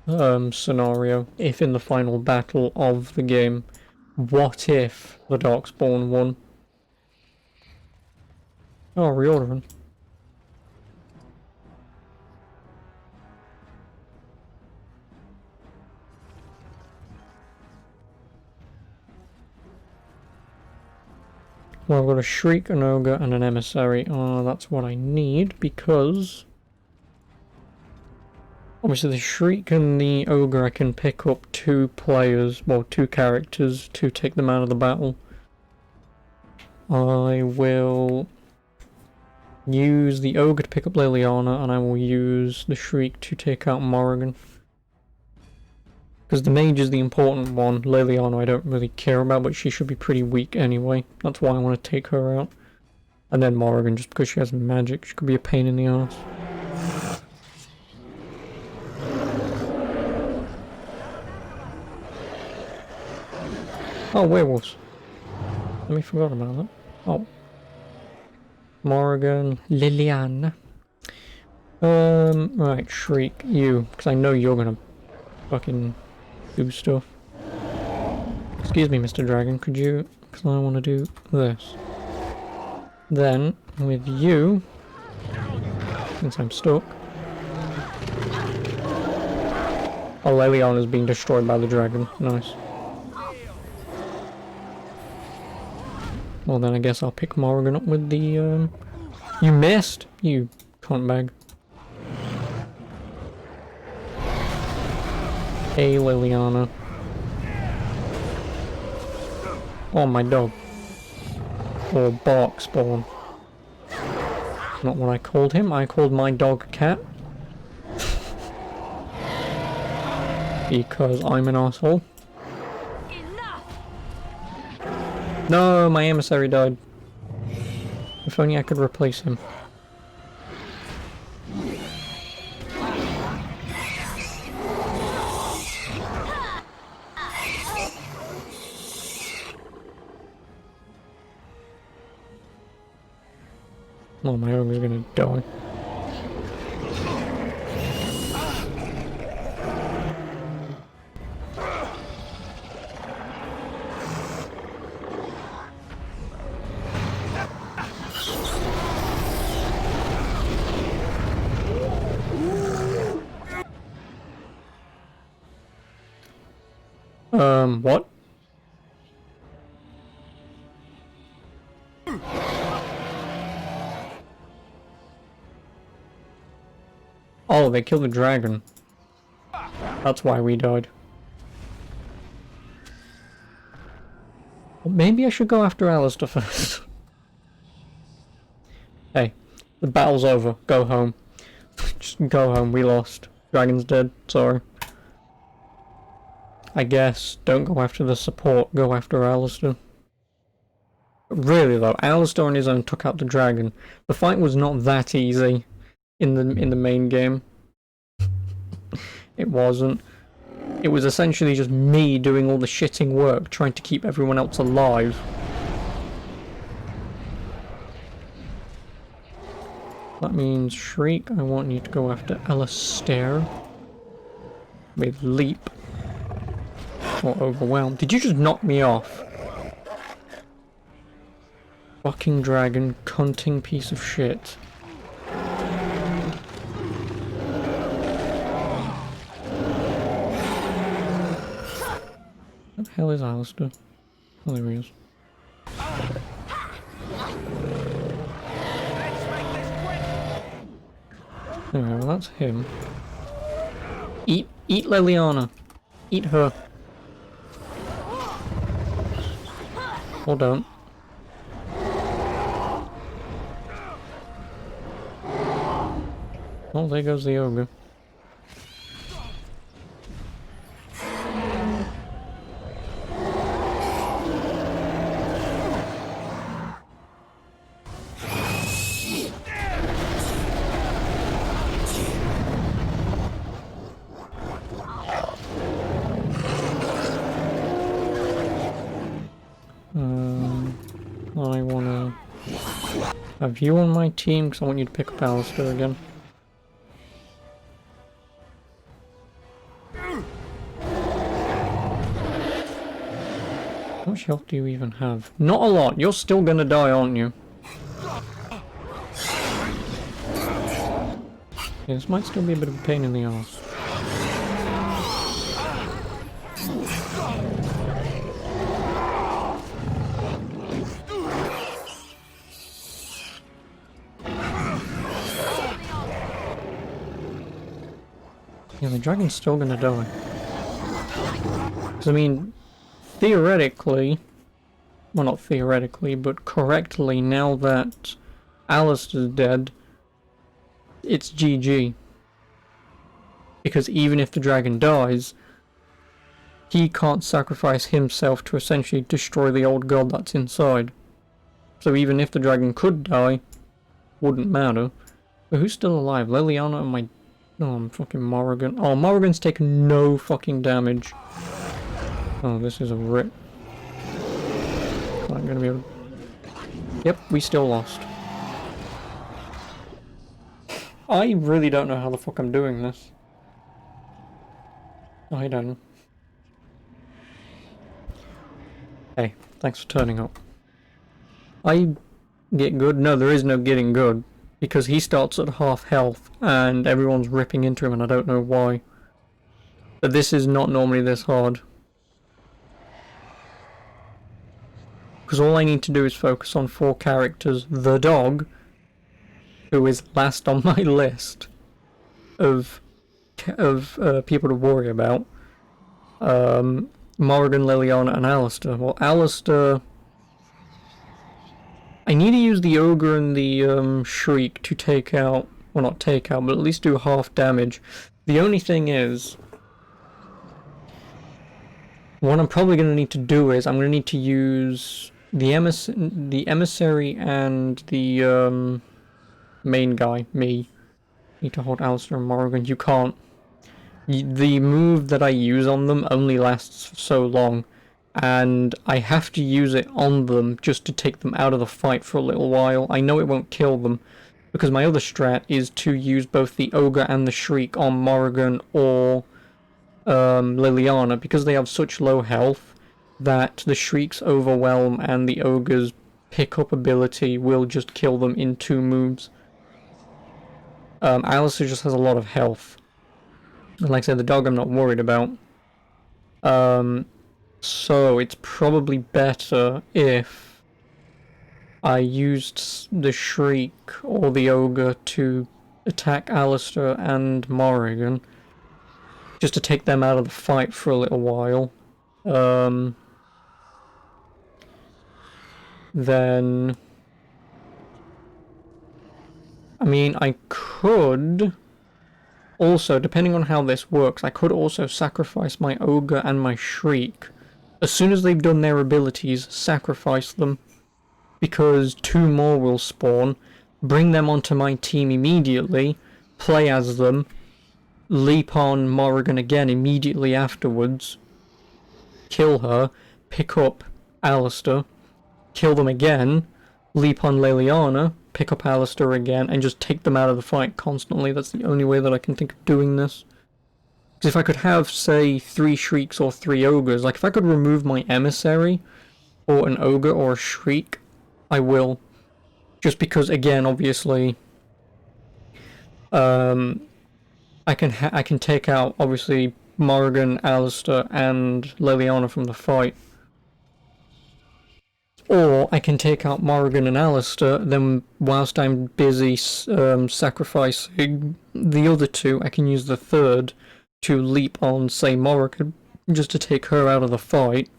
scenario. If in the final battle of the game, what if the Darkspawn won? Oh, reordering. Well, I've got a Shriek, an Ogre, and an Emissary. That's what I need, because obviously the Shriek and the Ogre I can pick up 2 players, well 2 characters to take them out of the battle. I will use the Ogre to pick up Leliana, and I will use the Shriek to take out Morrigan. Because the mage is the important one. Leliana I don't really care about, but she should be pretty weak anyway. That's why I want to take her out. And then Morrigan, just because she has magic. She could be a pain in the ass. Oh, werewolves. I forgot about that. Oh. Morrigan, Leliana. Right, Shriek, you. Because I know you're gonna fucking do stuff. Excuse me, Mr. Dragon, could you... because I want to do this. Then, with you, since I'm stuck... Oh, Leliana's being destroyed by the dragon. Nice. Well then I guess I'll pick Morrigan up with the, You missed! You cunt bag. Hey, Leliana. Oh, my dog. Or Barkspawn. Not what I called him. I called my dog Cat. Because I'm an asshole. No, my emissary died. If only I could replace him. Oh, my ogre's gonna die. What? Oh, they killed the dragon. That's why we died. Well, maybe I should go after Alistair first. Hey, the battle's over. Go home. Just go home. We lost. Dragon's dead. Sorry. I guess don't go after the support. Go after Alistair. Really though, Alistair on his own took out the dragon. The fight was not that easy in the main game. It wasn't. It was essentially just me doing all the shitting work, trying to keep everyone else alive. That means Shriek, I want you to go after Alistair with Leap or Overwhelm. Did you just knock me off? Fucking dragon, cunting piece of shit. What the hell is Alistair? Oh, there he is. Anyway, well that's him. Eat Leliana. Eat her. Or don't. Oh, there goes the ogre. I wanna have you on my team because I want you to pick up Alistair again. How much health do you even have? Not a lot. You're still gonna die, aren't you? Yeah, this might still be a bit of a pain in the arse. Yeah, the dragon's still gonna die. Because, I mean, theoretically, well not theoretically, but correctly, now that Alistair's dead, it's GG. Because even if the dragon dies, he can't sacrifice himself to essentially destroy the old god that's inside. So even if the dragon could die, wouldn't matter. But who's still alive? Leliana and my... Oh, I'm fucking Morrigan. Oh, Morrigan's taken no fucking damage. Oh, this is a rip. Not gonna be able to... Yep, we still lost. I really don't know how the fuck I'm doing this. I don't know. Hey, thanks for turning up. I get good? No, there is no getting good. Because he starts at half health and everyone's ripping into him and I don't know why. But this is not normally this hard. Because all I need to do is focus on 4 characters. The dog, who is last on my list of people to worry about. Morrigan, Leliana and Alistair. Well, Alistair... I need to use the ogre and the shriek to take out, well not take out, but at least do half damage. The only thing is, what I'm probably going to need to do is, I'm going to need to use the emissary and the main guy, me. Need to hold Alistair and Morrigan. You can't. The move that I use on them only lasts for so long. And I have to use it on them just to take them out of the fight for a little while. I know it won't kill them, because my other strat is to use both the ogre and the shriek on Morrigan or Leliana, because they have such low health that the shriek's overwhelm and the ogre's pick-up ability will just kill them in 2 moves. Alistair just has a lot of health. And like I said, the dog I'm not worried about. So it's probably better if I used the shriek or the ogre to attack Alistair and Morrigan, just to take them out of the fight for a little while. Then... I mean, I could... Also, depending on how this works, I could also sacrifice my ogre and my shriek. As soon as they've done their abilities, sacrifice them. because 2 more will spawn, bring them onto my team immediately, play as them, leap on Morrigan again immediately afterwards, kill her, pick up Alistair, kill them again, leap on Leliana, pick up Alistair again, and just take them out of the fight constantly. That's the only way that I can think of doing this. Because if I could have, say, 3 Shrieks or 3 Ogres, like if I could remove my Emissary, or an Ogre or a Shriek, I will. Just because, again, obviously, I can take out, obviously, Morrigan, Alistair, and Leliana from the fight. Or I can take out Morrigan and Alistair, then whilst I'm busy sacrificing the other 2, I can use the 3rd to leap on, say, Morrigan, just to take her out of the fight.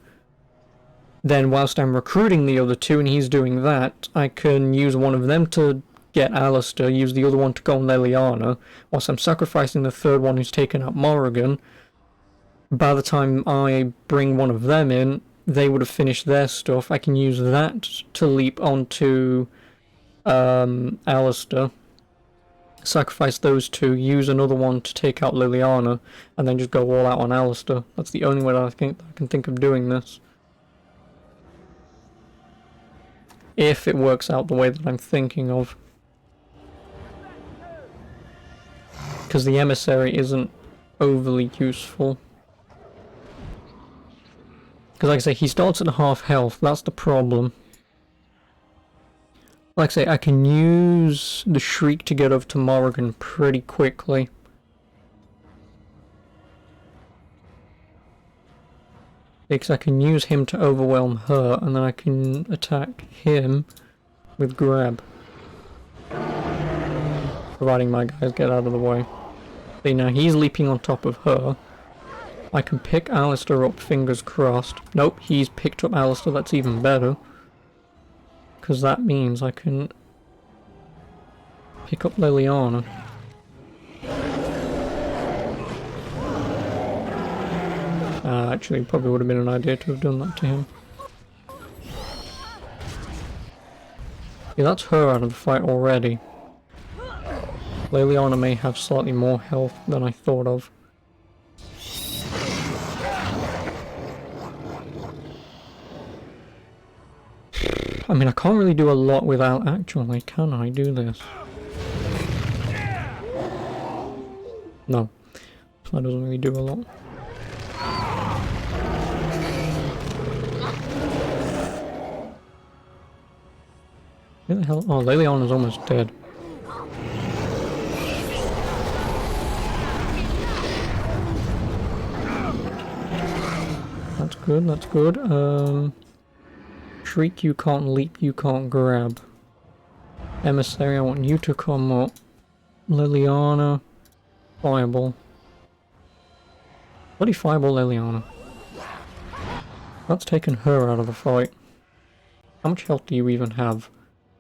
Then whilst I'm recruiting the other 2 and he's doing that, I can use one of them to get Alistair, use the other one to go on Leliana, whilst I'm sacrificing the 3rd one who's taken out Morrigan. By the time I bring one of them in, they would have finished their stuff. I can use that to leap onto Alistair, sacrifice those 2, use another one to take out Leliana, and then just go all out on Alistair. That's the only way that I can think of doing this. If it works out the way that I'm thinking of. Because the Emissary isn't overly useful. Because like I say, he starts at half health, that's the problem. Like I say, I can use the Shriek to get over to Morrigan pretty quickly. Because I can use him to overwhelm her, and then I can attack him with Grab. Providing my guys get out of the way. See, now he's leaping on top of her. I can pick Alistair up, fingers crossed. Nope, he's picked up Alistair, that's even better. Because that means I can pick up Leliana. Actually, probably would have been an idea to have done that to him. Yeah, that's her out of the fight already. Leliana may have slightly more health than I thought of. I mean, I can't really do a lot without actually, can I do this? No. That doesn't really do a lot. Where the hell? Oh, Leliana's almost dead. That's good, that's good. Shriek, you can't leap, you can't grab. Emissary, I want you to come up. Leliana. Fireball. Bloody Fireball Leliana. That's taken her out of the fight. How much health do you even have?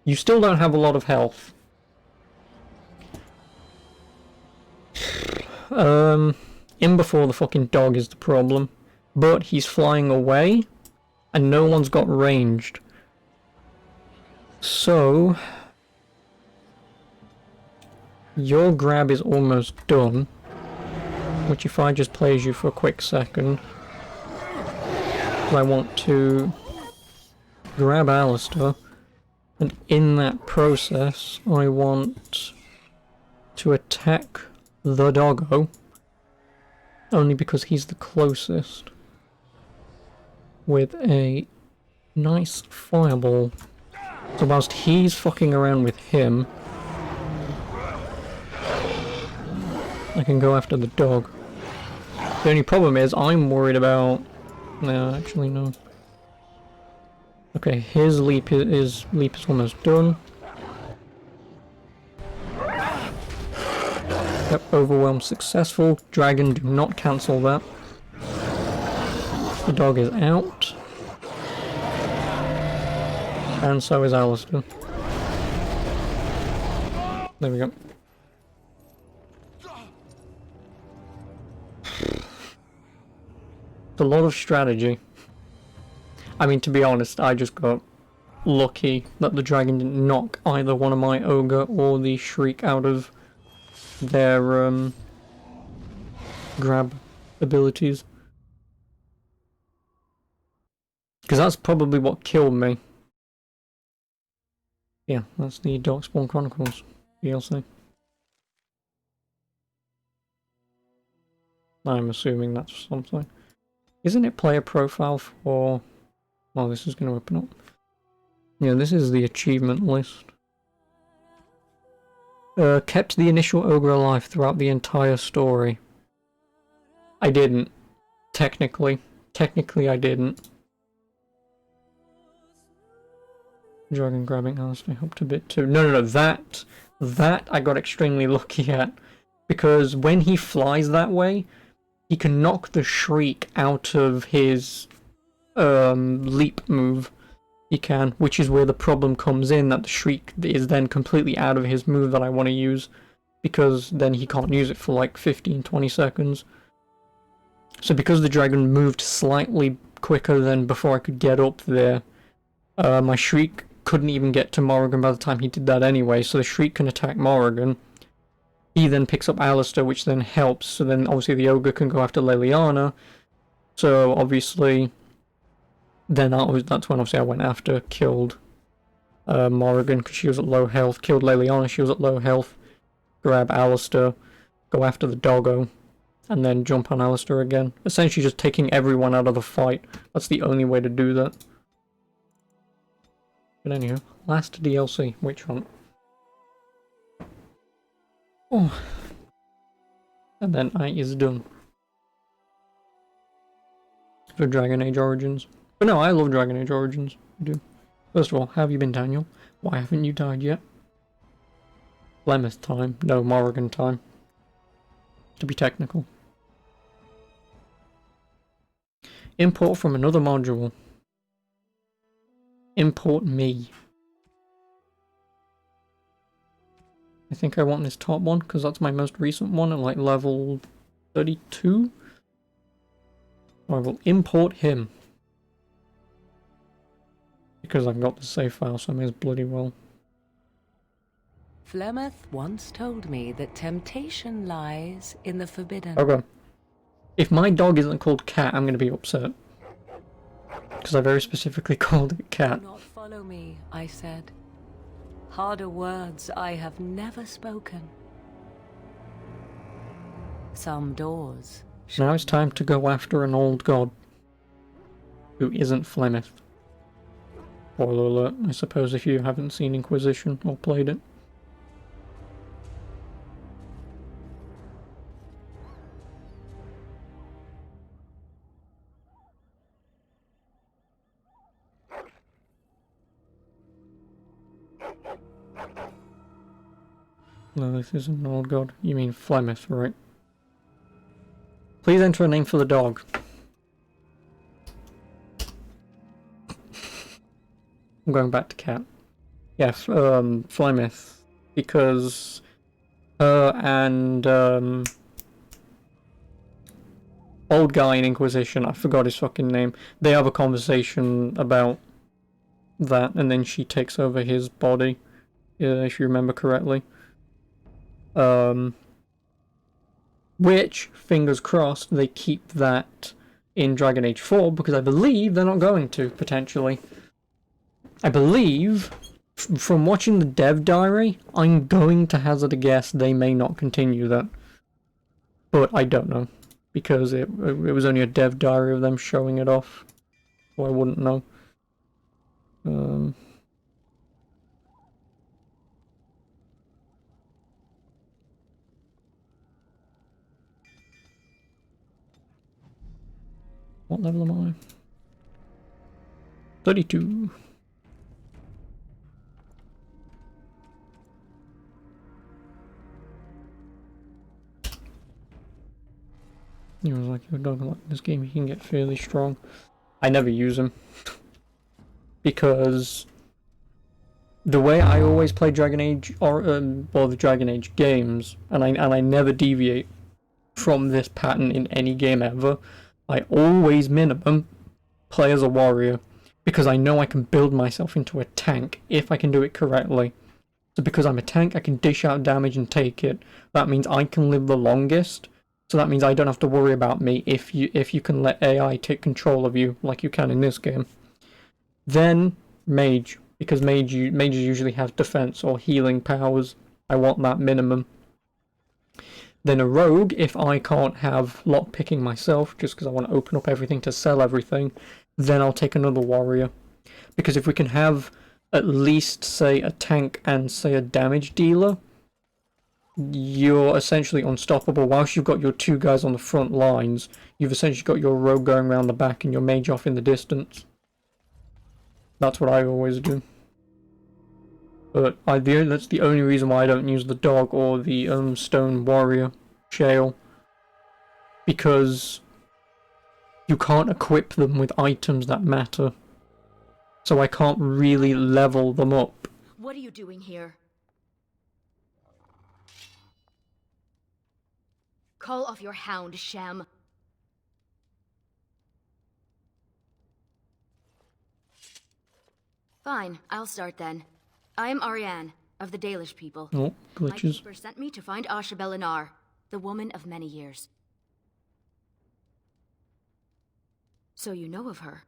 You still don't have a lot of health. In before the fucking dog is the problem. But he's flying away. And no one's got ranged. So your grab is almost done. Which if I just play as you for a quick second. I want to grab Alistair. And in that process, I want to attack the doggo. Only because he's the closest. With a nice fireball. So whilst he's fucking around with him, I can go after the dog. The only problem is I'm worried about... No, actually no. Okay, his leap is almost done. Yep, overwhelm successful. Dragon, do not cancel that. The dog is out. And so is Alistair. There we go. It's a lot of strategy. I mean, to be honest, I just got lucky that the dragon didn't knock either one of my ogre or the shriek out of their grab abilities. Because that's probably what killed me. Yeah, that's the Darkspawn Chronicles DLC. I'm assuming that's something. Isn't it player profile for... Oh, this is going to open up. Yeah, this is the achievement list. Kept the initial ogre alive throughout the entire story. I didn't. Technically. Technically I didn't. Dragon grabbing Alistair helped a bit too. No, that I got extremely lucky at. Because when he flies that way, he can knock the shriek out of his leap move. He can, which is where the problem comes in, that the shriek is then completely out of his move that I want to use, because then he can't use it for like 15-20 seconds. So because the dragon moved slightly quicker than before I could get up there, my shriek couldn't even get to Morrigan by the time he did that anyway, so the shriek can attack Morrigan. He then picks up Alistair, which then helps, so then obviously the ogre can go after Leliana. So obviously, then that's when obviously I went after, killed Morrigan because she was at low health, killed Leliana, she was at low health, grab Alistair, go after the doggo, and then jump on Alistair again. Essentially just taking everyone out of the fight. That's the only way to do that. But anyway, last DLC, Witch Hunt. Oh. And then I is done. For Dragon Age Origins. But no, I love Dragon Age Origins. I do. First of all, how have you been, Daniel? Why haven't you died yet? Flemeth time. No, Morrigan time. To be technical. Import from another module. Import me. I think I want this top one because that's my most recent one at like level 32. I will import him. Because I've got the save file, so I may as bloody well. Flemeth once told me that temptation lies in the forbidden. Okay. If my dog isn't called Cat, I'm going to be upset. Because I very specifically called it Cat. Do not follow me, I said. Harder words I have never spoken. Some doors. Now it's time to go after an old god. Who isn't Flemeth. Spoiler alert, I suppose, if you haven't seen Inquisition or played it. No, this isn't an old god. You mean Flemeth, right? Please enter a name for the dog. I'm going back to Cat. Yes, Flemeth. Because her and old guy in Inquisition, I forgot his fucking name, they have a conversation about that, and then she takes over his body, if you remember correctly. Which, fingers crossed, they keep that in Dragon Age 4, because I believe they're not going to, potentially. I believe, from watching the dev diary, I'm going to hazard a guess they may not continue that. But I don't know, because it was only a dev diary of them showing it off, so I wouldn't know. What level am I? 32. He was like, your dog, like this game, you can get fairly strong. I never use him. Because the way I always play Dragon Age, or the Dragon Age games, and I never deviate from this pattern in any game ever, I always minimum play as a warrior. Because I know I can build myself into a tank if I can do it correctly. So because I'm a tank, I can dish out damage and take it. That means I can live the longest. So that means I don't have to worry about me if you can let AI take control of you like you can in this game. Then mage, because mages usually have defense or healing powers. I want that minimum. Then a rogue, if I can't have lockpicking myself, just because I want to open up everything to sell everything, then I'll take another warrior. Because if we can have at least, say, a tank and, say, a damage dealer, you're essentially unstoppable. Whilst you've got your two guys on the front lines, you've essentially got your rogue going around the back and your mage off in the distance. That's what I always do. But that's the only reason why I don't use the dog or the stone warrior shale. Because you can't equip them with items that matter. So I can't really level them up. What are you doing here? Call off your hound, Shem. Fine, I'll start then. I am Ariane, of the Dalish people. Oh, glitches. My keeper sent me to find Asha Belinar, the woman of many years. So you know of her?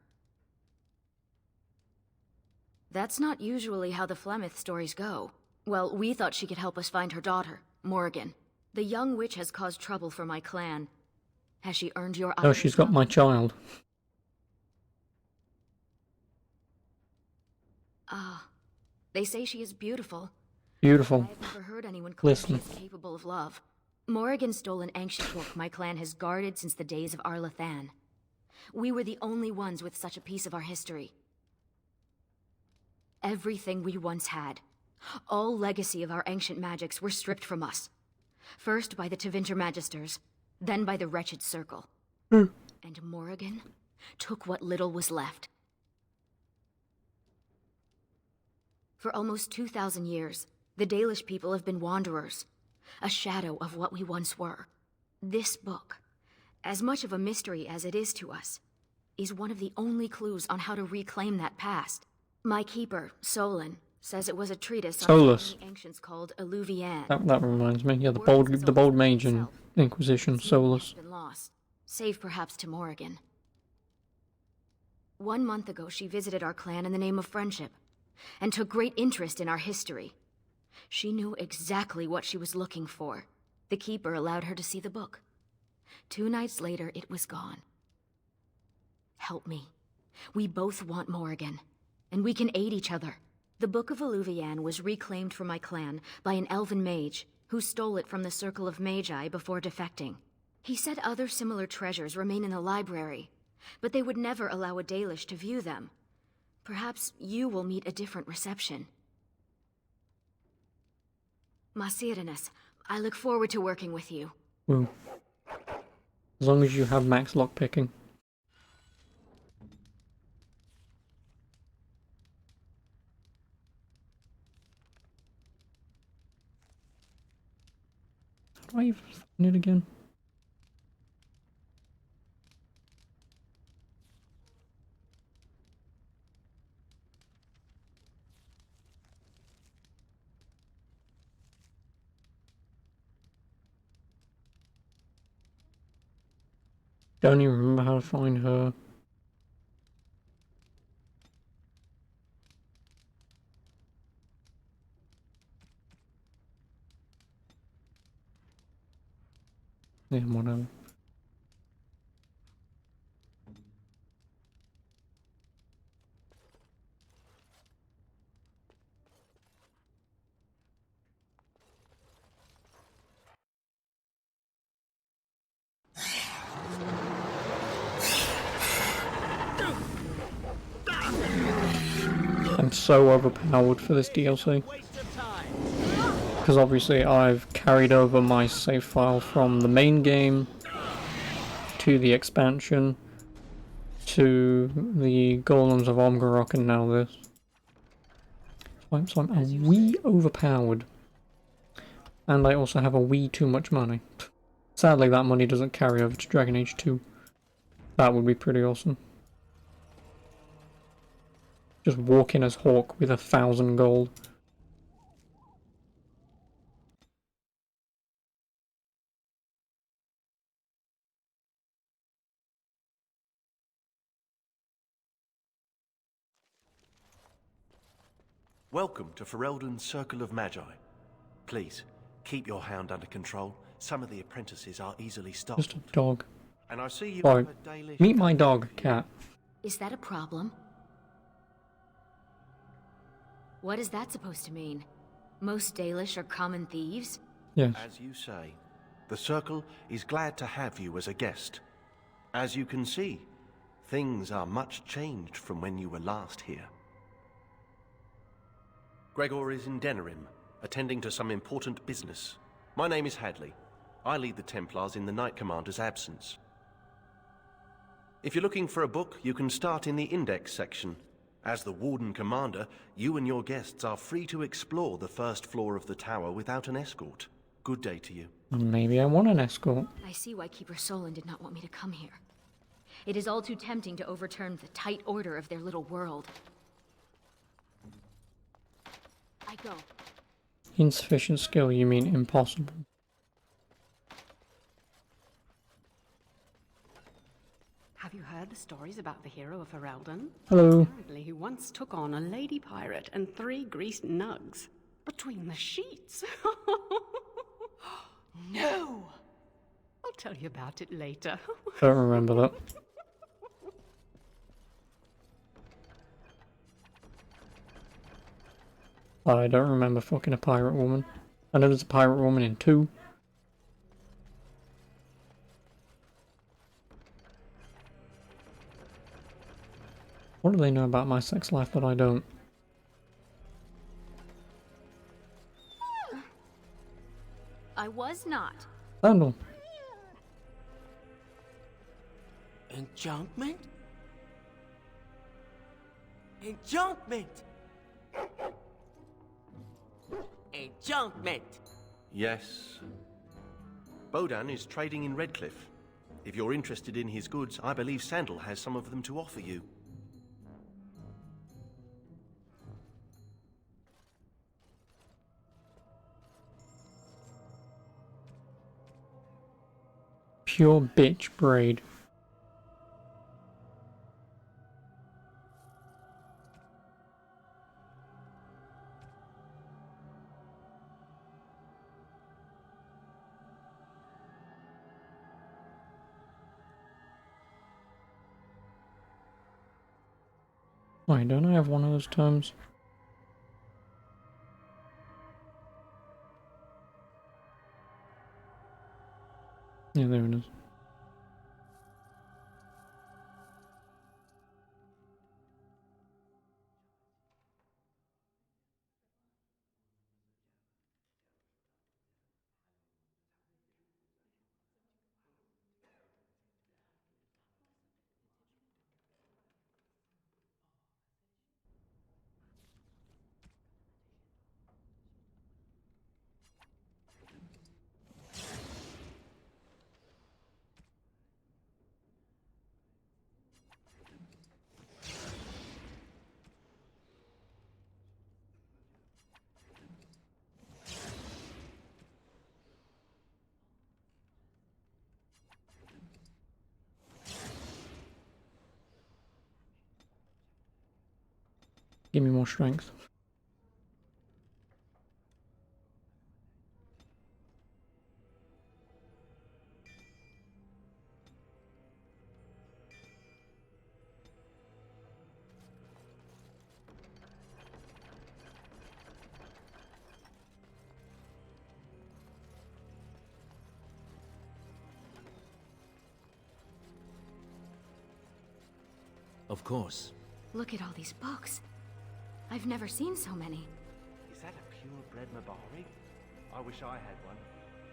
That's not usually how the Flemeth stories go. Well, we thought she could help us find her daughter, Morrigan. The young witch has caused trouble for my clan. Has she earned your... No, she's got my child. Ah, they say she is beautiful. Beautiful. I've never heard anyone claim Listen. she is capable of love. Morrigan stole an ancient book my clan has guarded since the days of Arlathan. We were the only ones with such a piece of our history. Everything we once had, all legacy of our ancient magics, were stripped from us. First by the Tevinter Magisters, then by the Wretched Circle. And Morrigan took what little was left. For almost 2,000 years, the Dalish people have been wanderers, a shadow of what we once were. This book, as much of a mystery as it is to us, is one of the only clues on how to reclaim that past. My keeper, Solon, says it was a treatise on something the ancients called Alluvian. That reminds me. Yeah, the bold mage in Inquisition, Solus. Been lost, save perhaps to Morrigan. 1 month ago, she visited our clan in the name of friendship, and took great interest in our history. She knew exactly what she was looking for. The keeper allowed her to see the book. 2 nights later, it was gone. Help me. We both want Morrigan, and we can aid each other. The Book of Alluvian was reclaimed for my clan by an elven mage who stole it from the Circle of Magi before defecting. He said other similar treasures remain in the library, but they would never allow a Dalish to view them. Perhaps you will meet a different reception. Masirinus, I look forward to working with you. Well, as long as you have max lockpicking. How do I even find it again? Don't even remember how to find her. Yeah, whatever. I'm so overpowered for this DLC. Because obviously I've carried over my save file from the main game to the expansion to the Golems of Omgarok and now this. So I'm a wee overpowered. And I also have a wee too much money. Sadly that money doesn't carry over to Dragon Age 2. That would be pretty awesome. Just walk in as Hawk with 1,000 gold. Welcome to Ferelden's Circle of Magi. Please, keep your hound under control. Some of the apprentices are easily stopped. Just a dog. And I see you Sorry. have a Dalish... Meet my dog, Cat. Is that a problem? What is that supposed to mean? Most Dalish are common thieves? Yes. As you say, the Circle is glad to have you as a guest. As you can see, things are much changed from when you were last here. Gregor is in Denerim, attending to some important business. My name is Hadley. I lead the Templars in the Knight Commander's absence. If you're looking for a book, you can start in the Index section. As the Warden Commander, you and your guests are free to explore the first floor of the tower without an escort. Good day to you. Maybe I want an escort. I see why Keeper Solon did not want me to come here. It is all too tempting to overturn the tight order of their little world. I go. Insufficient skill, you mean impossible. Have you heard the stories about the hero of Ferelden? Hello. Apparently he once took on a lady pirate and 3 greased nugs. Between the sheets. No! I'll tell you about it later. Don't remember that. I don't remember fucking a pirate woman. I know there's a pirate woman in 2. What do they know about my sex life that I don't? I was not. Sandal. Enchantment? Enchantment! Enchantment! Yes. Bodan is trading in Redcliffe. If you're interested in his goods, I believe Sandal has some of them to offer you. Pure bitch braid. Wait, don't I have one of those terms? Yeah, there it is. Give me more strength. Of course. Look at all these books. I've never seen so many. Is that a purebred Mabari? I wish I had one.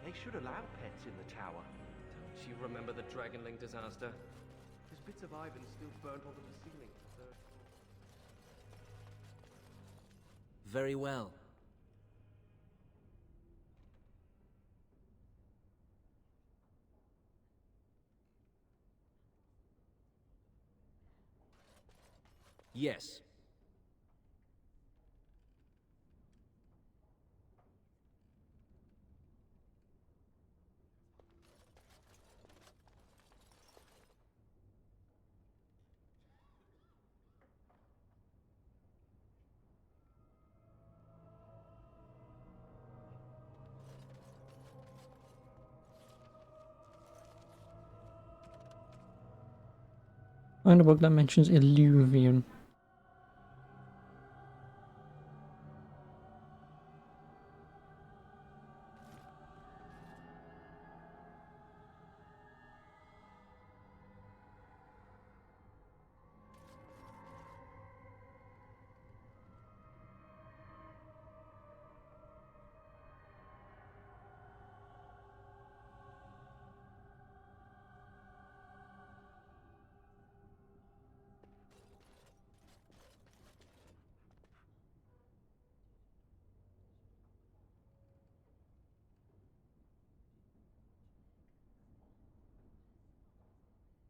They should allow pets in the tower. Don't you remember the Dragonling disaster? There's bits of Ivan still burnt onto the ceiling. Very well. Yes. Find a book that mentions Illuvian.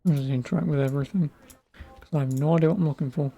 I'll just interact with everything, because I have no idea what I'm looking for.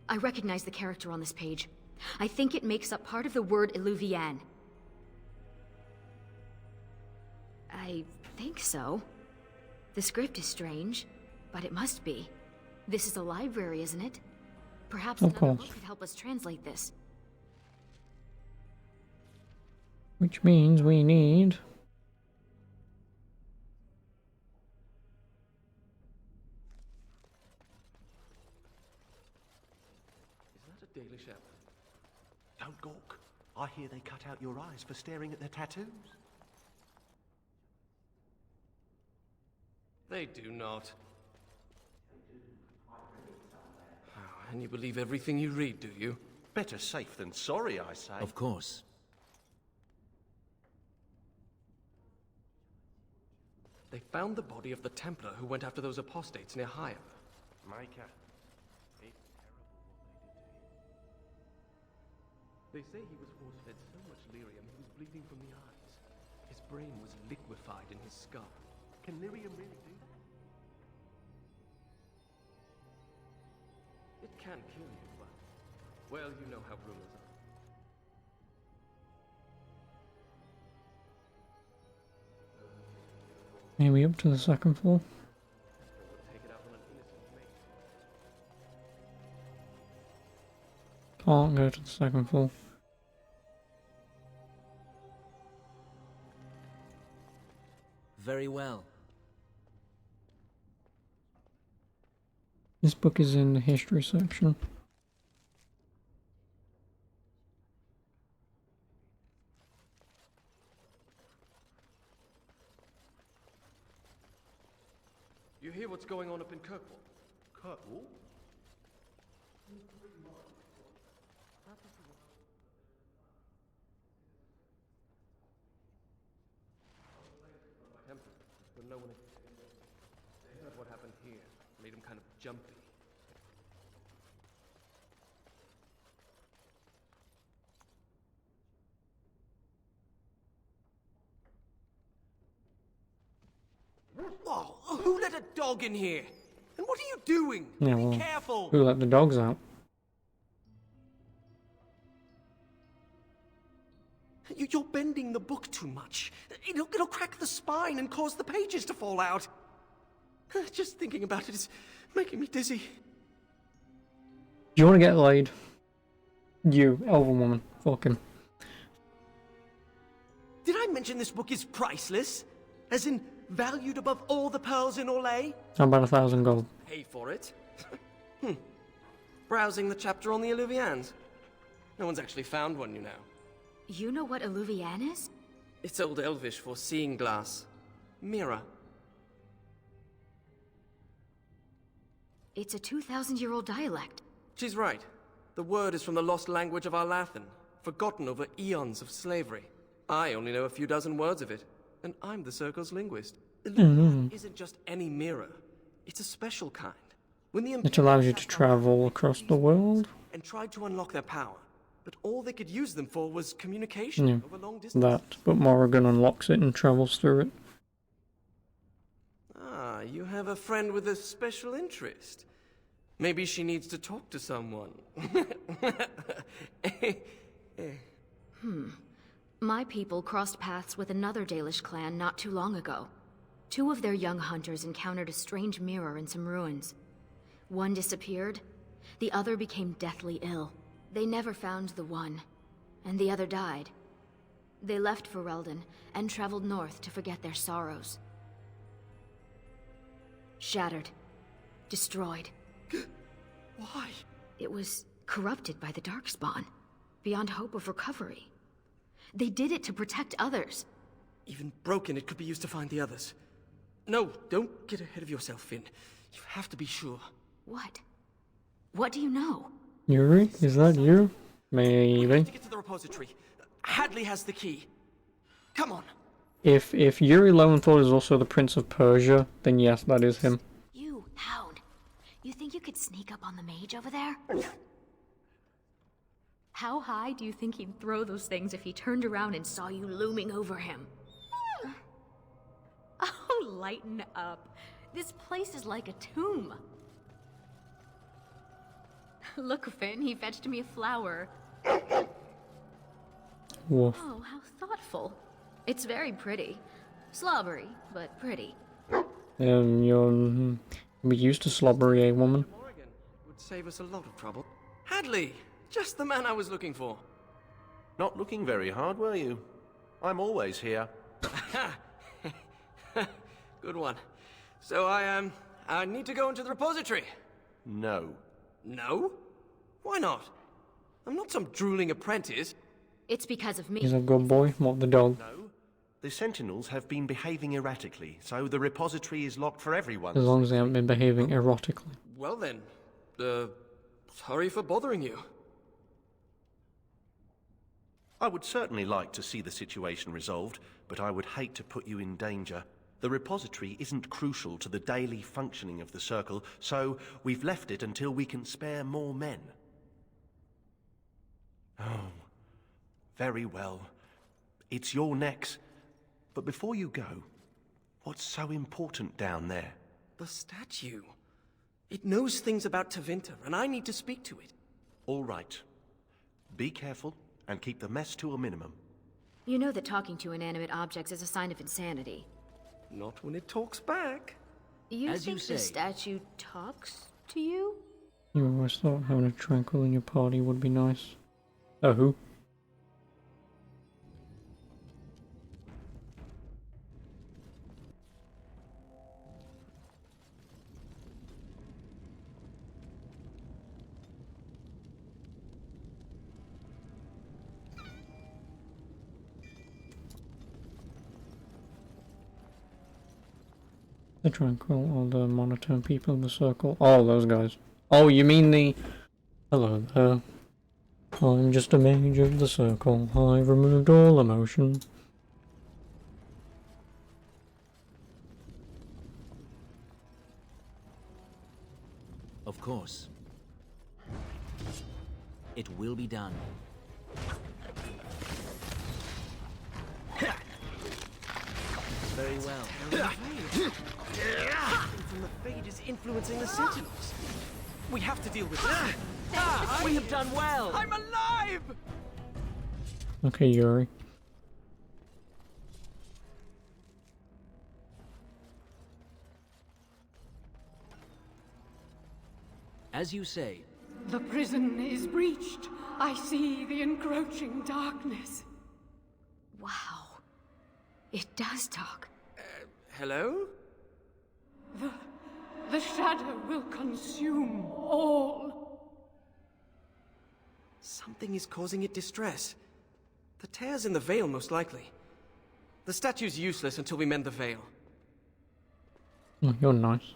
I recognize the character on this page. I think it makes up part of the word Illuvian. I think so. The script is strange, but it must be. This is a library, isn't it? Perhaps another book could help us translate this. Which means we need... Daily Shepherd. Don't gawk. I hear they cut out your eyes for staring at their tattoos. They do not. Oh, and you believe everything you read, do you? Better safe than sorry, I say. Of course. They found the body of the Templar who went after those apostates near Higham. Micah. They say he was force-fed so much lyrium he was bleeding from the eyes. His brain was liquefied in his skull. Can lyrium really do that? It can kill you, but... well, you know how rumors are. Maybe up to the second floor. Take it out on an innocent mate. Can't go to the second floor. Very well. This book is in the history section. You hear what's going on up in Kirkwall? Kirkwall? But no one heard what happened here. Made him kind of jumpy. Oh, who let a dog in here? And what are you doing? Yeah, Be well, careful! who let the dogs out? You're bending the book too much. It'll crack the spine and cause the pages to fall out. Just thinking about it is making me dizzy. Do you want to get laid? You, elven woman. Fucking. Did I mention this book is priceless? As in, valued above all the pearls in Orlais? How about 1,000 gold? Pay for it? Browsing the chapter on the Illuvians. No one's actually found one, you know. You know what Illuvian is? It's Old Elvish for seeing glass. Mirror. It's a 2,000-year-old dialect. She's right. The word is from the lost language of Arlathan, forgotten over eons of slavery. I only know a few dozen words of it, and I'm the Circle's linguist. Illuvian isn't just any mirror. It's a special kind. When the It allows you to travel across the world. and tried to unlock their power, but all they could use them for was communication Yeah, over long distance. that. But Morrigan unlocks it and travels through it. Ah, you have a friend with a special interest. Maybe she needs to talk to someone. My people crossed paths with another Dalish clan not too long ago. 2 of their young hunters encountered a strange mirror in some ruins. One disappeared, the other became deathly ill. They never found the one, and the other died. They left Ferelden and traveled north to forget their sorrows. Shattered. Destroyed. Why? It was corrupted by the Darkspawn, beyond hope of recovery. They did it to protect others. Even broken, it could be used to find the others. No, don't get ahead of yourself, Finn. You have to be sure. What? What do you know? Yuri, is that you? Maybe. To get to the repository. Hadley has the key. Come on. If Yuri Lowenthal is also the Prince of Persia, then yes, that is him. You, Hound. You think you could sneak up on the mage over there? How high do you think he'd throw those things if he turned around and saw you looming over him? Oh, lighten up. This place is like a tomb. Look, Finn, he fetched me a flower. Woof. Oh, how thoughtful. It's very pretty. Slobbery, but pretty. You're used to slobbery, woman. Morrigan would save us a lot of trouble. Hadley! Just the man I was looking for. Not looking very hard, were you? I'm always here. Good one. So I need to go into the repository. No. No? Why not? I'm not some drooling apprentice. It's because of me. He's a good boy, not the dog. No. The Sentinels have been behaving erratically, so the repository is locked for everyone. As long as they haven't been behaving erotically. Well then, sorry for bothering you. I would certainly like to see the situation resolved, but I would hate to put you in danger. The repository isn't crucial to the daily functioning of the Circle, so we've left it until we can spare more men. Oh, very well. It's your necks. But before you go, what's so important down there? The statue. It knows things about Tevinter, and I need to speak to it. All right. Be careful, and keep the mess to a minimum. You know that talking to inanimate objects is a sign of insanity. Not when it talks back. You think the statue talks to you? You always thought having a tranquil in your party would be nice. Oh, who? The tranquil or the monotone people in the Circle? Oh, those guys. Oh, you mean the... Hello there. I'm just a mage of the Circle. I've removed all emotion. Of course. It will be done. Very well. Something from the Fade is influencing the Sentinels. We have to deal with it. We have done well! I'm alive! Okay, Yuri. As you say. The prison is breached. I see the encroaching darkness. Wow. It does talk. Hello? The shadow will consume all. Something is causing it distress. The tears in the veil, most likely. The statue's useless until we mend the veil. Oh, you're nice.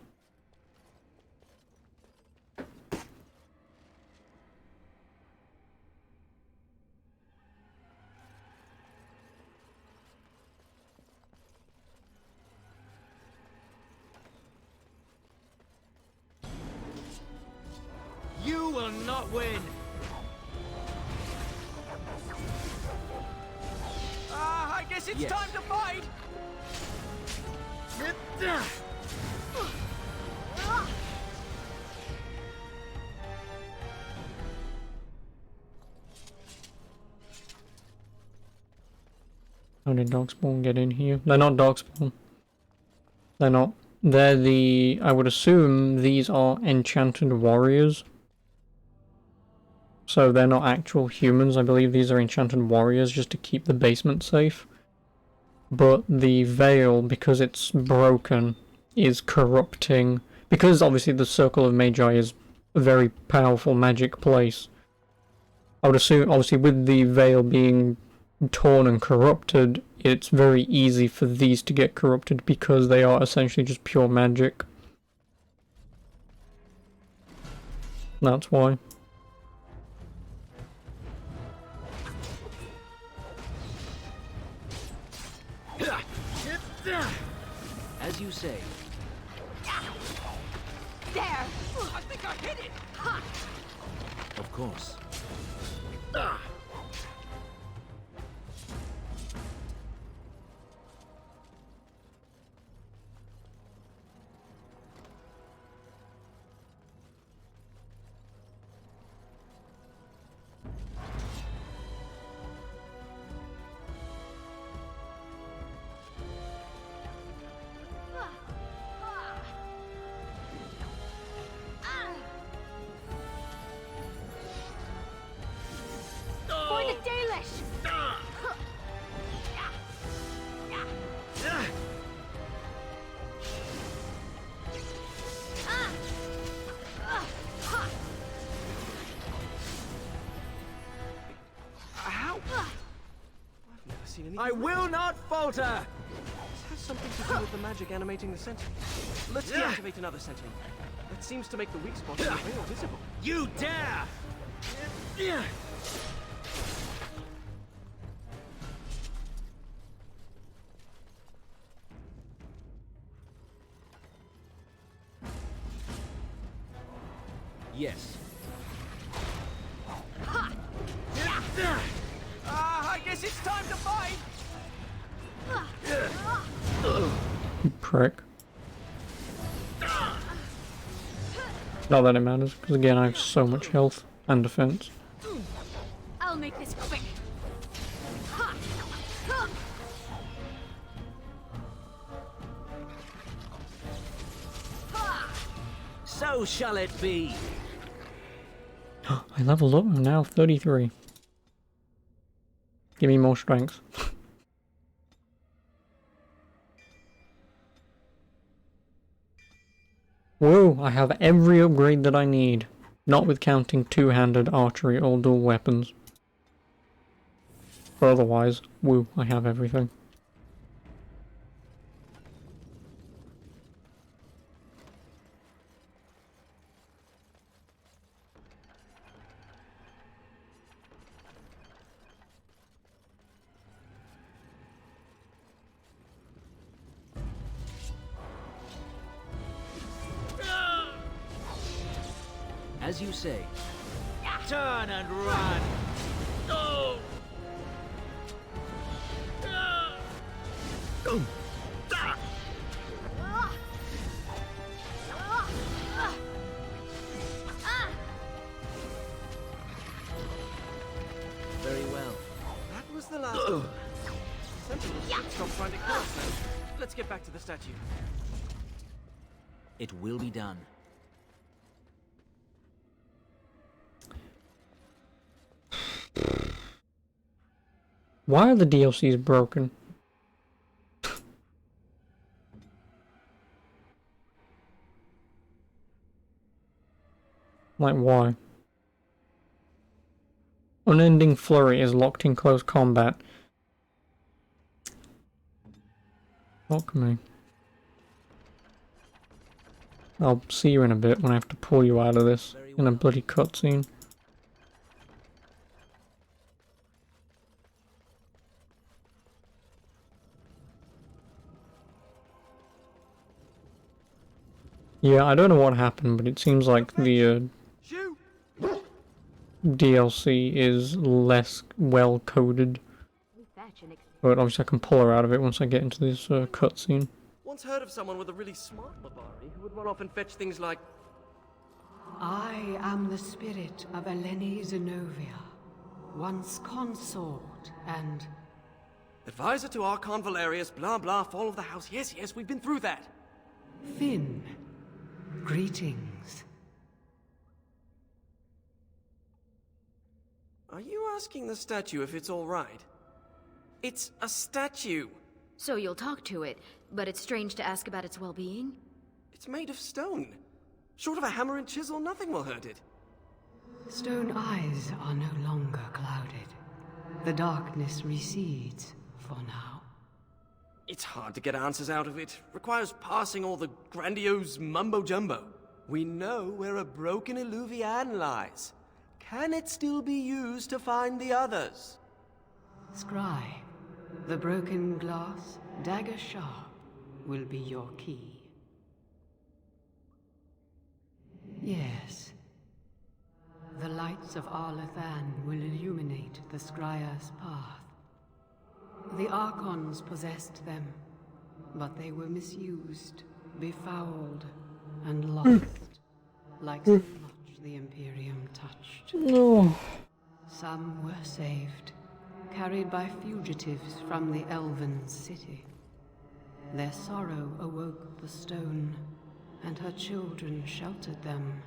You will not win! it's Yes. time to fight! How did Darkspawn get in here? They're not Darkspawn. They're not. They're the... I would assume these are enchanted warriors. So they're not actual humans. I believe these are enchanted warriors just to keep the basement safe. But the veil, because it's broken, is corrupting. Because obviously the Circle of Magi is a very powerful magic place. I would assume, obviously, with the veil being torn and corrupted, it's very easy for these to get corrupted because they are essentially just pure magic. That's why. As you say. There! I think I hit it! Ha! Of course. For the Dalish! How? I've never seen anything. I will not falter! This has something to do with the magic animating the sentry. Let's deactivate another sentry. That seems to make the weak spots in the veil visible. You dare! Yes. I guess it's time to fight! Prick. Not that it matters, because again I have so much health and defense. I'll make this quick. So shall it be. I leveled up, I'm now 33. Give me more strength. Whoa, I have every upgrade that I need. Not with counting two-handed archery or dual weapons. But otherwise, woo, I have everything. As you say. Turn and run! Oh! Very well. That was the last one. Sentinels should stop trying to kill us now. Let's get back to the statue. It will be done. Why are the DLCs broken? Like, why? Unending Flurry is locked in close combat. Fuck me. I'll see you in a bit when I have to pull you out of this in a bloody cutscene. Yeah, I don't know what happened, but it seems like the DLC is less well coded. Fetch in But obviously I can pull her out of it once I get into this cutscene. Once heard of someone with a really smart Mabari who would run off and fetch things like... I am the spirit of Eleni Zenobia, once consort and... Advisor to Archon Valerius, blah blah, fall of the house. Yes, yes, we've been through that. Finn, greetings. Are you asking the statue if it's all right? It's a statue. So you'll talk to it, but it's strange to ask about its well-being? It's made of stone. Short of a hammer and chisel, nothing will hurt it. Stone eyes are no longer clouded. The darkness recedes for now. It's hard to get answers out of it. Requires parsing all the grandiose mumbo-jumbo. We know where a broken Eluvian lies. Can it still be used to find the others? Scry, the broken glass, dagger sharp, will be your key. Yes. The lights of Arlathan will illuminate the Scrya's path. The Archons possessed them, but they were misused, befouled, and lost, like so much the Imperium touched. No. Some were saved, carried by fugitives from the Elven city. Their sorrow awoke the stone, and her children sheltered them.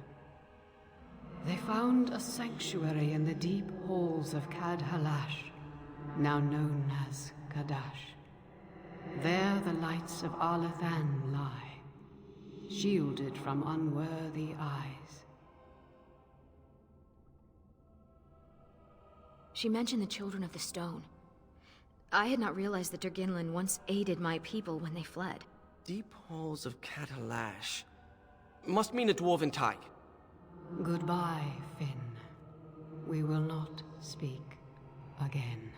They found a sanctuary in the deep halls of Cad Halash, now known as Kadash. There the lights of Arlathan lie, shielded from unworthy eyes. She mentioned the Children of the Stone. I had not realized that Durginlin once aided my people when they fled. Deep halls of Cad Halash. Must mean a dwarven tyke. Goodbye, Finn. We will not speak again.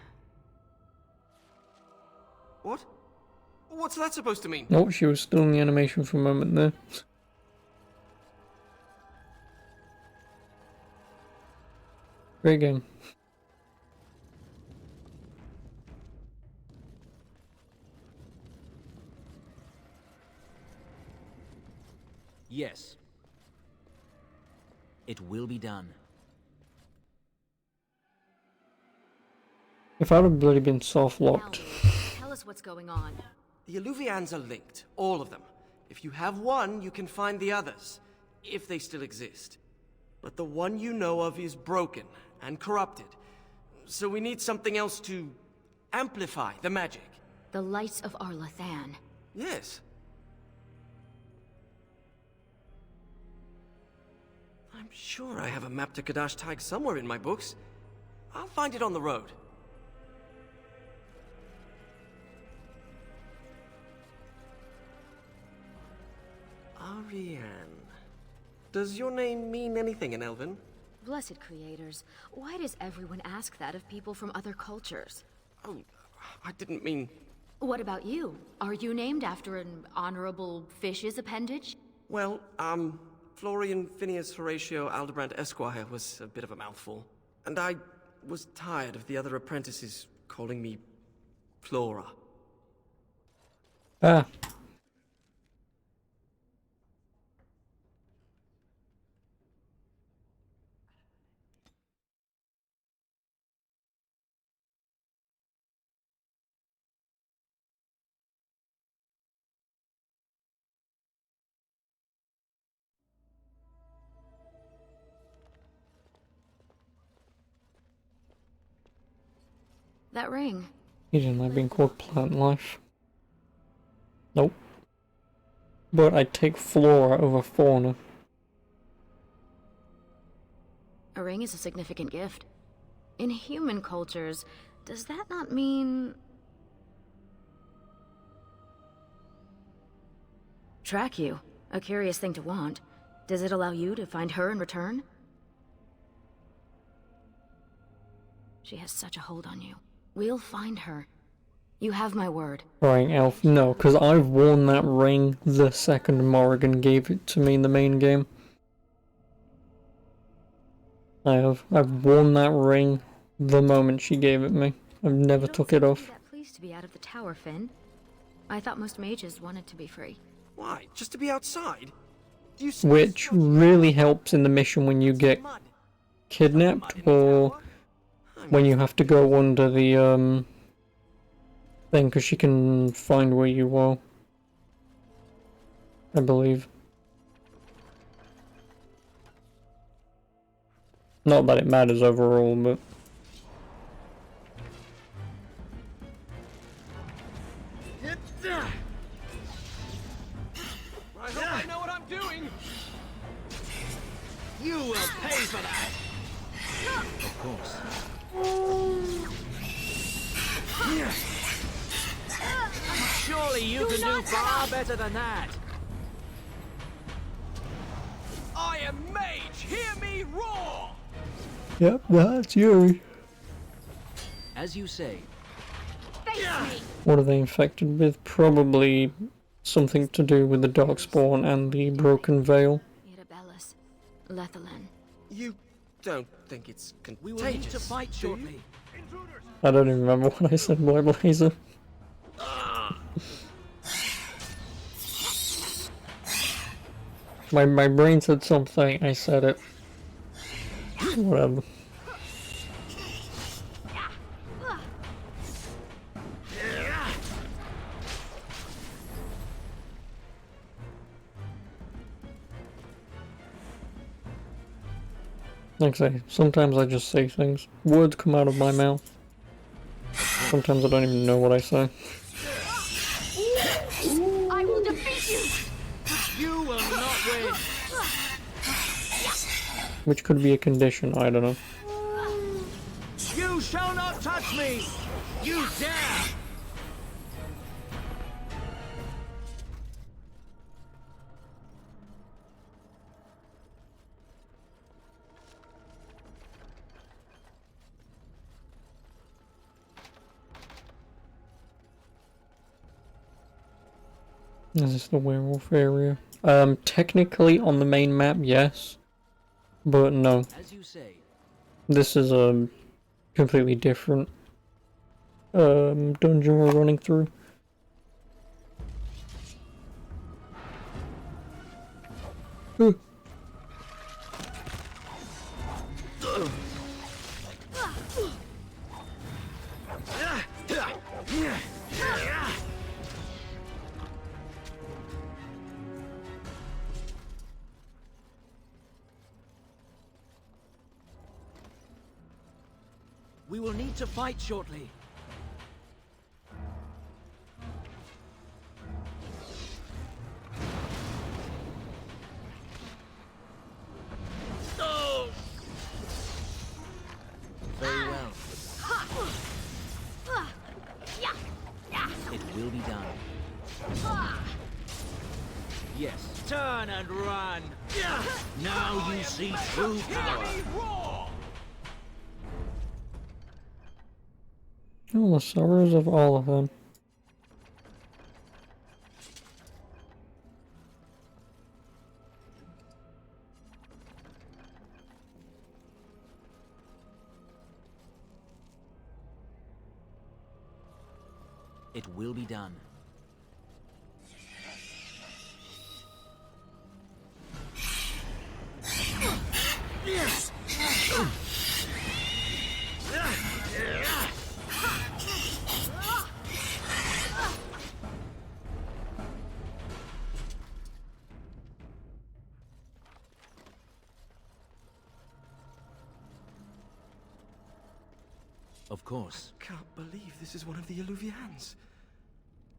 What? What's that supposed to mean? Nope, she was still in the animation for a moment there. Great game. Yes. It will be done. If I'd have bloody been soft locked. Tell us what's going on. The Eluvians are linked, all of them. If you have one, you can find the others, if they still exist. But the one you know of is broken and corrupted. So we need something else to amplify the magic. The lights of Arlathan. Yes. I'm sure I have a map to Kadash Tig somewhere in my books. I'll find it on the road. Ariane. Does your name mean anything in Elven? Blessed creators, why does everyone ask that of people from other cultures? Oh, I didn't mean... What about you? Are you named after an honorable fish's appendage? Well, Florian Phineas Horatio Aldebrand Esquire was a bit of a mouthful. And I was tired of the other apprentices calling me Flora. Ah. That ring. He didn't like being called Plant Life. Nope. But I'd take Flora over Fauna. A ring is a significant gift. In human cultures, does that not mean... Track you. A curious thing to want. Does it allow you to find her in return? She has such a hold on you. We'll find her. You have my word. Right, Elf. No, because I've worn that ring the second Morrigan gave it to me in the main game. I've worn that ring the moment she gave it me. I've never took it off. Please nice to be out of the tower, Finn. I thought most mages wanted to be free. Why? Just to be outside? Which really helps in the mission when you get kidnapped or when you have to go under the thing, because she can find where you are, I believe. Not that it matters overall, but... I hope I know what I'm doing! You will pay for that! Of course. Surely you can do far better than that! I am mage! Hear me roar! Yep, that's Yuri. As you say. What are they infected with? Probably something to do with the Darkspawn and the Broken Veil. Mirabellus, Lethalin. You don't think it's contagious, We will need to fight shortly. I don't even remember what I said, Boy Blazer. My brain said something, I said it. Whatever. Like I say, sometimes I just say things. Words come out of my mouth. Sometimes I don't even know what I say. I will defeat you! You will not win! Which could be a condition, I don't know. You shall not touch me! You dare! Is this the werewolf area? Technically on the main map, yes. But no. As you say. This is a completely different dungeon we're running through. We will need to fight shortly. Very well. It will be done. Yes, turn and run. Now you see true power. Oh, the sorrows of all of them. It will be done. Of course. I can't believe this is one of the Illuvians.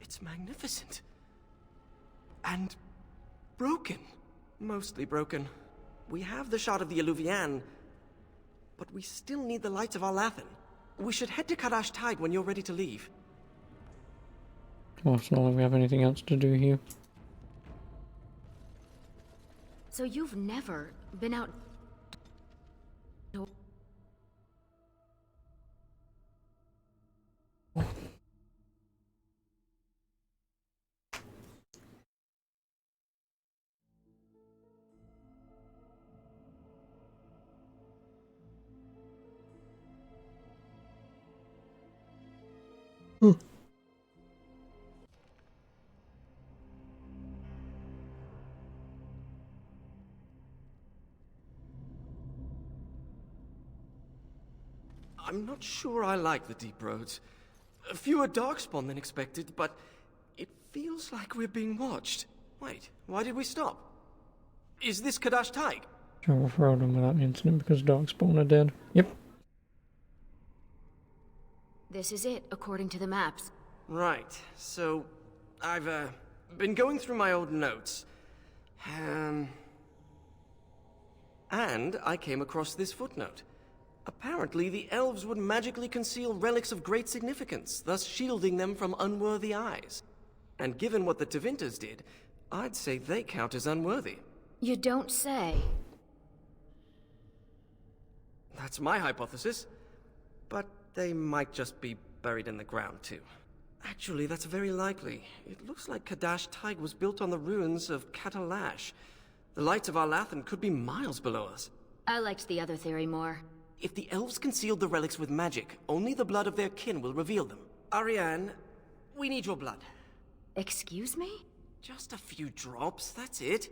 It's magnificent. And broken. Mostly broken. We have the shard of the Illuvian, but we still need the lights of Arlathan. We should head to Kadash Tide when you're ready to leave. Well, it's not like we have anything else to do here. So you've never been out... I'm not sure I like the deep roads. Fewer darkspawn than expected, but it feels like we're being watched. Wait, why did we stop? Is this Kadash Taig? Travel for Odin without incident because Darkspawn are dead. Yep. This is it, according to the maps. Right, so I've been going through my old notes. And I came across this footnote. Apparently, the elves would magically conceal relics of great significance, thus shielding them from unworthy eyes. And given what the Tevinter did, I'd say they count as unworthy. You don't say. That's my hypothesis. But they might just be buried in the ground, too. Actually, that's very likely. It looks like Kadash Taig was built on the ruins of Katalash. The lights of Arlathan could be miles below us. I liked the other theory more. If the elves concealed the relics with magic, only the blood of their kin will reveal them. Ariane, we need your blood. Excuse me? Just a few drops, that's it.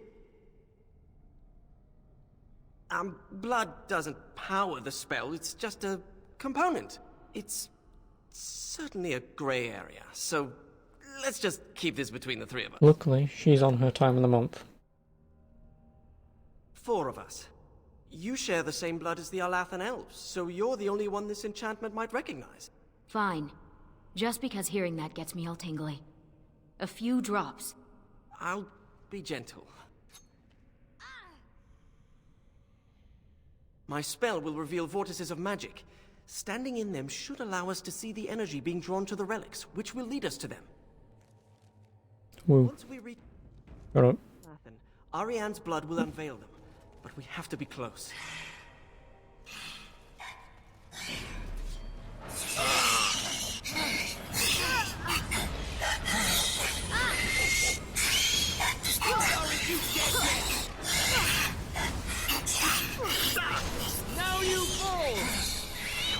Blood doesn't power the spell, it's just a component. It's certainly a gray area, so let's just keep this between the three of us. Luckily, she's on her time of the month. 4 of us. You share the same blood as the Arlathan elves, so you're the only one this enchantment might recognize. Fine. Just because hearing that gets me all tingly. A few drops. I'll be gentle. My spell will reveal vortices of magic. Standing in them should allow us to see the energy being drawn to the relics, which will lead us to them. Woo. Once we reach Alright. Ariane's blood will unveil them, but we have to be close. Now you fall!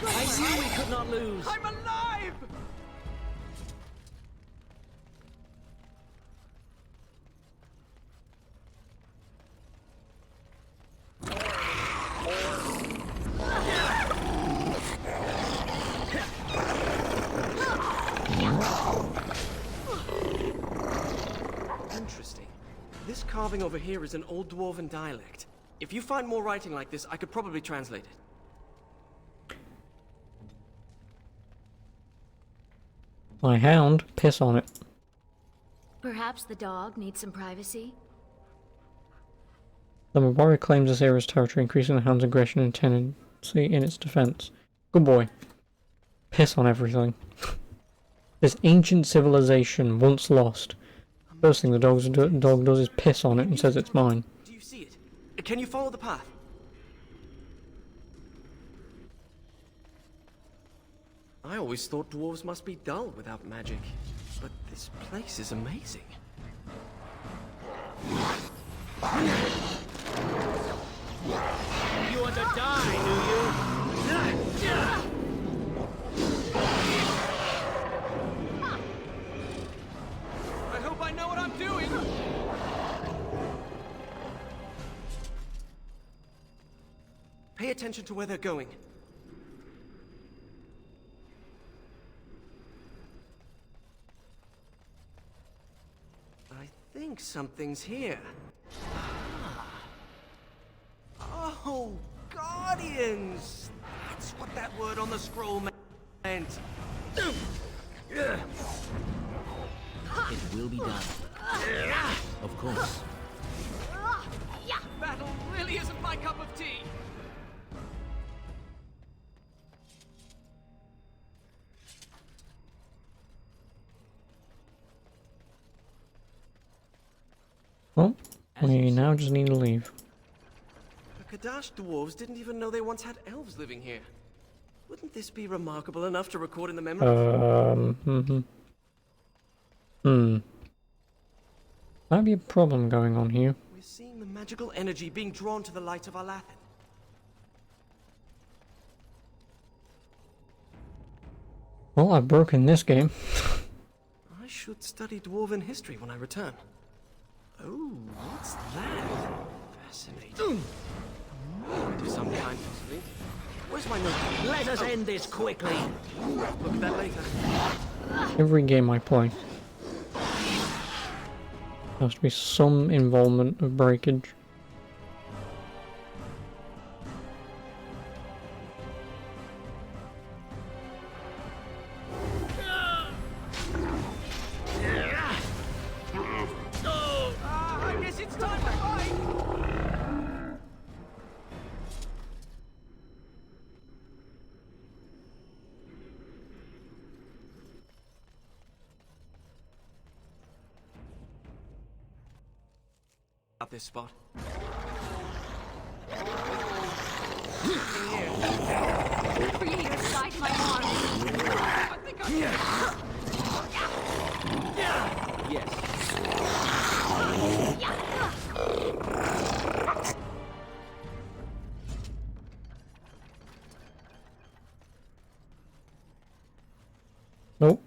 I knew we could not lose. I'm alive! Interesting. This carving over here is an old dwarven dialect. If you find more writing like this, I could probably translate it. My hound, piss on it. Perhaps the dog needs some privacy? The Mabari claims this area's territory, increasing the hound's aggression and tendency in its defense. Good boy. Piss on everything. This ancient civilization, once lost. First thing the dog does is piss on it and says it's mine. Do you see it? Can you follow the path? I always thought dwarves must be dull without magic, but this place is amazing. You want to die, do you? I hope I know what I'm doing! Pay attention to where they're going. I think something's here. Oh, Guardians! That's what that word on the scroll meant. It will be done. Of course. Battle really isn't my cup of tea. Well, we now just need to leave. The Kadash dwarves didn't even know they once had elves living here. Wouldn't this be remarkable enough to record in the memory? Might be a problem going on here. We're seeing the magical energy being drawn to the light of Arlathan. Well, I've broken this game. I should study dwarven history when I return. Oh, what's that? Fascinating. A mound of some kind, possibly. Where's my notebook? Let us end this quickly. Look at that later. Every game I play, there has to be some involvement of breakage. I guess it's time to fight. At this spot. Creator, guide my arm. I think I Yes. Nope.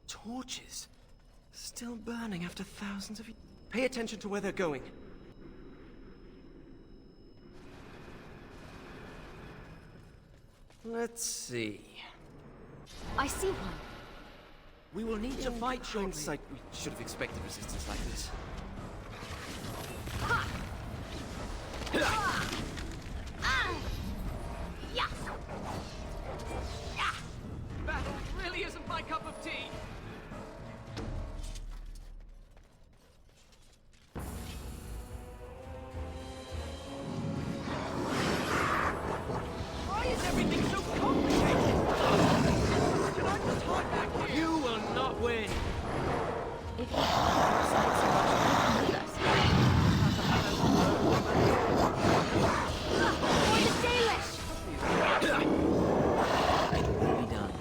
Torches. Still burning after thousands of years. Pay attention to where they're going. Let's see. I see one. We will need to fight shortly. Hindsight, we should have expected resistance like this. Battle really isn't my cup of tea. Why is everything so complicated? Can I just hide back here? You will not win. If you with us. Boy, the Dalish! Be done.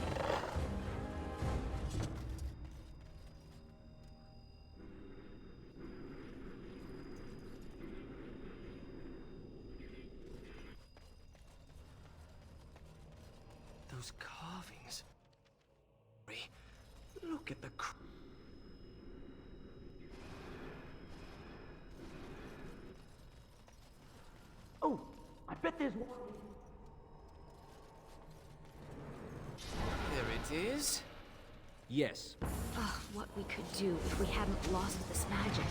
Those carvings. Look at the Oh, I bet there's one. There it is. Yes. Ugh, what we could do if we hadn't lost this magic.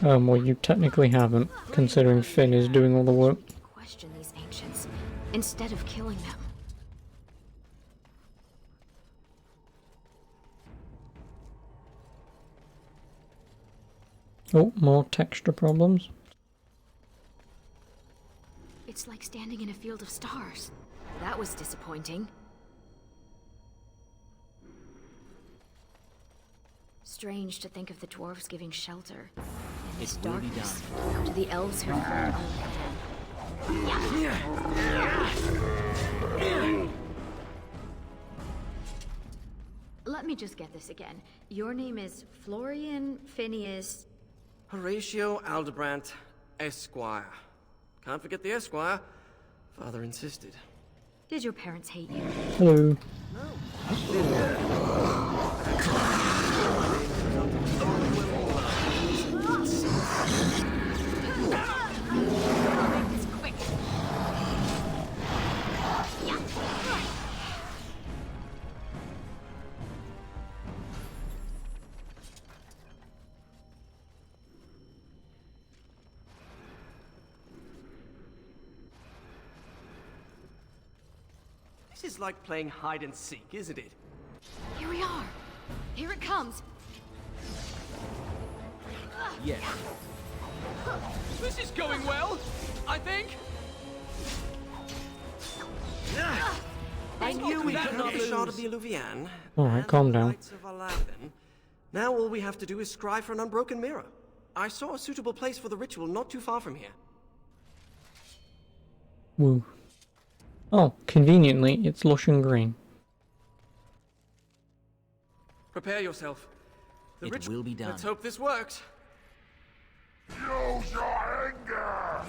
Well, you technically haven't, considering Finn is doing all the work. Question these ancients, instead of killing them. Oh, more texture problems. It's like standing in a field of stars. That was disappointing. Strange to think of the dwarves giving shelter in this darkness to the elves who fled Olafan. Let me just get this again. Your name is Florian Phineas... Horatio Aldebrandt, Esquire. Can't forget the Esquire. Father insisted. Did your parents hate you? Hello. This is like playing hide and seek, isn't it? Here we are. Here it comes. Yes. This is going well, I think. I knew we could not lose. Shard of the Eluvian. Alright, calm down. Knights of Alathan. Now all we have to do is scry for an unbroken mirror. I saw a suitable place for the ritual not too far from here. Woo. Oh, conveniently, it's lush and green. Prepare yourself. The It will be done. Let's hope this works. Use your anger!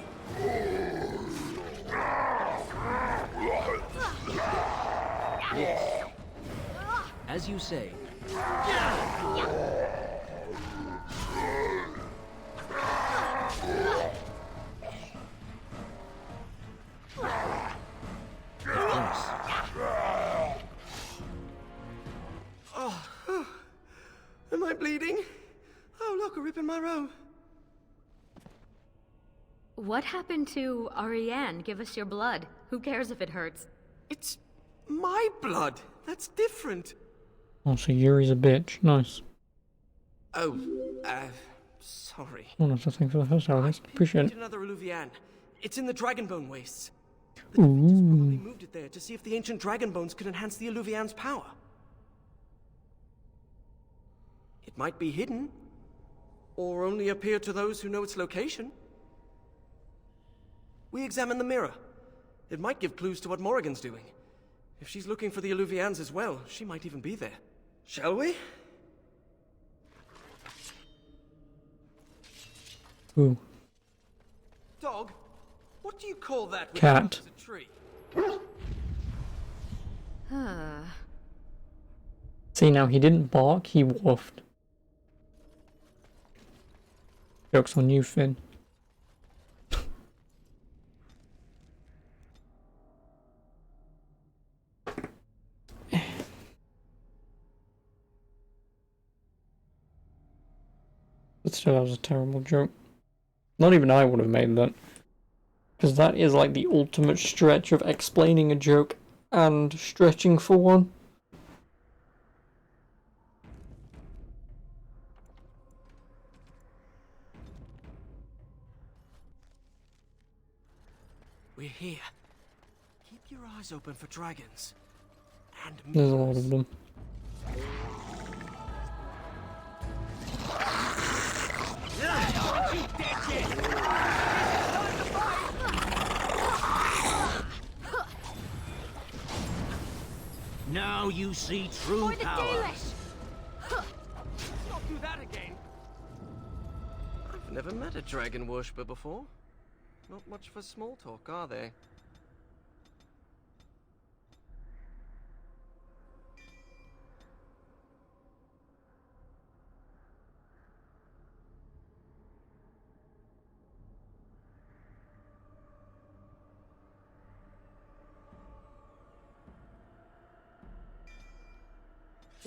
Yes. As you say. I'm bleeding. Oh, look, a rip in my robe. What happened to Ariane? Give us your blood. Who cares if it hurts? It's my blood. That's different. Oh, so Yuri's a bitch. Nice. Oh, sorry. Oh, that's a thing for the first hour. Appreciate it. Another Eluvian. It's in the Dragonbone wastes. Ooh. Probably moved it there to see if the ancient dragon bones could enhance the Eluvian's power. It might be hidden, or only appear to those who know its location. We examine the mirror. It might give clues to what Morrigan's doing. If she's looking for the Eluvians as well, she might even be there. Shall we? Ooh. Dog? What do you call that? Cat. A tree? See, now he didn't bark, he woofed. Joke's on you, Finn. But still, that was a terrible joke. Not even I would have made that. Because that is like the ultimate stretch of explaining a joke and stretching for one. We're here. Keep your eyes open for dragons. And There's a lot of them. Now you see true power. Let's not do that again. I've never met a dragon worshipper before. Not much for small talk, are they?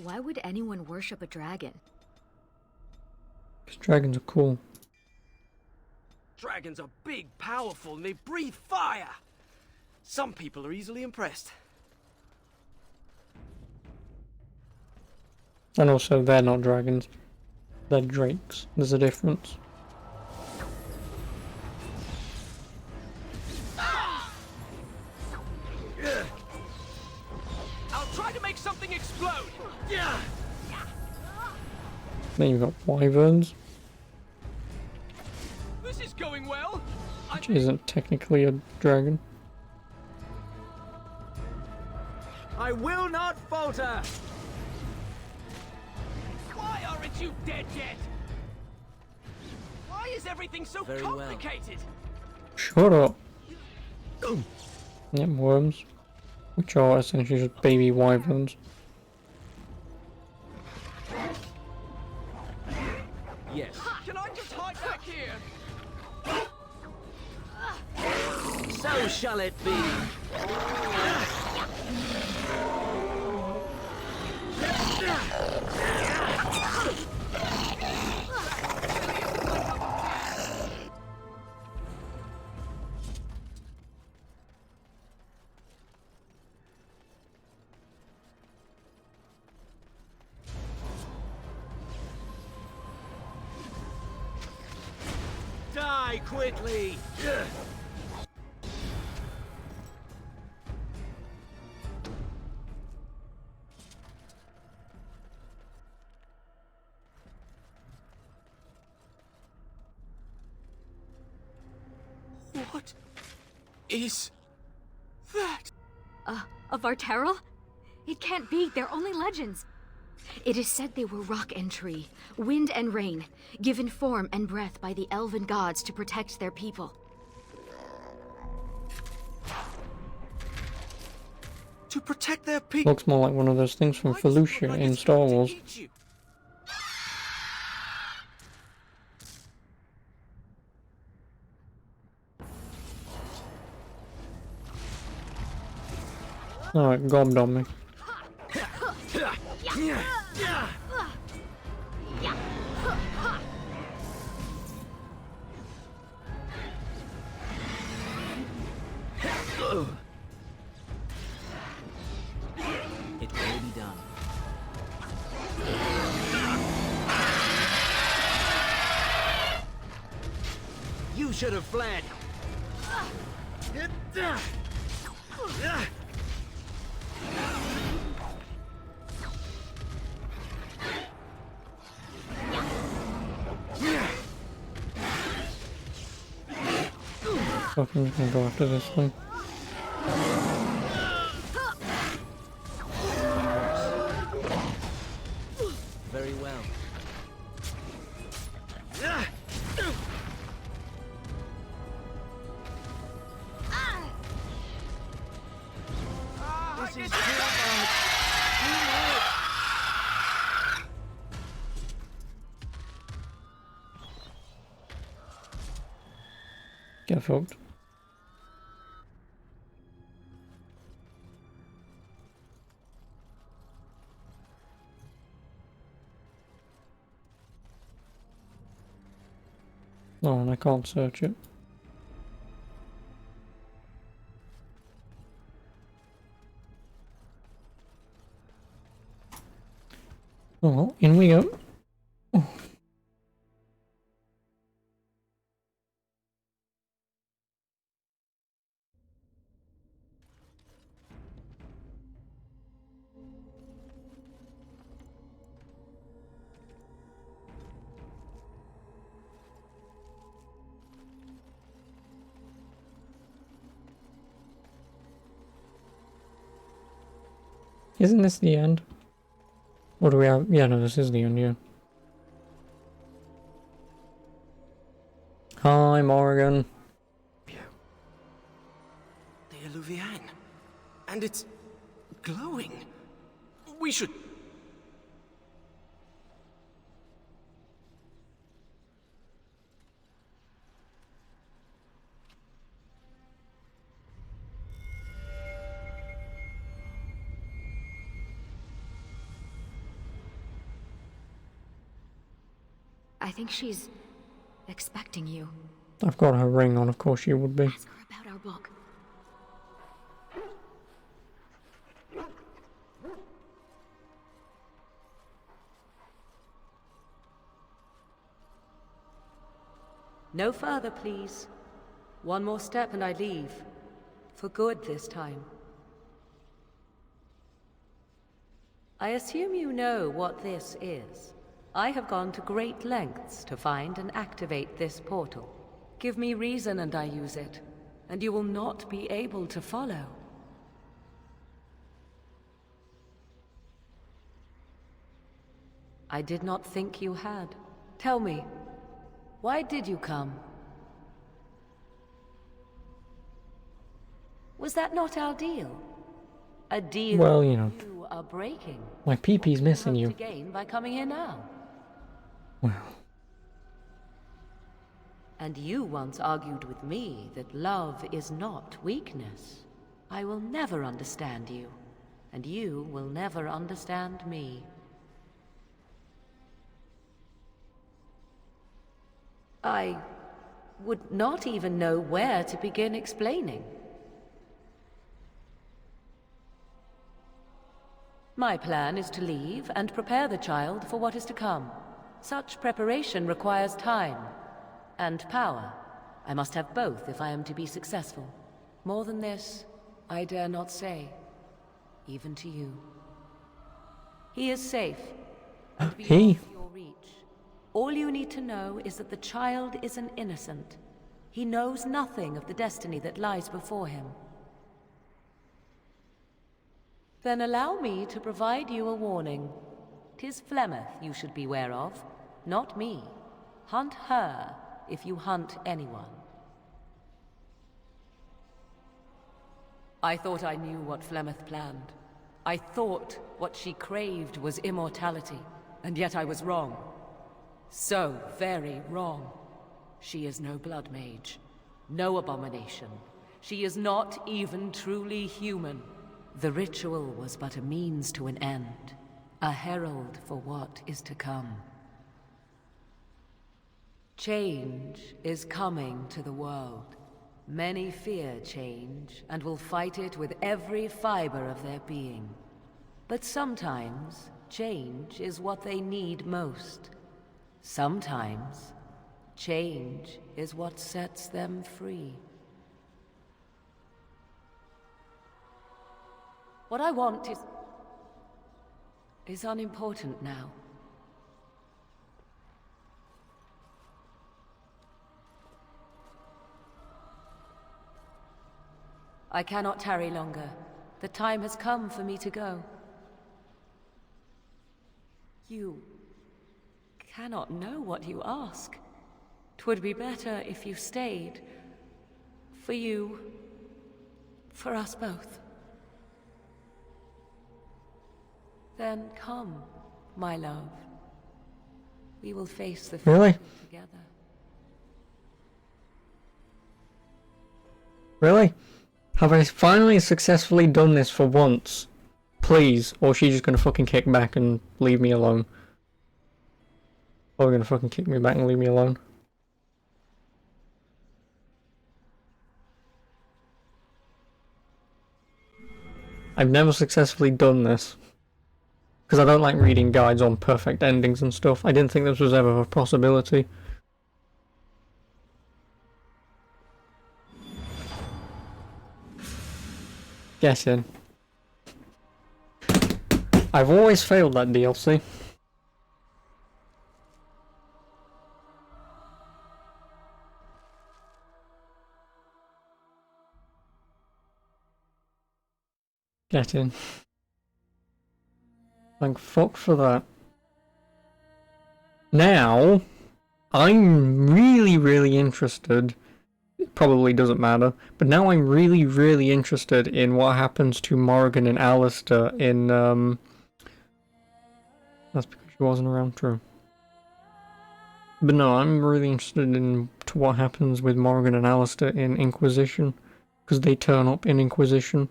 Why would anyone worship a dragon? Because dragons are cool. Dragons are big, powerful, and they breathe fire. Some people are easily impressed. And also, they're not dragons. They're drakes. There's a difference. I'll try to make something explode. Yeah. Then you've got wyverns, This is going well. which isn't technically a dragon. I will not falter. Why aren't you dead yet? Why is everything so complicated? Shut up. Yep, worms. Which are essentially just baby wyverns. Yes. Can I just hide back here? So shall it be. Die quickly! What is that? Of Varterra? It can't be, they're only legends. It is said they were rock and tree, wind and rain, given form and breath by the elven gods to protect their people. To protect their people? Looks more like one of those things from Felucia in Star Wars. Alright, gobbled on me. You should have fled. Fucking can go after this thing. Very well. This is too much. Too much. Get fucked. Oh, and I can't search it. Oh, well, in we go. Oh. Isn't this the end? Or do we have... Yeah, no, this is the end, yeah. Hi, Morgan. The Eluvian. And it's glowing. We should... I think she's expecting you. I've got her ring on, of course she would be. Ask her about our book. No further, please. One more step and I leave. For good this time. I assume you know what this is. I have gone to great lengths to find and activate this portal. Give me reason and I use it, and you will not be able to follow. I did not think you had. Tell me, why did you come? Was that not our deal? A deal Well, you know, you are breaking. my pee-pee's missing you. To gain by coming here now. Well. And you once argued with me that love is not weakness. I will never understand you, and you will never understand me. I would not even know where to begin explaining. My plan is to leave and prepare the child for what is to come. Such preparation requires time and power. I must have both if I am to be successful. More than this, I dare not say, even to you. He is safe and beyond your reach. All you need to know is that the child is an innocent. He knows nothing of the destiny that lies before him. Then allow me to provide you a warning. 'Tis Flemeth you should beware of, not me. Hunt her if you hunt anyone. I thought I knew what Flemeth planned. I thought what she craved was immortality, and yet I was wrong. So very wrong. She is no blood mage, no abomination. She is not even truly human. The ritual was but a means to an end, a herald for what is to come. Change is coming to the world. Many fear change and will fight it with every fiber of their being. But sometimes, change is what they need most. Sometimes, Change is what sets them free. What I want is unimportant now. I cannot tarry longer. The time has come for me to go. You cannot know what you ask. 'Twould be better if you stayed. For you. For us both. Then come, my love. We will face the Really? future together. Really? Have I finally successfully done this for once? Please. Or is she just gonna fucking kick back and leave me alone? Or gonna fucking kick me back and leave me alone? I've never successfully done this. Because I don't like reading guides on perfect endings and stuff. I didn't think this was ever a possibility. Get in. I've always failed that DLC. Get in. Thank fuck for that. Now, I'm really interested. It probably doesn't matter, but now I'm really interested in what happens to Morrigan and Alistair in, That's because she wasn't around, true. But no, I'm really interested in what happens with Morrigan and Alistair in Inquisition, because they turn up in Inquisition.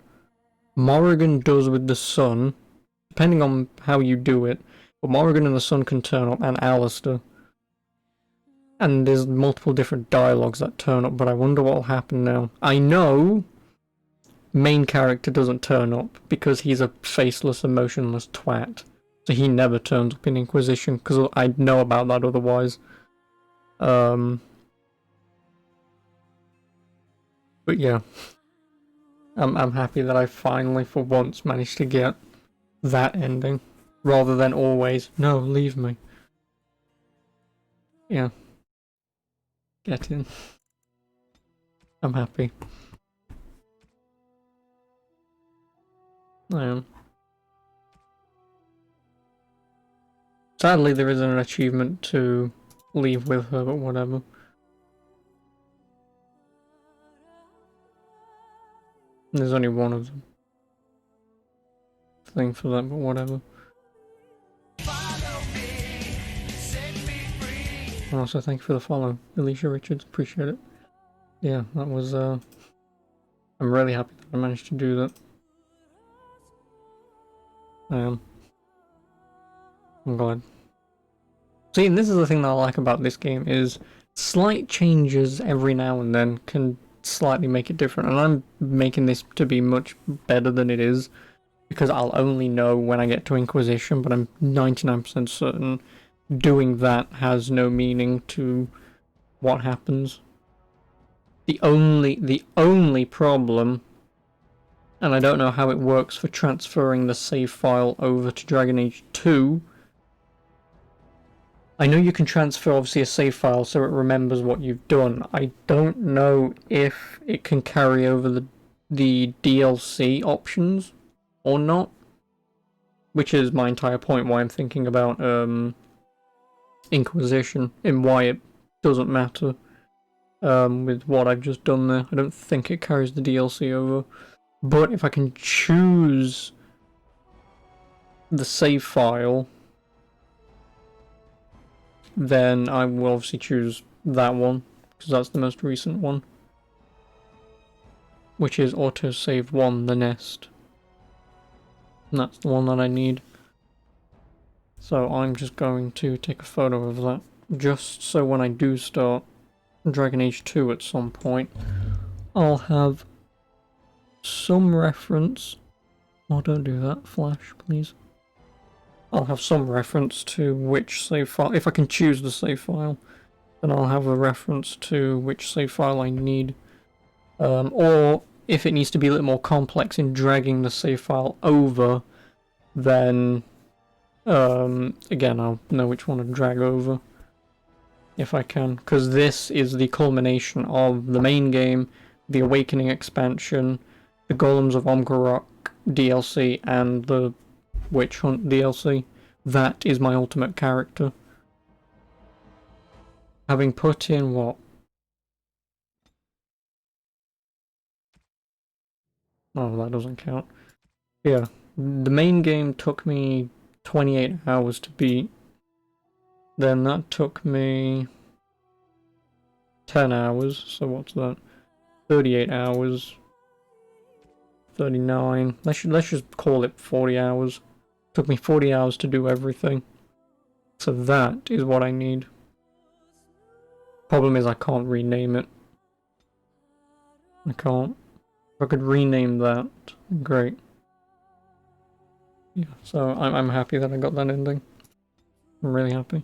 Morrigan does with the sun, depending on how you do it, but Morrigan and the sun can turn up, and Alistair. And there's multiple different dialogues that turn up, but I wonder what will happen now. I know main character doesn't turn up, because he's a faceless, emotionless twat. So he never turns up in Inquisition, because I'd know about that otherwise. But yeah. I'm happy that I finally, for once, managed to get that ending. Rather than always, no, leave me. Yeah. Get in. I'm happy. I am. Sadly, there isn't an achievement to leave with her, but whatever. There's only one of them. Thing for that, but whatever. And also thank you for the follow, Alicia Richards, appreciate it. Yeah, that was, I'm really happy that I managed to do that. I am. I'm glad. See, and this is the thing that I like about this game, is slight changes every now and then can slightly make it different, and I'm making this to be much better than it is, because I'll only know when I get to Inquisition, but I'm 99% certain doing that has no meaning to what happens. The only problem, and I don't know how it works for transferring the save file over to Dragon Age 2. I know you can transfer obviously a save file so it remembers what you've done. I don't know if it can carry over the DLC options or not, which is my entire point why I'm thinking about Inquisition and why it doesn't matter with what I've just done there. I don't think it carries the DLC over, but if I can choose the save file, then I will obviously choose that one, because that's the most recent one, which is autosave 1, the nest. And that's the one that I need. So I'm just going to take a photo of that, just so when I do start Dragon Age 2 at some point, I'll have some reference. Oh, don't do that, Flash, please. I'll have some reference to which save file, if I can choose the save file, then I'll have a reference to which save file I need. Or if it needs to be a little more complex in dragging the save file over, then again, I'll know which one to drag over if I can, because this is the culmination of the main game, the Awakening expansion, the Golems of Omgarok DLC, and the Witch Hunt DLC. That is my ultimate character. Having put in what? Oh, that doesn't count. Yeah, the main game took me 28 hours to beat. Then that took me 10 hours, so what's that? 38 hours. 39. Let's just call it 40 hours. Took me 40 hours to do everything. So that is what I need. Problem is I can't rename it. I can't. If I could rename that, great. Yeah, so I'm happy that I got that ending. I'm really happy.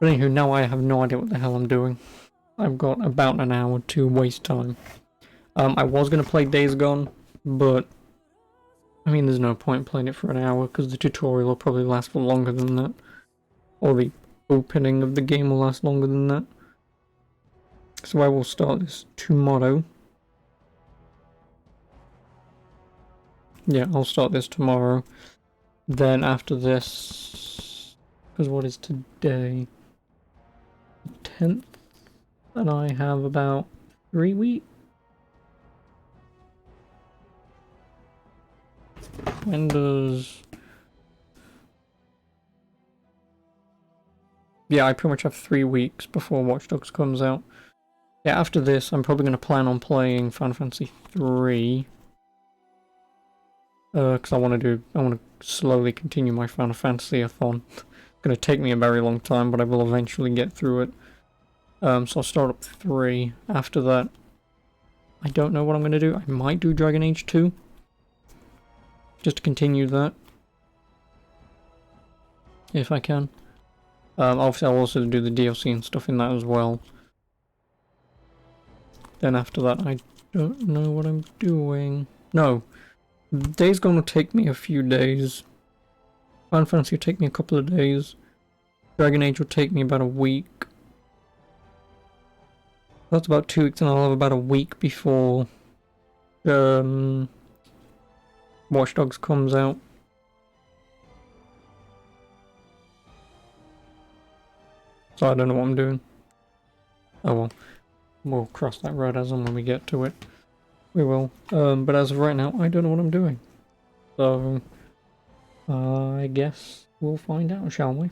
But anywho, now I have no idea what the hell I'm doing. I've got about an hour to waste time. I was going to play Days Gone, but I mean there's no point playing it for an hour because the tutorial will probably last for longer than that. Or the opening of the game will last longer than that. So I will start this tomorrow. Yeah, I'll start this tomorrow. Then after this, because what is today? 10th? And I have about 3 weeks. When does... Yeah, I pretty much have 3 weeks before Watch Dogs comes out. Yeah, after this, I'm probably going to plan on playing Final Fantasy 3. Because I want to slowly continue my Final Fantasy-a-thon. It's going to take me a very long time, but I will eventually get through it. So I'll start up 3. After that, I don't know what I'm going to do. I might do Dragon Age 2. Just to continue that. If I can. Obviously I'll also do the DLC and stuff in that as well. Then after that, I don't know what I'm doing. No. Days Gone will take me a few days. Final Fantasy will take me a couple of days. Dragon Age will take me about a week. That's about 2 weeks, and I'll have about a week before Watch Dogs comes out. So I don't know what I'm doing. Oh well. We'll cross that road as and when we get to it. We will. But as of right now, I don't know what I'm doing. So, I guess we'll find out, shall we?